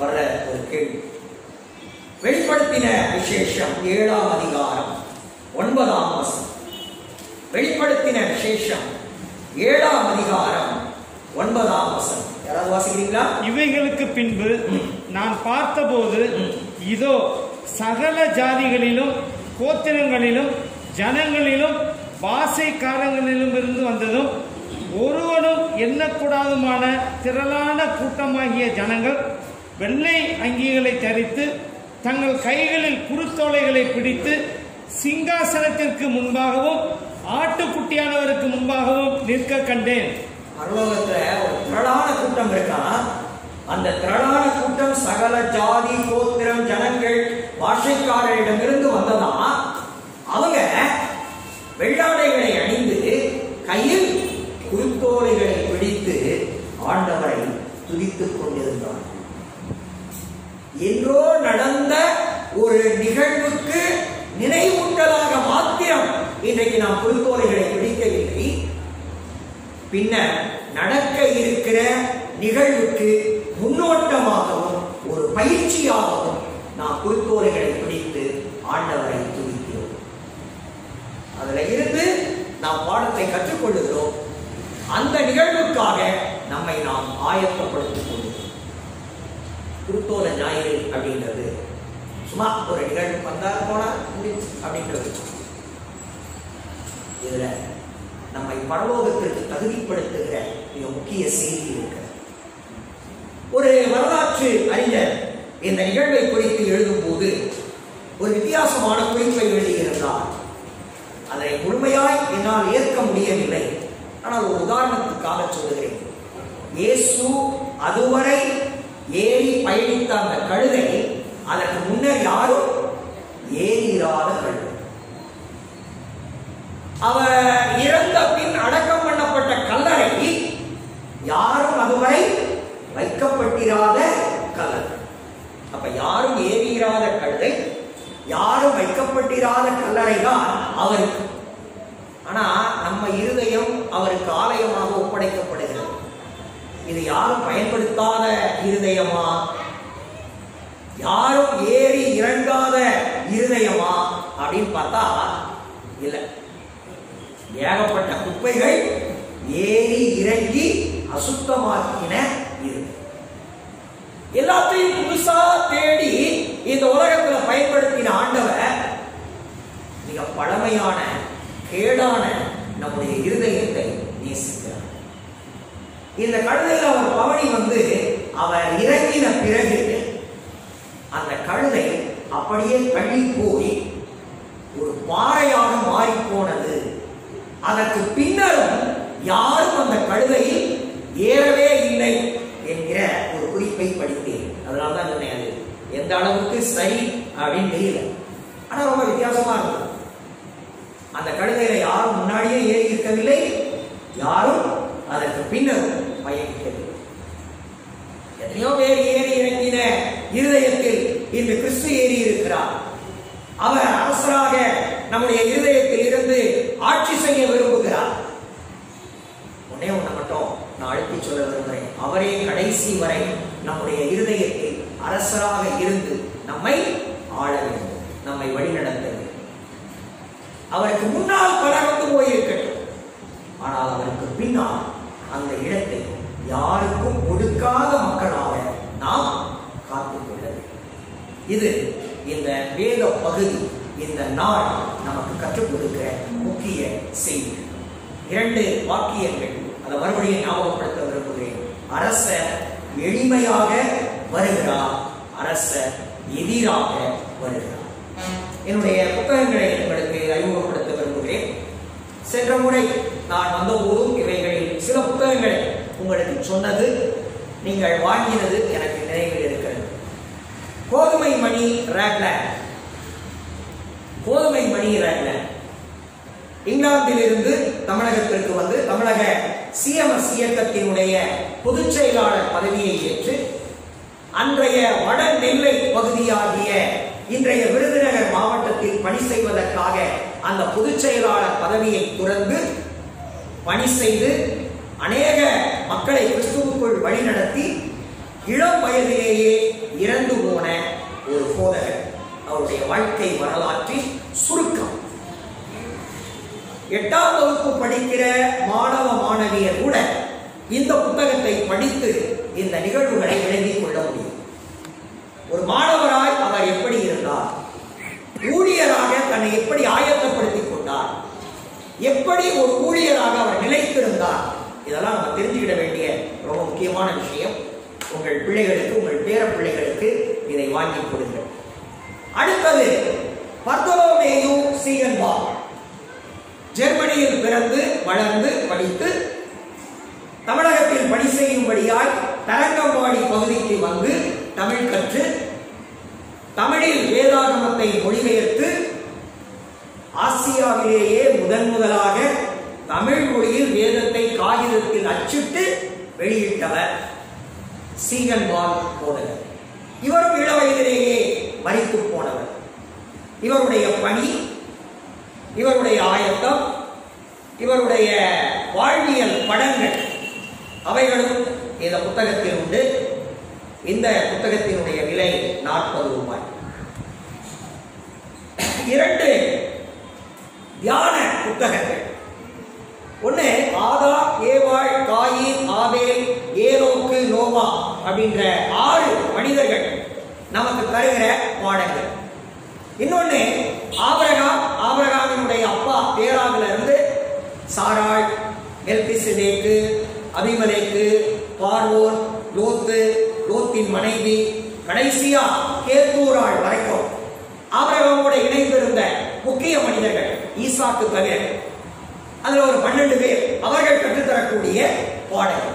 வர்ற ஒரு கேள்வி. வெளிப்படுத்தின விசேஷம் 7ஆம் அதிகாரம் 9ஆம் வசனம். வெளிப்படுத்தின விசேஷம் 7ஆம் அதிகாரம் 9ஆம் வசனம். யாராவது வாசிக்கிறீங்களா? இவைகளுக்கு பின்பு நான் பார்த்தபோது இதோ சகல ஜாதிகளிலும் கோத்திரங்களிலும் ஜனங்களிலும் பாஷைக்காரங்களிலும் இருந்து வந்ததும் ஒருவனும் எண்ணக்கூடாதுமான திரளான கூட்டமாகிய ஜனங்கள் வெள்ளை அங்கிகளை தரித்து தங்கள் கைகளில் குருத்தோலைகளை பிடித்து சிங்காசனத்திற்கு முன்பாகவும் ஆட்டுக்குட்டியானவருக்கு முன்பாகவும் நிற்க கண்டேன். பரலோகத்துல ஒரு திரளான கூட்டம் இருக்கா. அந்த திரளான கூட்டம் சகல ஜாதி கோத்திரம் ஜனங்கள் பாஷைக்காரரிடமிருந்து வந்ததா. அவங்க வெள்ளாடைகளை அணிந்து இன்றைக்கு நாம் குருத்தோலைகளை பிடிக்கவில்லை. பின்னர் நடக்க இருக்கிற நிகழ்வுக்கு முன்னோட்டமாகவும் ஒரு பயிற்சியாகவும் நாம் குருத்தோலைகளை பிடித்து ஆண்டவரை துதிக்கிறோம். அதுல இருந்து நாம் பாடத்தை கற்றுக்கொள்ளுகிறோம். அந்த நிகழ்வுக்காக நம்மை நாம் ஆயத்தப்படுத்திக் கொள்கிறோம். குருத்தோல ஞாயிறு அப்படின்றது சும்மா ஒரு நிகழ்வு வந்தால் போனால் அப்படின்றது. இதுல நம்மை பரலோகத்திற்கு தகுதிப்படுத்துகிற மிக முக்கிய செய்தி இருக்கு. ஒரு வரலாற்று அறிஞர் இந்த நிகழ்வை குறித்து எழுதும் போது ஒரு வித்தியாசமான குறிப்பை எழுதியிருந்தார். அதை முழுமையாய் என்னால் ஏற்க முடியவில்லை. ஆனால் ஒரு உதாரணத்துக்காக சொல்லுகிறேன். இயேசு அதுவரை ஏறி பயணித்த அந்த கழுதை அதற்கு முன்னர் யாரும் ஏறிராத கழுதை. அவர் இறந்த பின் அடக்கம் பண்ணப்பட்ட கல்லறை யாரும் அதுவரை வைக்கப்பட்டிராத கல்லறை. அப்ப யாரும் ஏறிராத கழுதை, யாரும் வைக்கப்பட்டிராத கல்லறை தான் அவருக்கு. ஆனா நம்ம இருதயம் அவருக்கு ஆலயமாக ஒப்படைக்கப்படுகிறது. இது யாரும் பயன்படுத்தாத இருதயமா, யாரும் ஏறி இறங்காத இருதயமா அப்படின்னு பார்த்தா இல்ல. ஏகப்பட்ட குப்பைகள் ஏறி இறங்கி அசுத்தமாக்கின இருதயம். எல்லாத்தையும் புதுசா தேடி இந்த உலகத்துல பயன்படுத்தின ஆண்டவர் மிக பழமையான கேடான நம்முடைய இருதயத்தை நேசிக்கிறார். இந்த கழுதையில் அவர் பவனி அவர் இறங்கின பிறகு அந்த கழுதை அப்படியே தள்ளி போய் ஒரு பாறையாக மாறி போனது. அதற்கு பின்னரும் யாரும் அந்த கழுதையில் ஏறவே இல்லை என்கிற ஒரு குறிப்பை படித்தேன். அதனால்தான் சொன்னேன் அது எந்த அளவுக்கு சரி அப்படின்னு தெரியல. ஆனா ரொம்ப வித்தியாசமா இருந்தது. அந்த கழுதையில யாரும் முன்னாடியே ஏறி இருக்கவில்லை, யாரும் அதற்கு பின்னரும் பயணிக்கவில்லை. எத்தனையோ பேர் ஏறி இறங்கின இருதயத்தில் இன்று கிறிஸ்து ஏறி இருக்கிறார். அவர் அரசராக நம்முடைய இருதயத்தில் இருந்து ஆட்சி செய்ய விரும்புகிறார். ஒன்னே ஒண்ணு மட்டும் நான் அழுத்தி சொல்ல விரும்புகிறேன். அவரே கடைசி வரை நம்முடைய இருதயத்தில் அரசராக இருந்து நம்மை ஆள வேண்டும், நம்மை வழிநடத்த வேண்டும். அவருக்கு முன்னால் பலர் போயிருக்கட்டும், ஆனால் அவருக்கு பின்னால் அந்த இடத்தை யாருக்கும் கொடுக்காத மக்களாக நாம் காத்துக்கொள்ள வேண்டும். இது இந்த வேத பகுதி, இந்த நாள் நமக்கு கற்றுக் கொடுக்கிற முக்கிய செய்தி. 2 வாக்கியங்கள், அதை மறுபடியும் ஞாபகப்படுத்த விரும்புகிறேன். அரசர் எளிமையாக வருகிறார், அரசர் எதிராக வருகிறார். என்னுடைய புத்தகங்களை உங்களுக்கு அறிமுகப்படுத்த விரும்புகிறேன். சென்ற முறை நான் வந்தபோதும் இவைகளில் சில புத்தகங்களை உங்களுக்கு சொன்னது, நீங்கள் வாங்கினது எனக்கு நினைவில் இருக்கிறது. கோதுமை மணி ராக்லாண்ட், கோதுமை மணி ராக்லாண்ட் இங்கிலாந்திலிருந்து தமிழகத்திற்கு வந்து தமிழக சிஎம்எஸ் இயக்கத்தினுடைய பொதுச் செயலாளர் பதவியை ஏற்று அன்றைய வட நெல்லை பகுதியாகிய இன்றைய விருதுநகர் மாவட்டத்தில் பணி செய்வதற்காக அந்த பொதுச் செயலாளர் பதவியை துறந்து பணி செய்து அநேக மக்களை கிறிஸ்துவுக்குள் வழிநடத்தி இளம் வயதிலேயே இறந்து போன ஒரு போதகர். அவருடைய வாழ்க்கை வரலாற்றில் சுருக்கம். 8ஆம் வகுப்பு படிக்கிற மாணவ மாணவியர் கூட இந்த புத்தகத்தை படித்து இந்த நிகழ்வுகளை விளங்கிக் கொள்ள முடியும். ஒரு மாணவராய் அவர் எப்படி இருந்தார், ஊழியராக தன்னை எப்படி ஆயத்தப்படுத்திக் கொண்டார், எப்படி ஒரு ஊழியராக அவர் நிலைத்திருந்தார், இதெல்லாம் நம்ம தெரிஞ்சுக்கிட வேண்டிய ரொம்ப முக்கியமான விஷயம். உங்கள் பிள்ளைகளுக்கு, உங்கள் பேர பிள்ளைகளுக்கு இதை வாங்கி கொடுங்கள். அடுத்தது பர்தலோமேயு சீகன்பாக். ஜெர்மனியில் பிறந்து வளர்ந்து படித்து தமிழகத்தில் பணி செய்யும்படியாய் தரங்கம்பாடி பகுதிக்கு வந்து தமிழ் கற்று தமிழில் வேதாகமத்தை மொழிபெயர்த்து ஆசியாவிலேயே முதலாக தமிழ் மொழியில் வேதத்தை காகிதத்தில் அச்சிட்டு வெளியிட்டவர் சீகன்பாக் போதகர். இவரும் இளவயதிலேயே மரித்து போனவர். இவருடைய பணி இவருடைய ஆயத்தம், இவருடைய வாழ்வியல் படங்கள் அவைகளும் இந்த புத்தகத்தில் உண்டு. இந்த புத்தகத்தினுடைய விலை 40 ரூபாய். 2 தியான புத்தகங்கள். ஒன்று ஆதாம், ஏவாள், காயின், ஆபேல், ஏனோக்கு, நோவா அப்படின்ற 6 மனிதர்கள் நமக்கு தருகிற பாடங்கள். இன்னொன்று ஆபிரகாமினுடைய அப்பா தேராகில இருந்து சாராள், மெல்கிசேதேக்கு, அபிமெலேக்கு, பார்வோன், லோத்தின் மனைவி, கடைசியா கேத்தூராள் வரைக்கும் ஆபிரகாமோடு இணைந்திருந்த முக்கிய மனிதர்கள் ஈசாக்கு தவிர அதுல ஒரு 12 பேர் அவர்கள் கற்றுத்தரக்கூடிய பாடல்.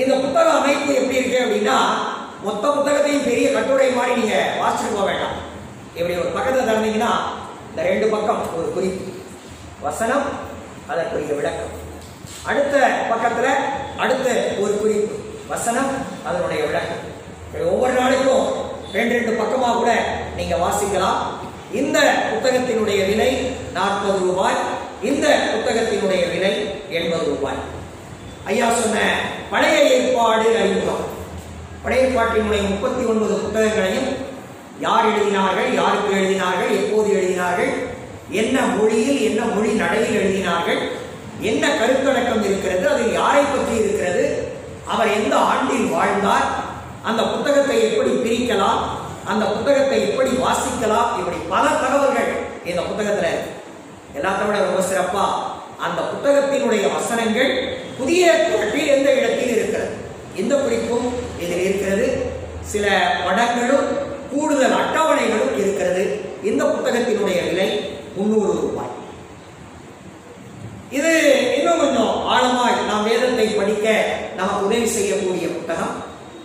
இந்த புத்தக அமைப்பு எப்படி இருக்கு அப்படின்னா, மொத்த புத்தகத்தையும் பெரிய கட்டுரை மாதிரி நீங்க வாசிச்சுட்டு போக வேண்டாம். இப்படி ஒரு பக்கத்தை திறந்தீங்கன்னா இந்த 2 பக்கம் ஒரு குறிப்பு, வசனம், அதற்குரிய விளக்கம். அடுத்த பக்கத்துல அடுத்த ஒரு குறிப்பு, வசனம், அதனுடைய விளக்கம். ஒவ்வொரு நாளைக்கும் 2 பக்கமா கூட நீங்க வாசிக்கலாம். இந்த புத்தகத்தினுடைய விலை 40 ரூபாய். இந்த புத்தகத்தினுடைய விலை 80 ரூபாய். ஐயா சொன்ன பழைய ஏற்பாடு அறிமுகம், பழைய ஏற்பாட்டினுடைய 39 புத்தகங்களையும் யார் எழுதினார்கள், யாருக்கு எழுதினார்கள், எப்போது எழுதினார்கள், என்ன மொழியில், என்ன மொழி நடையில் எழுதினார்கள், என்ன கருத்தடக்கம் இருக்கிறது, அதில் யாரை பற்றி இருக்கிறது, அவர் எந்த ஆண்டில் வாழ்ந்தார், அந்த புத்தகத்தை எப்படி பிரிக்கலாம், அந்த புத்தகத்தை எப்படி வாசிக்கலாம், இப்படி பல தகவல்கள் இந்த புத்தகத்துல இருக்கு. எல்லாத்த விட ரொம்ப சிறப்பா அந்த புத்தகத்தினுடைய வசனங்கள் புதிய ஏற்பாட்டில் எந்த இடத்தில் இருக்கிறது, இந்த குறிப்பும் இதில் இருக்கிறது. சில படங்களும் கூடுதல் அட்டவணைகளும் இருக்கிறது. இந்த புத்தகத்தினுடைய விலை 300 ரூபாய். இது இன்னும் கொஞ்சம் ஆழமாய் நாம் வேதத்தை படிக்க நமக்கு உதவி செய்யக்கூடிய புத்தகம்.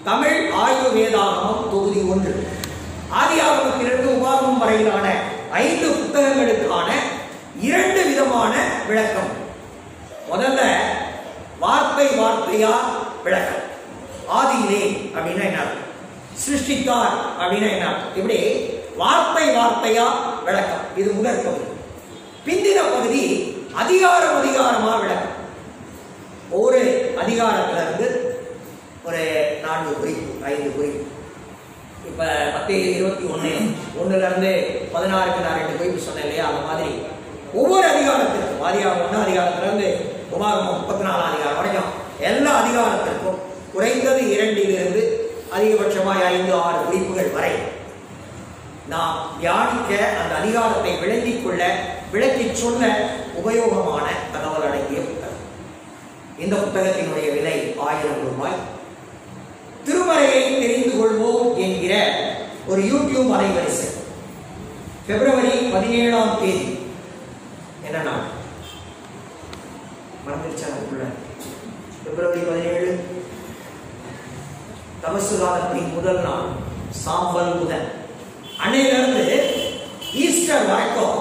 தமிழ் ஆய்வு வேதாகமம் தொகுதி 1, ஆதியாகமத்திலிருந்து உபாகமம் வரையிலான 5 புத்தகங்களுக்கான 2 விதமான விளக்கம். முதல்ல வார்த்தை வார்த்தையா விளக்கம். ஆதியிலே அப்படின்னா என்ன, சிருஷ்டித்தார் அப்படின்னா என்ன, இப்படி வார்த்தை வார்த்தையா விளக்கம். இது முதல் பகுதி. பிந்தின பகுதி அதிகாரமா விளக்கம். ஒரு அதிகாரத்துல இருந்து ஒரு 4 குறிப்பு, 5 குறிப்பு. இப்ப மத்தேயு 21:1 இருந்து 16க்கு நான் 2 குறிப்பு சொன்னேன் இல்லையா, அந்த மாதிரி ஒவ்வொரு அதிகாரத்திற்கும், ஆதியாகமம் 1 அதிகாரத்துல இருந்து உபாகமம் 34 அதிகாரம் வரைக்கும் எல்லா அதிகாரத்திற்கும் குறைந்தது 2 அதிகபட்சமாய் 5-6 குறிப்புகள் வரை நாம் தியானிக்க, அந்த அதிகாரத்தை விளங்கிக் கொள்ள, விளக்கி சொல்ல உபயோகமான தகவல் அடங்கிய புத்தகம். இந்த புத்தகத்தினுடைய விலை 1000 ரூபாய். திருமறையை தெரிந்து கொள்வோம் என்கிற ஒரு யூடியூப் அலைவரிசை பிப்ரவரி 17ஆம் தேதி, என்ன நாள் மறந்துருச்சா? பிப்ரவரி 17 தபசு காலத்தின் முதல் நாள், சாம்பல் முதல். அன்னையிலிருந்து ஈஸ்டர் வரைக்கும்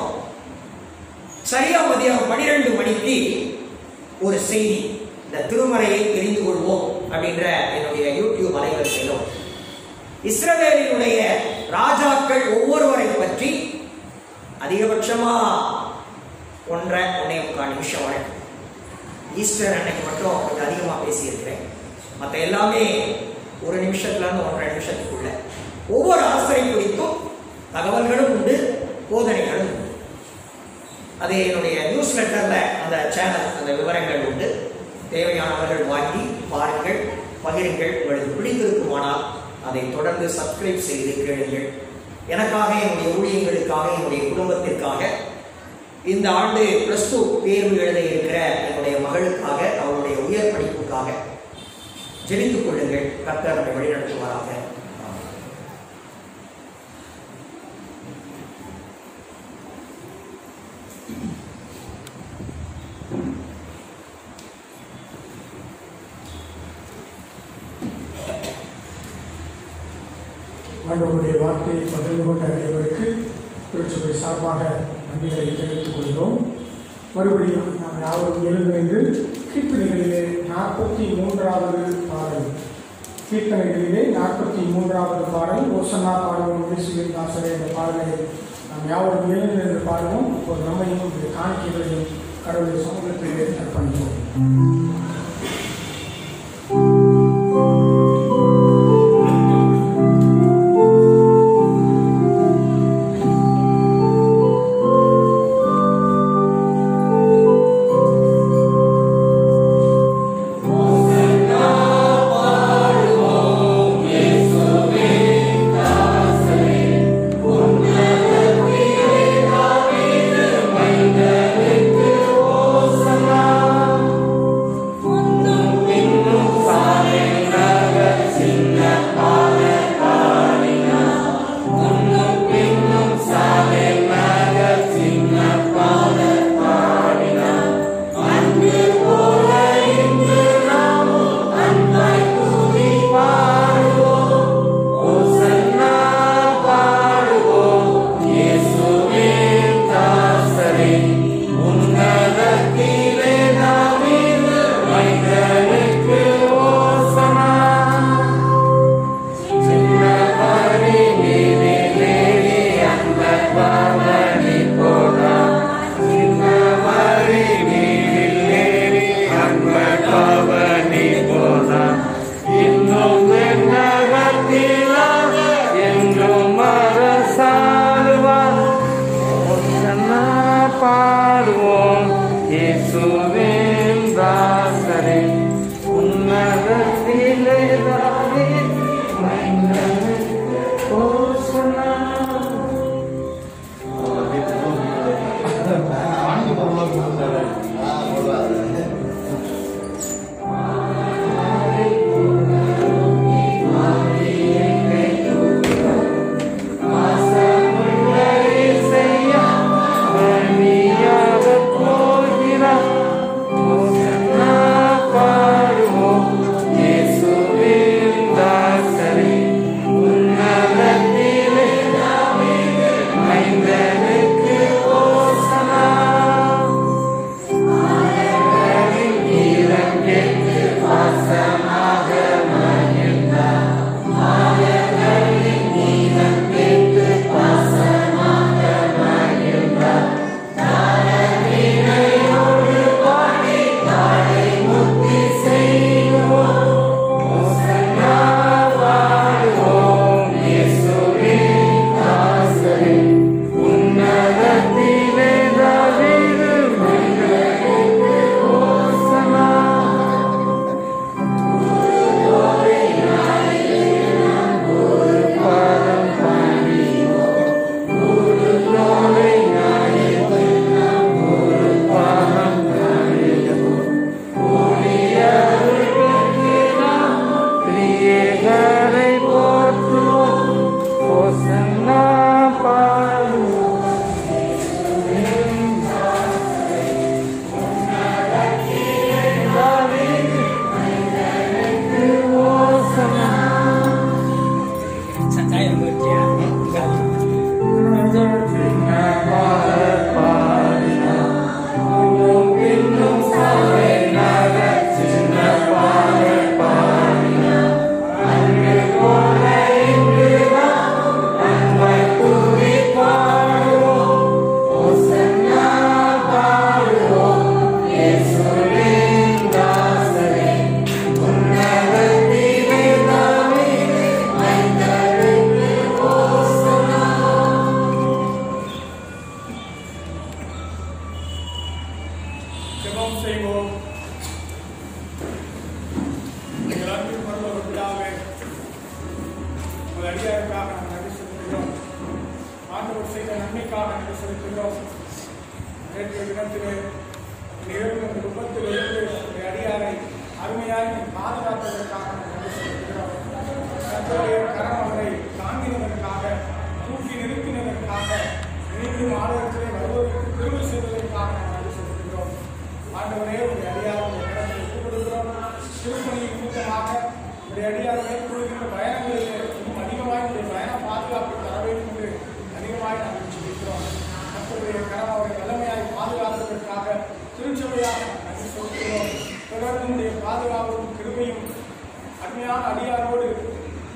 சரியா மதியம் 12 மணிக்கு ஒரு செய்தி, இந்த திருமறையை தெரிந்து கொள்வோம் அப்படின்ற என்னுடைய யூடியூப் அலைவரிசையிலும் இஸ்ரவேலினுடைய ராஜாக்கள் ஒவ்வொருவரை பற்றி அதிகபட்சமா 1.5 நிமிஷம் வரை, ஈஸ்டர் அன்னைக்கு மட்டும் கொஞ்சம் அதிகமா பேசியிருக்கிறேன். மற்ற எல்லாமே 1 நிமிஷத்துல இருந்து 1.5 நிமிஷத்துக்குள்ள ஒவ்வொரு ஆசிரியை குறித்தும் தகவல்களும் உண்டு, போதனைகளும் உண்டு. அது என்னுடைய நியூஸ் லெட்டர்ல அந்த சேனல், அந்த விவரங்கள் உண்டு. தேவையானவர்கள் வாங்கி பாருங்கள், பகிருங்கள். உங்களுக்கு பிடித்திருக்குமானால் அதை தொடர்ந்து சப்ஸ்கிரைப் செய்து கேளுங்கள். எனக்காக, என்னுடைய ஊழியர்களுக்காக, என்னுடைய குடும்பத்திற்காக, இந்த ஆண்டு +2 தேர்வு எழுத இருக்கிற என்னுடைய மகளுக்காக, அவருடைய உயர் படிப்புக்காக ஜெபித்துக் கொள்ளுங்கள். கர்த்தர் நம்மை வழிநடத்துவாராக. ஆண்டவருடைய வார்த்தையை பகிர்ந்து கொண்ட அனைவருக்கு திருச்சபை சார்பாக நன்றிகளை தெரிவித்துக் கொள்கிறோம். மறுபடியும் நாம் யாவரும் எழுந்து கீர்த்தனைகளிலே 43வது பாடல், கீர்த்தனைகளிலே 43வது பாடல், ஓசன்னா பாடல் இயேசுவின் தாசரே என்ற பாடலை நாம் யாவரும் எழுந்து என்று பாடுவோம். இப்போது நம்மையும் காணிக்கைகளையும் கடவுளுடைய சமூகத்திலே அர்ப்பணிப்போம்.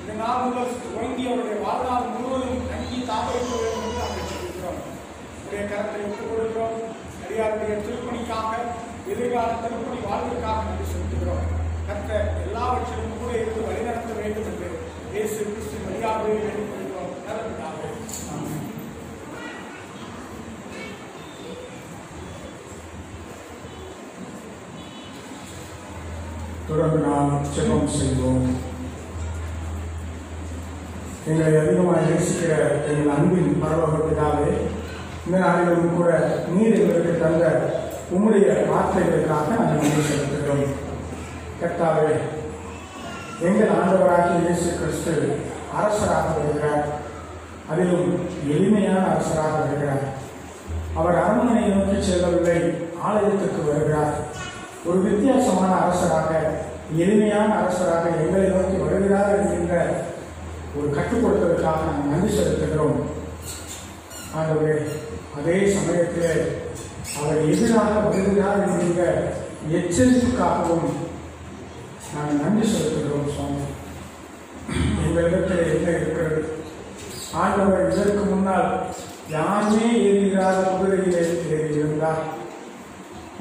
இந்த நாள் முதல் துவங்கி அவருடைய வாழ்நாள் முழுவதும் தங்கி தாபரிக்க வேண்டும் என்று நாங்கள் சொல்கிறோம். உடைய கரத்தை ஒப்புக் கொடுக்கிறோம். அடியாருடைய திருப்பணிக்காக, எதிர்கால திருப்பணி வாழ்விற்காக நன்றி செலுத்துகிறோம். கர்த்தர் எல்லாவற்றிலும் கூட இருந்து வழிநடத்த வேண்டும் என்று இயேசு கிறிஸ்து வழியாகவே வேண்டிக் கொள்கிறோம். நல்ல பிதாவே. ஆமென். தொடர்ந்து நாம் ஜெபம் செய்வோம். எங்களை அதிகமாக நேசிக்கிற எங்கள் அன்பின் பரலோக பிதாவே, இந்த நாளிலும் கூட நீர் எங்களுக்கு தந்த உம்முடைய வார்த்தைகளுக்காக நாங்கள் நன்றி செலுத்துகிறோம். கர்த்தாவே, எங்கள் ஆண்டவராகிய இயேசு கிறிஸ்து அரசராக வருகிறார். அதிலும் எளிமையான அரசராக வருகிறார். அவர் அரண்மனையை நோக்கி செல்லவில்லை, ஆலயத்துக்கு வருகிறார். ஒரு வித்தியாசமான அரசராக, எளிமையான அரசராக எங்களை நோக்கி வருகிறார் என்கின்ற ஒரு கட்டுப்படுத்தலுக்காக நாம் நன்றி செலுத்துகிறோம். ஆகவே அதே சமயத்திலே அவர் எதிராக வருகிறார் என்கின்ற எச்சரிப்புக்காகவும் நாங்கள் நன்றி செலுத்துகிறோம். சுவாமி, எங்களிடத்தில் என்ன இருக்கிறது? ஆண்டவர் இதற்கு முன்னால் யாருமே ஏறிகிறாத குதிரையிலே ஏறியிருந்தார்.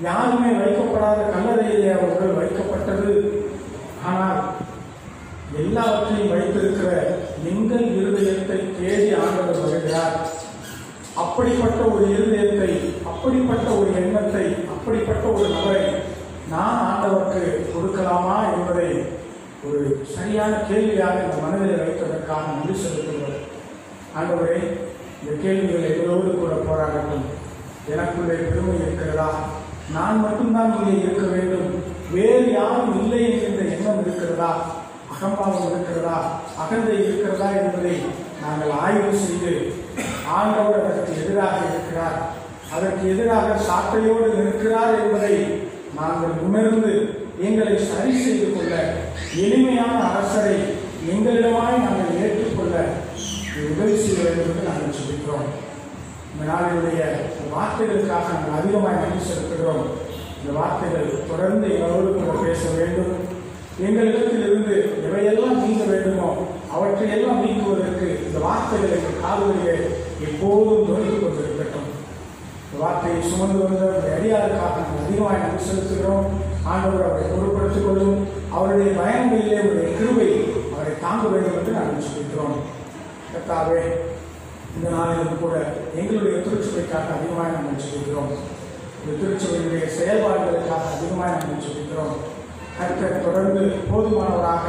யாருமே வைக்கப்படாத கல்லறையிலே அவர்கள் வைக்கப்பட்டது. ஆனால் எல்லாவற்றையும் வைத்திருக்கிற எங்கள் இருதயத்தை தேடி ஆண்டவர் வருகிறார். அப்படிப்பட்ட ஒரு இருதயத்தை, அப்படிப்பட்ட ஒரு எண்ணத்தை, அப்படிப்பட்ட ஒரு நபரை நான் ஆண்டவருக்கு கொடுக்கலாமா என்பதை ஒரு சரியான கேள்வியாக இந்த மனதில் வைத்ததற்காக நன்றி செலுத்துகிறோம். ஆண்டவரே, இந்த கேள்விகள் எங்களோடு கூட போராடட்டும். எனக்குள்ளே பெருமை இருக்கிறதா? நான் மட்டும்தான் இங்கே இருக்க வேண்டும், வேறு யாரும் இல்லை என்கின்ற எண்ணம் இருக்கிறதா? அகம்பாவம் இருக்கிறதா? அகந்தை இருக்கிறதா என்பதை நாங்கள் ஆய்வு செய்து, ஆண்டவர் அதற்கு எதிராக இருக்கிறார், அதற்கு எதிராக சாட்டையோடு நிற்கிறார் என்பதை நாங்கள் உணர்ந்து எங்களை சரி செய்து கொள்ள, எளிமையான அரசரை எங்களிடமாய் நாங்கள் ஏற்றுக்கொள்ள உதவி செய்ய வேண்டும் என்று நாங்கள் சொல்லிக்கிறோம். இந்த நாளினுடைய வார்த்தைகளுக்காக நாங்கள் அதிகமாக நன்றி செலுத்துகிறோம். இந்த வார்த்தைகள் தொடர்ந்து எங்களோடு கூட பேச வேண்டும். எங்களிடத்தில் இருந்து எவையெல்லாம் நீங்க வேண்டுமோ அவற்றையெல்லாம் நீக்குவதற்கு இந்த வார்த்தைகள் எங்கள் காதுகளிலே எப்போதும் நோய்ந்து கொண்டிருக்கட்டும். இந்த வார்த்தையை சுமந்து வந்த அடியாருக்காக நாங்கள் அதிகமாக நன்றி செலுத்துகிறோம். ஆண்டவர் அவரை பொருட்படுத்திக் கொள்ளும். அவருடைய பயணங்களிலே அவருடைய கிருபை அவரை தாங்க வேண்டும் என்று நாங்கள் சொல்லிக்கிறோம். கர்த்தாவே, இந்த நாளிலும் கூட எங்களுடைய திருச்சபைக்காக அதிகமாக நாங்கள் சொல்லிக்கிறோம். இந்த திருச்சபையுடைய செயல்பாடுகளுக்காக அதிகமாக நாங்கள் சொல்லிக்கிறோம். கர்த்தர் தொடர்ந்து போதுமானவராக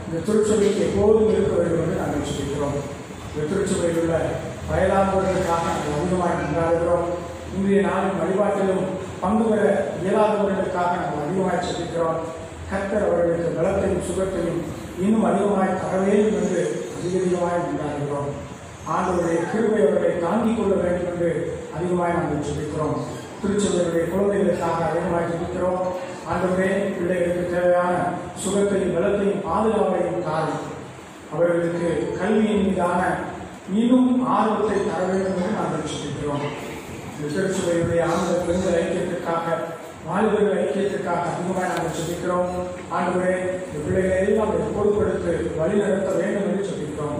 இந்த திருச்சபைக்கு எப்போதும் இருக்க வேண்டும் என்று நாங்கள் சொல்லிக்கிறோம். இந்த திருச்சபையில் உள்ள வயதானவர்களுக்காக நாங்கள் அதிகமாக கொண்டாடுகிறோம். இன்றைய நாளின் வழிபாட்டிலும் பங்கு பெற இயலாதவர்களுக்காக நாங்கள் அதிகமாக சொல்லிக்கிறோம். கர்த்தர் அவர்களுக்கு பலத்தையும் சுகத்தையும் இன்னும் அதிகமாக தர வேண்டும் என்று அதிகமாக கொண்டாடுகிறோம். ஆண்டவருடைய கிருபை அவர்களை தாங்கிக் கொள்ள வேண்டும் என்று அதிகமாக நாங்கள் சொல்லிக்கிறோம். திருச்சபையுடைய குழந்தைகளுக்காக அதிகமாக சொல்லிக்கிறோம். ஆண்டவரே, பிள்ளைகளுக்கு தேவையான சுகத்தையும் பலத்தையும் பாதுகாப்பையும் தாரும். அவர்களுக்கு கல்வியின் மீதான இன்னும் ஆர்வத்தை தர வேண்டும் என்று நாங்கள் சொல்லிக்கிறோம். இந்த திருச்சபையுடைய ஆண்ட பெண்கள் ஐக்கியத்திற்காக, வாலிபர்கள் ஐக்கியத்திற்காக அதிகமாக நாங்கள் சொல்லிக்கிறோம். ஆண்டவரே, இந்த பிள்ளைகளை எல்லாம் பொறுப்படுத்தி வழி நடத்த வேண்டும் என்று சொல்லிக்கிறோம்.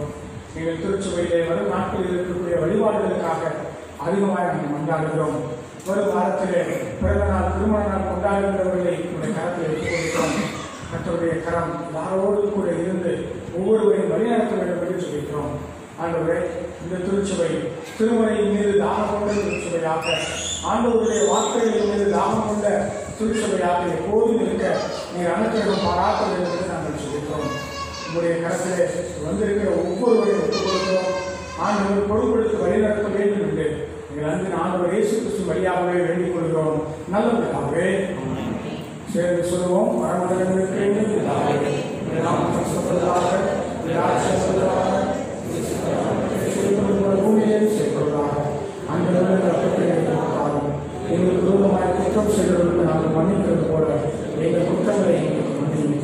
எங்கள் திருச்சபையிலே வரும் நாட்களில் இருக்கக்கூடிய வழிபாடுகளுக்காக அதிகமாக நாங்கள் கொண்டாடுகிறோம். வரும் வாரத்திலே பிறந்த நாள், திருமண நாள் கொண்டாடுகிறவர்களை உங்களுடைய கரத்தில் எடுத்துக் கொடுக்கிறோம். மற்றவருடைய கரம் யாரோடு கூட இருந்து ஒவ்வொருவரையும் வழிநடத்த வேண்டும் என்று சொல்லிக்கிறோம். ஆண்டவரே, இந்த திருச்சபை திருமறையின் மீது தாகம் கொண்ட திருச்சபையாக, ஆண்டவருடைய வார்த்தைகளின் மீது தாகம் கொண்ட திருச்சபையாக எப்போதும் இருக்க நீர் அனுக்கிரகம் பாராட்ட வேண்டும் என்று நாங்கள் சொல்லிக்கிறோம். உங்களுடைய கரத்திலே வந்திருக்கிற ஒவ்வொருவரையும் ஒப்புக் கொடுக்கிறோம். ஆண்டவர் பொறுப்படுத்தி வழிநடத்த வேண்டும் என்று எங்கள் அன்பின் ஆண்டவர் இயேசு கிறிஸ்து வழியாகவே வேண்டிக் கொள்கிறோம். நல்லதாகவே சேர்ந்து சொல்லுவோம். பூமியையும் சேர்க்கொள்ளாக எங்களுக்கு தூரமாக குற்றம் செய்தவர்களுக்கு நாங்கள் மன்னிக்கிறது போல எங்கள் குற்றங்களை எங்களுக்கு மன்னியும்.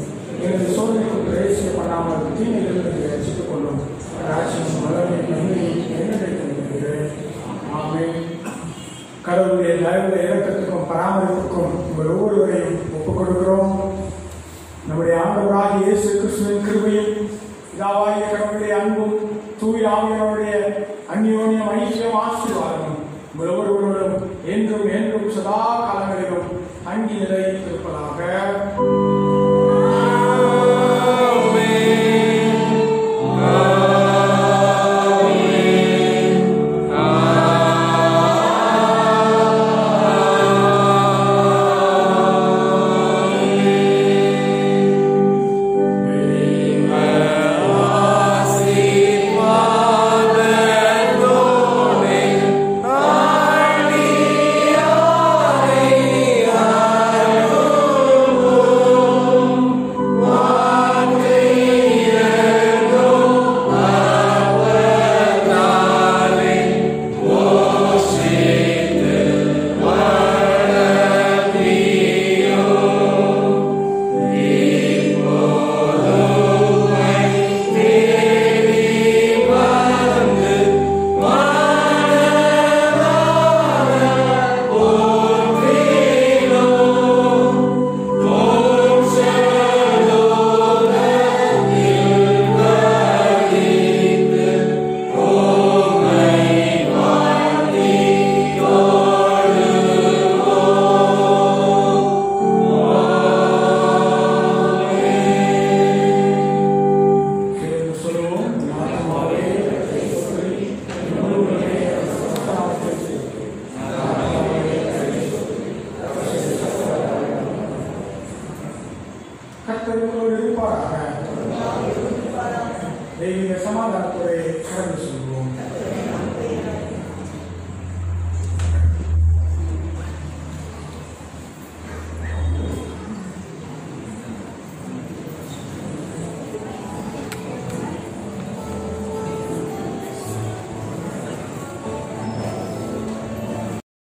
எங்கள் சோதனைக்கு பிரவேசிக்க பண்ணாமல் தீமையிலிருந்து ரசித்துக் கொள்ளும். ராஜ்யம் மலரின் நன்மையை என்னிடத்தில். ஆமென். கடவுளுடைய தயவுடைய இரக்கத்துக்கும் பராமரிப்புக்கும் உங்கள் ஒவ்வொருவரையும் ஒப்புக் கொடுக்கிறோம். நம்முடைய ஆண்டவராகிய இயேசு கிறிஸ்துவின் கிருபையும், பிதாவாகிய கடவுளுடைய அன்பும், தூய ஆவியாருடைய அந்யோன்யம் ஐக்கியம் ஆசீர்வாதமும் உங்கள் ஒவ்வொருவரும் என்றும் என்றும் சதா காலங்களிலும் தங்கி நிலைத்திருப்பதாக. தெய்வீக சமாதானத்துறை கடந்து